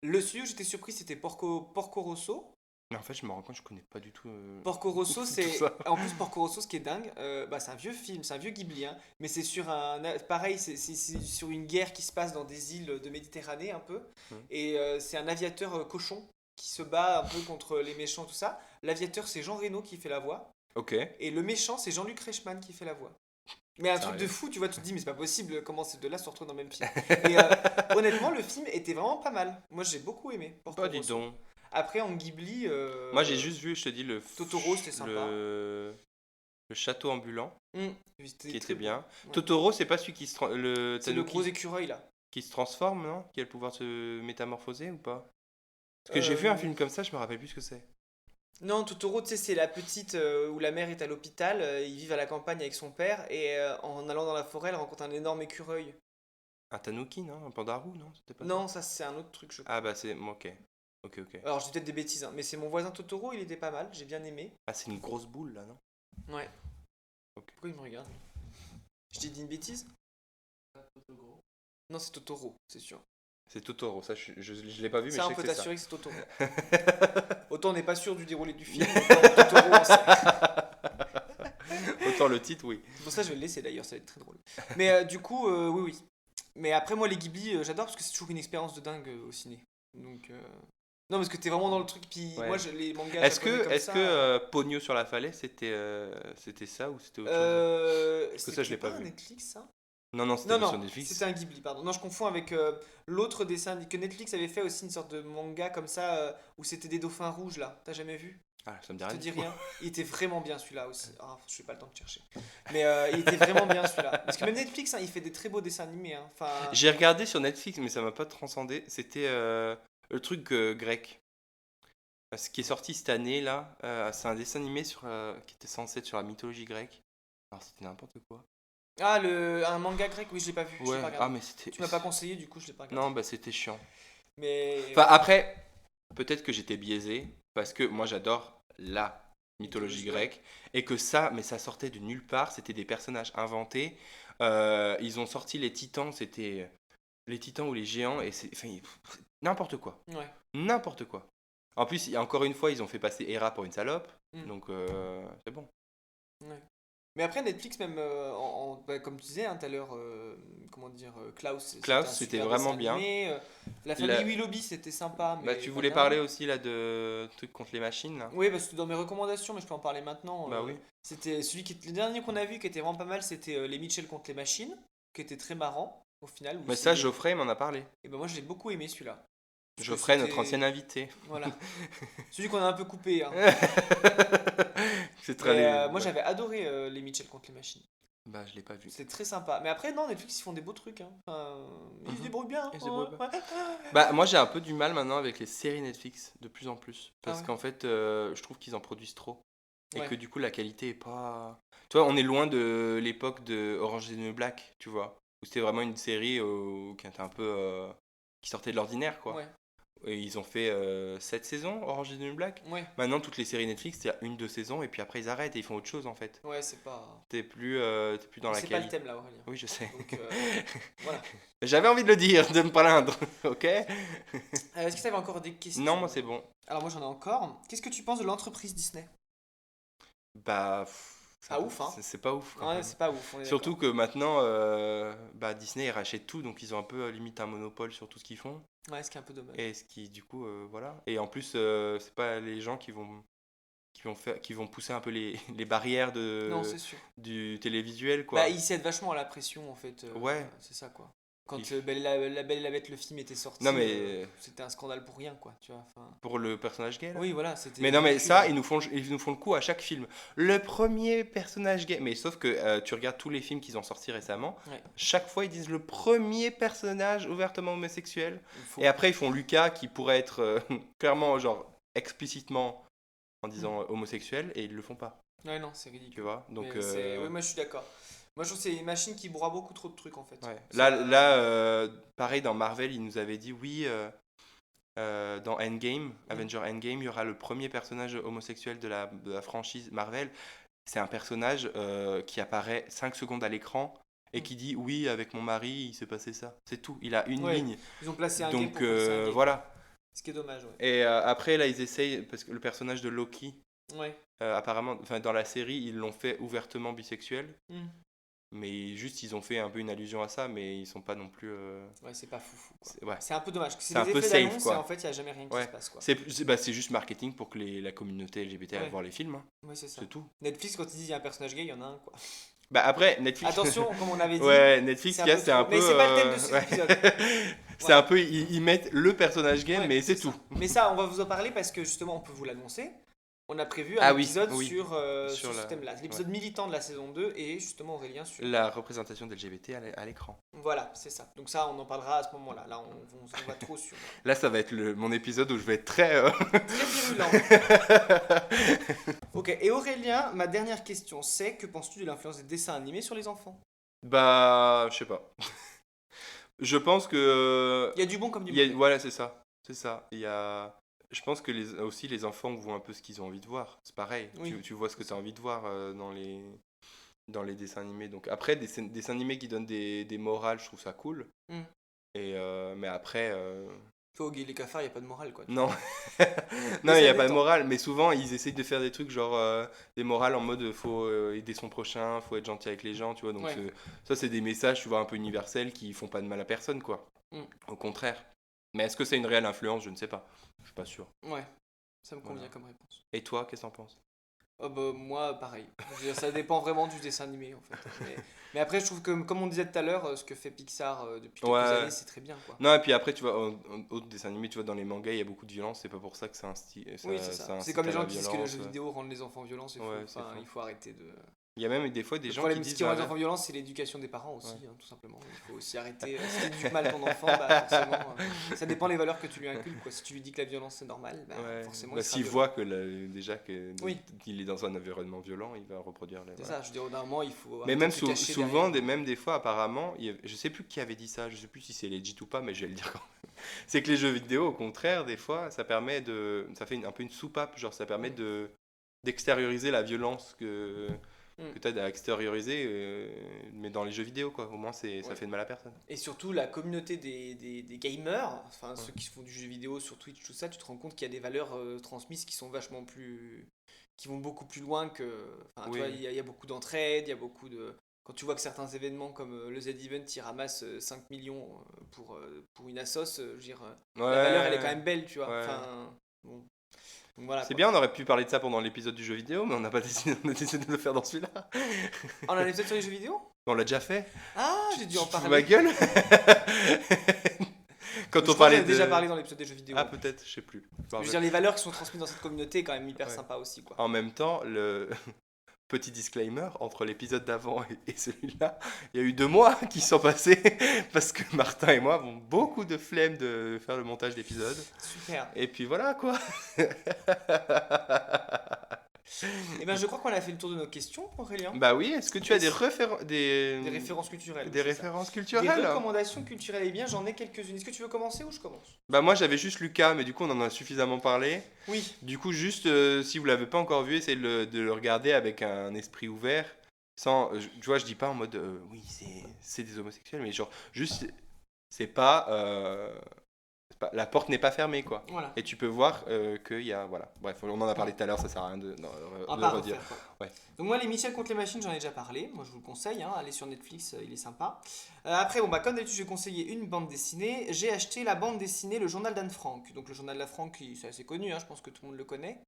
[SPEAKER 2] Le studio où j'étais surpris, c'était Porco Rosso.
[SPEAKER 1] Mais en fait, je me rends compte, je connais pas du tout.
[SPEAKER 2] Porco Rosso,
[SPEAKER 1] tout
[SPEAKER 2] c'est.
[SPEAKER 1] ça.
[SPEAKER 2] En plus, Porco Rosso, ce qui est dingue, c'est un vieux film, c'est un vieux Ghibli, hein, mais c'est sur un. Pareil, c'est sur une guerre qui se passe dans des îles de Méditerranée, un peu.
[SPEAKER 1] Hmm.
[SPEAKER 2] Et c'est un aviateur cochon qui se bat un peu contre les méchants, tout ça. L'aviateur, c'est Jean Reno qui fait la voix.
[SPEAKER 1] Ok.
[SPEAKER 2] Et le méchant, c'est Jean-Luc Reichmann qui fait la voix. Mais un truc
[SPEAKER 1] Sérieux
[SPEAKER 2] de fou, tu vois, tu te dis, mais c'est pas possible, comment ces deux-là se retrouvent dans le même film. Et honnêtement, le film était vraiment pas mal. Moi, j'ai beaucoup aimé. Porco
[SPEAKER 1] Pas dis
[SPEAKER 2] Rosso.
[SPEAKER 1] donc.
[SPEAKER 2] Après, en Ghibli.
[SPEAKER 1] Moi, j'ai juste vu, je te dis,
[SPEAKER 2] Totoro, c'était sympa.
[SPEAKER 1] le château ambulant,
[SPEAKER 2] C'était
[SPEAKER 1] qui
[SPEAKER 2] très
[SPEAKER 1] était bien.
[SPEAKER 2] beau. Ouais.
[SPEAKER 1] Totoro, c'est pas celui qui se,
[SPEAKER 2] C'est le
[SPEAKER 1] Tanuki,
[SPEAKER 2] gros écureuil là.
[SPEAKER 1] qui se transforme, non? Qui a le pouvoir de se métamorphoser ou pas? Parce que j'ai vu un film comme ça, je me rappelle plus ce que c'est.
[SPEAKER 2] Non, Totoro, tu sais, c'est la petite où la mère est à l'hôpital. Ils vivent à la campagne avec son père et en allant dans la forêt, elle rencontre un énorme écureuil.
[SPEAKER 1] Un tanuki, non? Un pandarou, non? C'était pas ça?
[SPEAKER 2] Non, ça c'est un autre truc, je crois.
[SPEAKER 1] Ah bah c'est... Ok. Ok, ok.
[SPEAKER 2] Alors, je dis peut-être des bêtises, hein, mais c'est mon voisin Totoro, il était pas mal, j'ai bien aimé.
[SPEAKER 1] Ah, c'est une grosse boule, là, non?
[SPEAKER 2] Ouais.
[SPEAKER 1] Ok.
[SPEAKER 2] Pourquoi il me regarde? Je t'ai dit une bêtise? Non, c'est Totoro, c'est sûr.
[SPEAKER 1] C'est Totoro, ça, je l'ai pas vu, mais
[SPEAKER 2] Ça,
[SPEAKER 1] je
[SPEAKER 2] on
[SPEAKER 1] sais
[SPEAKER 2] peut
[SPEAKER 1] que c'est ça.
[SPEAKER 2] t'assurer que c'est Totoro. Autant on n'est pas sûr du déroulé du film, autant Totoro, on sait.
[SPEAKER 1] Autant le titre, oui.
[SPEAKER 2] C'est pour ça que je vais le laisser d'ailleurs, ça va être très drôle. Mais du coup, oui. Mais après, moi, les Ghibli, j'adore parce que c'est toujours une expérience de dingue au ciné. Donc, non, parce que t'es vraiment dans le truc. Puis
[SPEAKER 1] Ouais.
[SPEAKER 2] moi, les mangas
[SPEAKER 1] Est-ce
[SPEAKER 2] japonais
[SPEAKER 1] que,
[SPEAKER 2] comme
[SPEAKER 1] est-ce
[SPEAKER 2] ça.
[SPEAKER 1] que Pogno sur la falaise, c'était ça ou c'était autre chose? Parce que ça, je l'ai pas
[SPEAKER 2] un
[SPEAKER 1] vu.
[SPEAKER 2] Netflix, ça?
[SPEAKER 1] Non, non, c'était
[SPEAKER 2] Non,
[SPEAKER 1] pas sur
[SPEAKER 2] non,
[SPEAKER 1] Netflix.
[SPEAKER 2] c'était un Ghibli, pardon. Non, je confonds avec l'autre dessin que Netflix avait fait aussi, une sorte de manga comme ça, où c'était des dauphins rouges, là. T'as jamais vu?
[SPEAKER 1] Ah, ça me dit
[SPEAKER 2] Ça
[SPEAKER 1] rien.
[SPEAKER 2] te dit rien? Il était vraiment bien celui-là aussi. Ah, je n'ai pas le temps de chercher. Mais il était vraiment bien celui-là. Parce que même Netflix, hein, il fait des très beaux dessins animés. Hein. Enfin,
[SPEAKER 1] J'ai regardé sur Netflix, mais ça m'a pas transcendé. C'était le truc grec. Ce qui est sorti cette année, là, c'est un dessin animé qui était censé être sur la mythologie grecque. Alors, c'était n'importe quoi.
[SPEAKER 2] ah, un manga grec, oui, je l'ai pas vu. Je l'ai
[SPEAKER 1] Ouais,
[SPEAKER 2] pas regardé.
[SPEAKER 1] ah, mais c'était.
[SPEAKER 2] Tu m'as pas conseillé, du coup, je l'ai pas regardé.
[SPEAKER 1] Non, bah, c'était chiant.
[SPEAKER 2] Mais.
[SPEAKER 1] Enfin, après, peut-être que j'étais biaisé, parce que moi, j'adore la mythologie grecque, et que ça, mais ça sortait de nulle part, c'était des personnages inventés. Ils ont sorti les titans, c'était les titans ou les géants, et c'est enfin, n'importe quoi.
[SPEAKER 2] Ouais.
[SPEAKER 1] N'importe quoi. En plus, encore une fois, ils ont fait passer Hera pour une salope,
[SPEAKER 2] Mm.
[SPEAKER 1] donc c'est bon.
[SPEAKER 2] Ouais. Mais après, Netflix, même, comme tu disais hein, tout à l'heure, comment dire, Klaus,
[SPEAKER 1] Klaus,
[SPEAKER 2] un
[SPEAKER 1] c'était
[SPEAKER 2] super
[SPEAKER 1] vraiment
[SPEAKER 2] dessin
[SPEAKER 1] bien.
[SPEAKER 2] animé, la famille Willoughby, c'était sympa. Mais
[SPEAKER 1] Bah, tu
[SPEAKER 2] pas
[SPEAKER 1] voulais
[SPEAKER 2] dingue.
[SPEAKER 1] parler aussi là de trucs contre les machines, là?
[SPEAKER 2] Oui, parce que dans mes recommandations, mais je peux en parler maintenant.
[SPEAKER 1] Bah oui.
[SPEAKER 2] C'était le dernier qu'on a vu qui était vraiment pas mal, c'était les Mitchell contre les machines, qui était très marrant au final.
[SPEAKER 1] Mais ça, Geoffrey m'en a parlé.
[SPEAKER 2] Et ben moi, je l'ai beaucoup aimé celui-là. Parce que
[SPEAKER 1] Geoffrey, notre
[SPEAKER 2] c'était-
[SPEAKER 1] ancien invité.
[SPEAKER 2] Voilà. Celui qu'on a un peu coupé. Hein.
[SPEAKER 1] C'est très.
[SPEAKER 2] Mais, moi, j'avais adoré les Mitchell contre les machines.
[SPEAKER 1] Bah, je l'ai pas vu.
[SPEAKER 2] C'est très sympa. Mais après, non, Netflix, ils font des beaux trucs. Hein. Enfin, ils se débrouillent bien.
[SPEAKER 1] Ils se débrouillent
[SPEAKER 2] hein.
[SPEAKER 1] Bah, moi, j'ai un peu du mal maintenant avec les séries Netflix, de plus en plus. Parce
[SPEAKER 2] Ah ouais.
[SPEAKER 1] qu'en fait, je trouve qu'ils en produisent trop. Et
[SPEAKER 2] Ouais.
[SPEAKER 1] que du coup, la qualité est pas. Tu vois, on est loin de l'époque de Orange is the New Black, tu vois. Où c'était vraiment une série qui était un peu. Qui sortait de l'ordinaire, quoi.
[SPEAKER 2] Ouais.
[SPEAKER 1] Et ils ont fait 7 saisons, Orange is the New Black.
[SPEAKER 2] Ouais,
[SPEAKER 1] Maintenant, toutes les séries Netflix, il y a 1-2 saisons, et puis après, ils arrêtent et ils font autre chose, en fait.
[SPEAKER 2] ouais, c'est pas.
[SPEAKER 1] T'es plus dans la
[SPEAKER 2] C'est pas le
[SPEAKER 1] qualité.
[SPEAKER 2] thème là, Aurélien.
[SPEAKER 1] Oui, je sais.
[SPEAKER 2] Donc voilà.
[SPEAKER 1] J'avais envie de le dire, de me plaindre, ok?
[SPEAKER 2] Est-ce que tu avais encore des questions?
[SPEAKER 1] Non, moi, c'est bon.
[SPEAKER 2] Alors moi j'en ai encore. Qu'est-ce que tu penses de l'entreprise Disney?
[SPEAKER 1] Bah,
[SPEAKER 2] Pas ouf, hein?
[SPEAKER 1] c'est pas ouf, quand
[SPEAKER 2] Ouais,
[SPEAKER 1] même.
[SPEAKER 2] c'est pas ouf, on est
[SPEAKER 1] Surtout que maintenant, Disney, ils rachètent tout, donc ils ont un peu limite un monopole sur tout ce qu'ils font.
[SPEAKER 2] d'accord. Ouais, ce qui est un peu dommage.
[SPEAKER 1] Et ce qui, du coup, voilà. Et en plus, c'est pas les gens qui vont pousser un peu les barrières
[SPEAKER 2] Non, c'est sûr.
[SPEAKER 1] du télévisuel, quoi.
[SPEAKER 2] Bah, ils cèdent vachement à la pression en fait.
[SPEAKER 1] Ouais.
[SPEAKER 2] C'est ça quoi. Quand
[SPEAKER 1] Il-
[SPEAKER 2] la Belle et la Bête, le film était sorti,
[SPEAKER 1] Non, mais
[SPEAKER 2] c'était un scandale pour rien quoi, tu vois. Enfin,
[SPEAKER 1] pour le personnage gay, là.
[SPEAKER 2] oui, voilà, c'était.
[SPEAKER 1] Mais non, mais
[SPEAKER 2] ridicule.
[SPEAKER 1] ça, ils nous font le coup à chaque film. Le premier personnage gay. Mais sauf que tu regardes tous les films qu'ils ont sortis récemment,
[SPEAKER 2] Ouais.
[SPEAKER 1] chaque fois ils disent le premier personnage ouvertement homosexuel.
[SPEAKER 2] Il faut-
[SPEAKER 1] Et après, ils font Lucas qui pourrait être clairement, genre, explicitement en disant homosexuel, et ils le font pas,
[SPEAKER 2] Ouais, non, c'est
[SPEAKER 1] tu
[SPEAKER 2] ridicule.
[SPEAKER 1] vois. Donc,
[SPEAKER 2] Mais ouais, moi je suis d'accord. Moi je trouve que c'est une machine qui broie beaucoup trop de trucs en fait.
[SPEAKER 1] ouais.
[SPEAKER 2] Ça-
[SPEAKER 1] Pareil, dans Marvel, ils nous avaient dit oui. Dans Endgame, Avenger Endgame, il y aura le premier personnage homosexuel de la franchise Marvel. C'est un personnage qui apparaît 5 secondes à l'écran et qui dit oui, avec mon mari, il s'est passé ça. C'est tout, il a une
[SPEAKER 2] Ouais,
[SPEAKER 1] ligne.
[SPEAKER 2] Ils ont placé un gay
[SPEAKER 1] Donc
[SPEAKER 2] pour placer un gay.
[SPEAKER 1] voilà.
[SPEAKER 2] Ce qui est dommage, ouais.
[SPEAKER 1] Et après, là, ils essayent, parce que le personnage de Loki,
[SPEAKER 2] Ouais.
[SPEAKER 1] apparemment, enfin, dans la série, ils l'ont fait ouvertement bisexuel.
[SPEAKER 2] Hmm.
[SPEAKER 1] Mais juste, ils ont fait un peu une allusion à ça, mais ils sont pas non plus.
[SPEAKER 2] Ouais, c'est pas foufou quoi.
[SPEAKER 1] Ouais.
[SPEAKER 2] C'est un peu dommage.
[SPEAKER 1] C'est
[SPEAKER 2] C'est
[SPEAKER 1] un
[SPEAKER 2] des
[SPEAKER 1] peu
[SPEAKER 2] effets
[SPEAKER 1] safe,
[SPEAKER 2] d'annonce
[SPEAKER 1] quoi.
[SPEAKER 2] et en fait il n'y a jamais rien qui
[SPEAKER 1] Ouais.
[SPEAKER 2] se passe quoi.
[SPEAKER 1] C'est juste marketing pour que la communauté LGBT aille
[SPEAKER 2] Ouais.
[SPEAKER 1] voir les films, hein.
[SPEAKER 2] Ouais, c'est ça.
[SPEAKER 1] C'est tout.
[SPEAKER 2] Netflix, quand ils disent il y a un personnage gay, il y en a un quoi.
[SPEAKER 1] Bah après, Netflix.
[SPEAKER 2] Attention, comme on avait dit.
[SPEAKER 1] Ouais, Netflix,
[SPEAKER 2] c'est un
[SPEAKER 1] il y a-
[SPEAKER 2] peu
[SPEAKER 1] c'est un
[SPEAKER 2] trop.
[SPEAKER 1] peu.
[SPEAKER 2] Mais c'est pas le thème de cet
[SPEAKER 1] ouais.
[SPEAKER 2] épisode.
[SPEAKER 1] C'est un peu. Ils mettent le personnage gay,
[SPEAKER 2] Ouais,
[SPEAKER 1] mais c'est
[SPEAKER 2] ça.
[SPEAKER 1] tout.
[SPEAKER 2] Mais ça, on va vous en parler parce que justement, on peut vous l'annoncer. On a prévu un
[SPEAKER 1] Ah oui,
[SPEAKER 2] épisode
[SPEAKER 1] oui.
[SPEAKER 2] sur
[SPEAKER 1] Sur
[SPEAKER 2] ce
[SPEAKER 1] la-
[SPEAKER 2] thème-là. L'épisode militant de la saison 2 et justement Aurélien sur.
[SPEAKER 1] La représentation d'LGBT à l'écran.
[SPEAKER 2] Voilà, c'est ça. Donc ça, on en parlera à ce moment-là. Là, on va trop sur.
[SPEAKER 1] Là, ça va être mon épisode où je vais être très.
[SPEAKER 2] Très virulent. Ok, et Aurélien, ma dernière question, c'est que penses-tu de l'influence des dessins animés sur les enfants?
[SPEAKER 1] Bah, je sais pas. Je pense que.
[SPEAKER 2] Il y a du bon comme du
[SPEAKER 1] il y a-
[SPEAKER 2] mauvais.
[SPEAKER 1] Voilà, c'est ça. C'est ça. Il y a. Je pense que aussi les enfants voient un peu ce qu'ils ont envie de voir. C'est pareil.
[SPEAKER 2] Oui.
[SPEAKER 1] Tu vois ce que tu as envie de voir dans les dessins animés. Donc après, des dessins animés qui donnent des morales, je trouve ça cool.
[SPEAKER 2] Mm.
[SPEAKER 1] Mais après,
[SPEAKER 2] Faut Guy les cafards, il n'y a pas de morale quoi.
[SPEAKER 1] non. Non,
[SPEAKER 2] Mais
[SPEAKER 1] il n'y
[SPEAKER 2] ça
[SPEAKER 1] a pas de
[SPEAKER 2] détend.
[SPEAKER 1] morale. Mais souvent, ils essayent de faire des trucs genre des morales en mode faut aider son prochain, faut être gentil avec les gens, tu vois. Donc
[SPEAKER 2] Ouais.
[SPEAKER 1] ça, c'est des messages, tu vois, un peu universels qui font pas de mal à personne, quoi.
[SPEAKER 2] Mm.
[SPEAKER 1] Au contraire. Mais est-ce que c'est une réelle influence? Je ne sais pas. Je suis pas sûr.
[SPEAKER 2] Ouais, ça me convient
[SPEAKER 1] Voilà.
[SPEAKER 2] comme réponse.
[SPEAKER 1] Et toi, qu'est-ce que t'en penses?
[SPEAKER 2] Oh bah, moi, pareil. Je veux dire, ça dépend vraiment du dessin animé en fait. Mais après, je trouve que, comme on disait tout à l'heure, ce que fait Pixar depuis quelques
[SPEAKER 1] Ouais.
[SPEAKER 2] années, c'est très bien quoi.
[SPEAKER 1] Non, et puis après, tu vois, autre dessin animé, tu vois, dans les mangas, il y a beaucoup de violence. C'est pas pour ça que c'est un style.
[SPEAKER 2] Oui, c'est ça. C'est
[SPEAKER 1] incite
[SPEAKER 2] comme les
[SPEAKER 1] à
[SPEAKER 2] gens
[SPEAKER 1] la
[SPEAKER 2] qui disent que le
[SPEAKER 1] violence,
[SPEAKER 2] jeu vidéo rend les enfants violents, c'est faux.
[SPEAKER 1] Ouais, c'est
[SPEAKER 2] Enfin,
[SPEAKER 1] faux.
[SPEAKER 2] il faut arrêter de.
[SPEAKER 1] Il y a même des fois des
[SPEAKER 2] Le
[SPEAKER 1] gens
[SPEAKER 2] problème,
[SPEAKER 1] qui
[SPEAKER 2] ce
[SPEAKER 1] disent.
[SPEAKER 2] qui rend les
[SPEAKER 1] ah,
[SPEAKER 2] enfants violents, c'est l'éducation des parents aussi,
[SPEAKER 1] Ouais.
[SPEAKER 2] hein, tout simplement. Il faut aussi arrêter. Si tu éduques mal ton enfant, bah, forcément, ça dépend les valeurs que tu lui inculques. Quoi. Si tu lui dis que la violence c'est normal, bah,
[SPEAKER 1] ouais.
[SPEAKER 2] forcément
[SPEAKER 1] Bah,
[SPEAKER 2] il sera
[SPEAKER 1] s'il
[SPEAKER 2] violent.
[SPEAKER 1] voit que déjà
[SPEAKER 2] Oui.
[SPEAKER 1] qu'il est dans un environnement violent, il va reproduire les.
[SPEAKER 2] C'est
[SPEAKER 1] voilà.
[SPEAKER 2] ça, je veux dire, au bout d'un moment, il faut.
[SPEAKER 1] Mais
[SPEAKER 2] arrêter
[SPEAKER 1] même
[SPEAKER 2] de se cacher
[SPEAKER 1] souvent,
[SPEAKER 2] derrière.
[SPEAKER 1] même des fois, apparemment, je sais plus qui avait dit ça, je sais plus si c'est legit ou pas, mais je vais le dire quand même. C'est que les jeux vidéo, au contraire, des fois, ça fait un peu une soupape, genre ça permet d'extérioriser la violence que tu as à extérioriser, mais dans les jeux vidéo, quoi. Au moins, ça
[SPEAKER 2] Ouais.
[SPEAKER 1] fait de mal à personne.
[SPEAKER 2] Et surtout, la communauté des gamers, enfin ceux qui font du jeu vidéo sur Twitch, tout ça, tu te rends compte qu'il y a des valeurs transmises qui sont vachement plus. Qui vont beaucoup plus loin que. Enfin,
[SPEAKER 1] Oui.
[SPEAKER 2] tu vois, il y a beaucoup d'entraide, il y a beaucoup de. Quand tu vois que certains événements comme le Z-Event, ils ramassent 5 millions pour une assos, je veux dire, la valeur elle est quand même belle, tu vois.
[SPEAKER 1] Ouais.
[SPEAKER 2] Enfin, bon. Donc voilà.
[SPEAKER 1] C'est
[SPEAKER 2] quoi.
[SPEAKER 1] bien, on aurait pu parler de ça pendant l'épisode du jeu vidéo, mais on n'a pas décidé, on a décidé de le faire dans celui-là.
[SPEAKER 2] Ah, on a un épisode sur les jeux vidéo?
[SPEAKER 1] On l'a déjà fait.
[SPEAKER 2] Ah, j'ai dû en
[SPEAKER 1] Tu te fous
[SPEAKER 2] parler.
[SPEAKER 1] ma gueule. Quand
[SPEAKER 2] Je
[SPEAKER 1] on
[SPEAKER 2] crois
[SPEAKER 1] parlait
[SPEAKER 2] que j'en ai déjà parlé dans l'épisode des jeux vidéo.
[SPEAKER 1] Ah, peut-être, je sais plus.
[SPEAKER 2] Je veux dire, les valeurs qui sont transmises dans cette communauté est quand même hyper
[SPEAKER 1] Ouais.
[SPEAKER 2] sympa aussi, quoi.
[SPEAKER 1] En même temps, le petit disclaimer, entre l'épisode d'avant et celui-là, il y a eu 2 mois qui sont passés parce que Martin et moi avons beaucoup de flemme de faire le montage d'épisodes.
[SPEAKER 2] Super.
[SPEAKER 1] Et puis voilà, quoi.
[SPEAKER 2] Et ben je crois qu'on a fait le tour de nos questions, Aurélien.
[SPEAKER 1] Bah oui, est-ce que tu as des
[SPEAKER 2] Des références culturelles.
[SPEAKER 1] des
[SPEAKER 2] c'est ça.
[SPEAKER 1] références
[SPEAKER 2] Des
[SPEAKER 1] culturelles?
[SPEAKER 2] recommandations culturelles. Eh bien, j'en ai quelques-unes. Est-ce que tu veux commencer ou je commence?
[SPEAKER 1] Bah moi j'avais juste Lucas, mais du coup on en a suffisamment parlé.
[SPEAKER 2] Oui.
[SPEAKER 1] Du coup juste si vous l'avez pas encore vu, essayez de le regarder avec un esprit ouvert. Sans, tu vois, je dis pas en mode oui c'est des homosexuels, mais genre juste c'est pas, la porte n'est pas fermée quoi.
[SPEAKER 2] Voilà.
[SPEAKER 1] Et tu peux voir qu'il y a voilà. Bref, on en a parlé tout à l'heure, ça sert à rien de
[SPEAKER 2] On va
[SPEAKER 1] de
[SPEAKER 2] pas
[SPEAKER 1] redire.
[SPEAKER 2] refaire, quoi.
[SPEAKER 1] Ouais.
[SPEAKER 2] Donc moi, les Michel contre les machines, j'en ai déjà parlé. Moi, je vous le conseille. Allez sur Netflix, il est sympa. Après, bon, bah, comme d'habitude, je vais conseiller une bande dessinée. J'ai acheté la bande dessinée Le Journal d'Anne Frank. Donc le Journal d'Anne Frank, c'est assez connu. Je pense que tout le monde le connaît.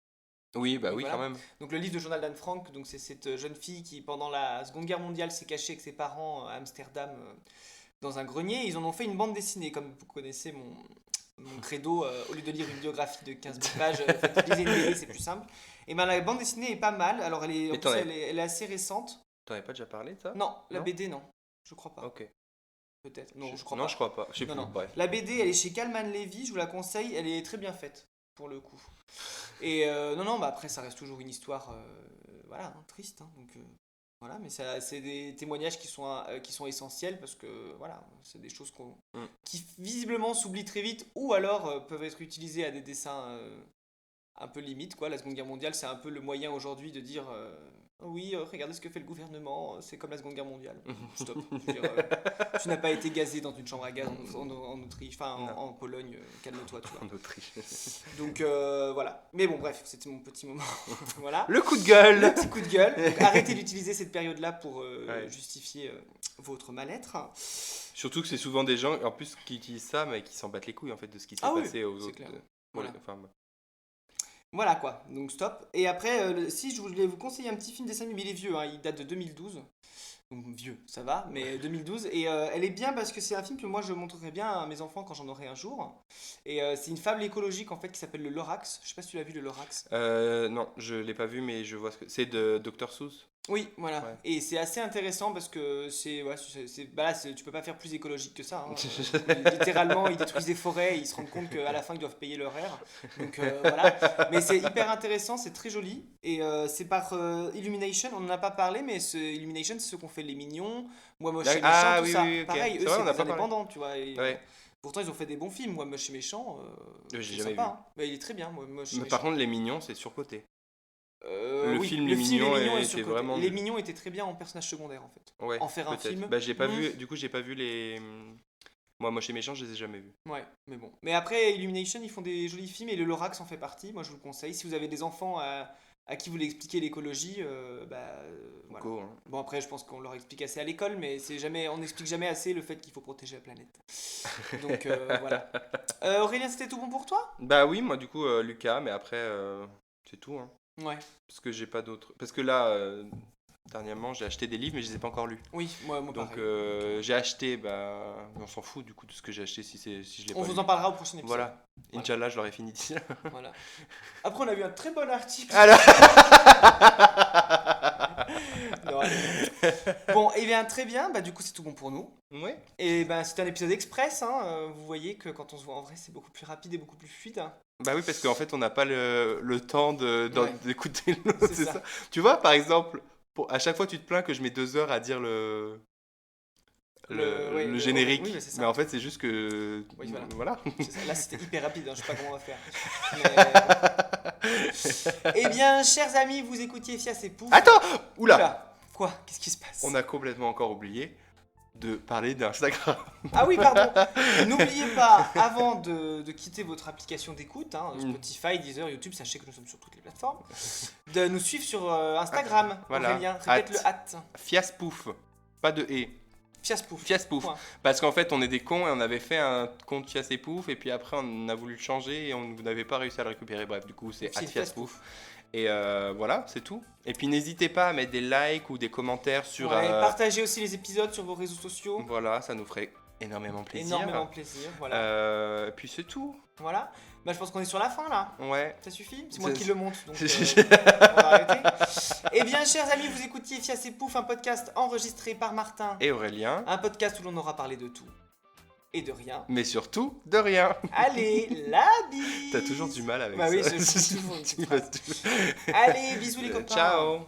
[SPEAKER 1] Oui, bah
[SPEAKER 2] Donc,
[SPEAKER 1] oui
[SPEAKER 2] voilà.
[SPEAKER 1] quand même.
[SPEAKER 2] Donc le livre de Journal d'Anne Frank, donc c'est cette jeune fille qui, pendant la Seconde Guerre mondiale, s'est cachée avec ses parents à Amsterdam dans un grenier. Ils en ont fait une bande dessinée, comme vous connaissez mon credo, au lieu de lire une biographie de 15 000 pages, lisez une BD, c'est plus simple. Et ben la bande dessinée est pas mal, alors elle est, en plus, elle est assez récente.
[SPEAKER 1] T'en avais pas déjà parlé de ça?
[SPEAKER 2] Non, la
[SPEAKER 1] Non
[SPEAKER 2] BD non, je crois pas.
[SPEAKER 1] Ok.
[SPEAKER 2] Peut-être, non je crois
[SPEAKER 1] Non,
[SPEAKER 2] pas.
[SPEAKER 1] je crois pas. Je sais
[SPEAKER 2] Non,
[SPEAKER 1] plus.
[SPEAKER 2] non.
[SPEAKER 1] Bref.
[SPEAKER 2] La BD elle est chez Calman Levy, je vous la conseille, elle est très bien faite, pour le coup. Et non, bah après ça reste toujours une histoire voilà, triste, donc voilà, mais c'est des témoignages qui sont essentiels parce que voilà, c'est des choses qui visiblement s'oublient très vite ou alors peuvent être utilisées à des dessins un peu limites, quoi. La Seconde Guerre mondiale, c'est un peu le moyen aujourd'hui de dire oui, regardez ce que fait le gouvernement, c'est comme la Seconde Guerre mondiale. Stop. Je veux dire, tu n'as pas été gazé dans une chambre à gaz en Autriche, enfin en Pologne, calme-toi, tu vois.
[SPEAKER 1] En Autriche.
[SPEAKER 2] Donc voilà. Mais bon, bref, c'était mon petit moment. Voilà.
[SPEAKER 1] Le coup de gueule.
[SPEAKER 2] Le petit coup de gueule. Donc, arrêtez d'utiliser cette période-là pour
[SPEAKER 1] Ouais.
[SPEAKER 2] justifier votre mal-être.
[SPEAKER 1] Surtout que c'est souvent des gens en plus qui utilisent ça, mais qui s'en battent les couilles en fait de ce qui s'est
[SPEAKER 2] Oui,
[SPEAKER 1] passé aux
[SPEAKER 2] c'est
[SPEAKER 1] autres.
[SPEAKER 2] clair.
[SPEAKER 1] Voilà.
[SPEAKER 2] Voilà. Voilà quoi, donc stop. Et après, si je voulais vous conseiller un petit film dessin animé, mais il est vieux, il date de 2012. Donc vieux, ça va, mais 2012. Et elle est bien parce que c'est un film que moi je montrerai bien à mes enfants quand j'en aurai un jour. Et c'est une fable écologique en fait qui s'appelle le Lorax. Je sais pas si tu l'as vu le Lorax.
[SPEAKER 1] Non, je l'ai pas vu, mais je vois ce que c'est de Dr Seuss.
[SPEAKER 2] Oui, voilà.
[SPEAKER 1] Ouais.
[SPEAKER 2] Et c'est assez intéressant parce que tu peux pas faire plus écologique que ça. Littéralement, ils détruisent des forêts et ils se rendent compte qu'à la fin, ils doivent payer leur air. Donc voilà. Mais c'est hyper intéressant, c'est très joli. Et c'est par Illumination, on en a pas parlé, mais Illumination, c'est ceux qu'on fait Les Mignons, Moi Moche et Méchant, tout
[SPEAKER 1] oui,
[SPEAKER 2] ça.
[SPEAKER 1] oui, ok.
[SPEAKER 2] Pareil,
[SPEAKER 1] C'est
[SPEAKER 2] eux,
[SPEAKER 1] vrai, on
[SPEAKER 2] c'est
[SPEAKER 1] n'a
[SPEAKER 2] des
[SPEAKER 1] pas parlé.
[SPEAKER 2] indépendants, tu vois. Et,
[SPEAKER 1] Ouais.
[SPEAKER 2] pourtant, ils ont fait des bons films. Moi Moche et Méchant,
[SPEAKER 1] J'ai
[SPEAKER 2] c'est
[SPEAKER 1] jamais
[SPEAKER 2] sympa. Mais il est très bien, Moi Moche et
[SPEAKER 1] Mais
[SPEAKER 2] Méchant.
[SPEAKER 1] par contre, Les Mignons, c'est surcoté.
[SPEAKER 2] Oui,
[SPEAKER 1] film Les Mignons
[SPEAKER 2] est
[SPEAKER 1] était
[SPEAKER 2] surcoté.
[SPEAKER 1] vraiment-
[SPEAKER 2] Les Mignons étaient très bien en personnage secondaire en fait.
[SPEAKER 1] Ouais.
[SPEAKER 2] En faire un
[SPEAKER 1] peut-être.
[SPEAKER 2] film.
[SPEAKER 1] Bah, j'ai pas vu. Du coup, j'ai pas vu les. Moi, Moche et Méchant, je les ai jamais vus.
[SPEAKER 2] Ouais, mais bon. Mais après, Illumination, ils font des jolis films et le Lorax en fait partie. Moi, je vous le conseille. Si vous avez des enfants à qui vous voulez expliquer l'écologie, voilà.
[SPEAKER 1] Go, hein.
[SPEAKER 2] Bon, après, je pense qu'on leur explique assez à l'école, mais on n'explique jamais assez le fait qu'il faut protéger la planète. Donc, voilà. Aurélien, c'était tout bon pour toi?
[SPEAKER 1] Bah oui, moi du coup Lucas, mais après c'est tout, hein.
[SPEAKER 2] Ouais.
[SPEAKER 1] Parce que j'ai pas d'autres. Parce que là, dernièrement, j'ai acheté des livres, mais je les ai pas encore lus.
[SPEAKER 2] Oui, moi
[SPEAKER 1] Donc
[SPEAKER 2] pareil.
[SPEAKER 1] j'ai acheté, on s'en fout du coup de ce que j'ai acheté si je l'ai pas
[SPEAKER 2] On
[SPEAKER 1] lu.
[SPEAKER 2] vous en parlera au prochain épisode.
[SPEAKER 1] Voilà. Inch'Allah, je l'aurai fini d'ici là.
[SPEAKER 2] Voilà. Après, on a vu un très bon article.
[SPEAKER 1] Alors...
[SPEAKER 2] Non, bon, et bien très bien, du coup c'est tout bon pour nous.
[SPEAKER 1] Ouais.
[SPEAKER 2] Et c'est un épisode express, vous voyez que quand on se voit en vrai c'est beaucoup plus rapide et beaucoup plus fluide.
[SPEAKER 1] Bah oui, parce qu'en fait, on n'a pas le temps
[SPEAKER 2] Ouais.
[SPEAKER 1] d'écouter l'autre, c'est ça. Tu vois, par exemple, à chaque fois tu te plains que je mets 2 heures à dire le générique,
[SPEAKER 2] oui, mais c'est ça.
[SPEAKER 1] mais en fait c'est juste que
[SPEAKER 2] Oui,
[SPEAKER 1] voilà.
[SPEAKER 2] C'est ça. Là c'était hyper rapide, je sais pas comment on va faire. Eh bien, chers amis, vous écoutiez Fias et Pouf.
[SPEAKER 1] Attends, oula,
[SPEAKER 2] Quoi? Qu'est-ce qui se passe?
[SPEAKER 1] on a complètement encore oublié de parler d'Instagram.
[SPEAKER 2] Ah oui, pardon. N'oubliez pas, avant de quitter votre application d'écoute, Spotify, Deezer, YouTube, sachez que nous sommes sur toutes les plateformes, de nous suivre sur Instagram.
[SPEAKER 1] Voilà.
[SPEAKER 2] Aurélien, répète le hâte.
[SPEAKER 1] Fiaspouf, pas de et.
[SPEAKER 2] Fiaspouf.
[SPEAKER 1] Fiaspouf.
[SPEAKER 2] Point.
[SPEAKER 1] Parce qu'en fait, on est des cons et on avait fait un compte Fias et Pouf et puis après on a voulu le changer et on n'avait pas réussi à le récupérer. Bref, du coup, c'est
[SPEAKER 2] C'est
[SPEAKER 1] @fiaspouf. Et voilà, c'est tout. Et puis n'hésitez pas à mettre des likes ou des commentaires sur.
[SPEAKER 2] Ouais, partagez aussi les épisodes sur vos réseaux sociaux.
[SPEAKER 1] Voilà, ça nous ferait énormément plaisir.
[SPEAKER 2] Énormément plaisir, voilà.
[SPEAKER 1] Et puis c'est tout.
[SPEAKER 2] Voilà. Je pense qu'on est sur la fin là.
[SPEAKER 1] Ouais.
[SPEAKER 2] Ça suffit? C'est moi
[SPEAKER 1] C'est-
[SPEAKER 2] qui le monte, donc on va arrêter. Eh bien, chers amis, vous écoutiez Fias et Pouf, un podcast enregistré par Martin.
[SPEAKER 1] Et Aurélien.
[SPEAKER 2] Un podcast où l'on aura parlé de tout. et de rien.
[SPEAKER 1] Mais surtout, de rien.
[SPEAKER 2] Allez, la bise.
[SPEAKER 1] T'as toujours du mal avec
[SPEAKER 2] Bah
[SPEAKER 1] ça.
[SPEAKER 2] oui, je suis toujours une petite phrase. Allez, bisous les copains.
[SPEAKER 1] Ciao.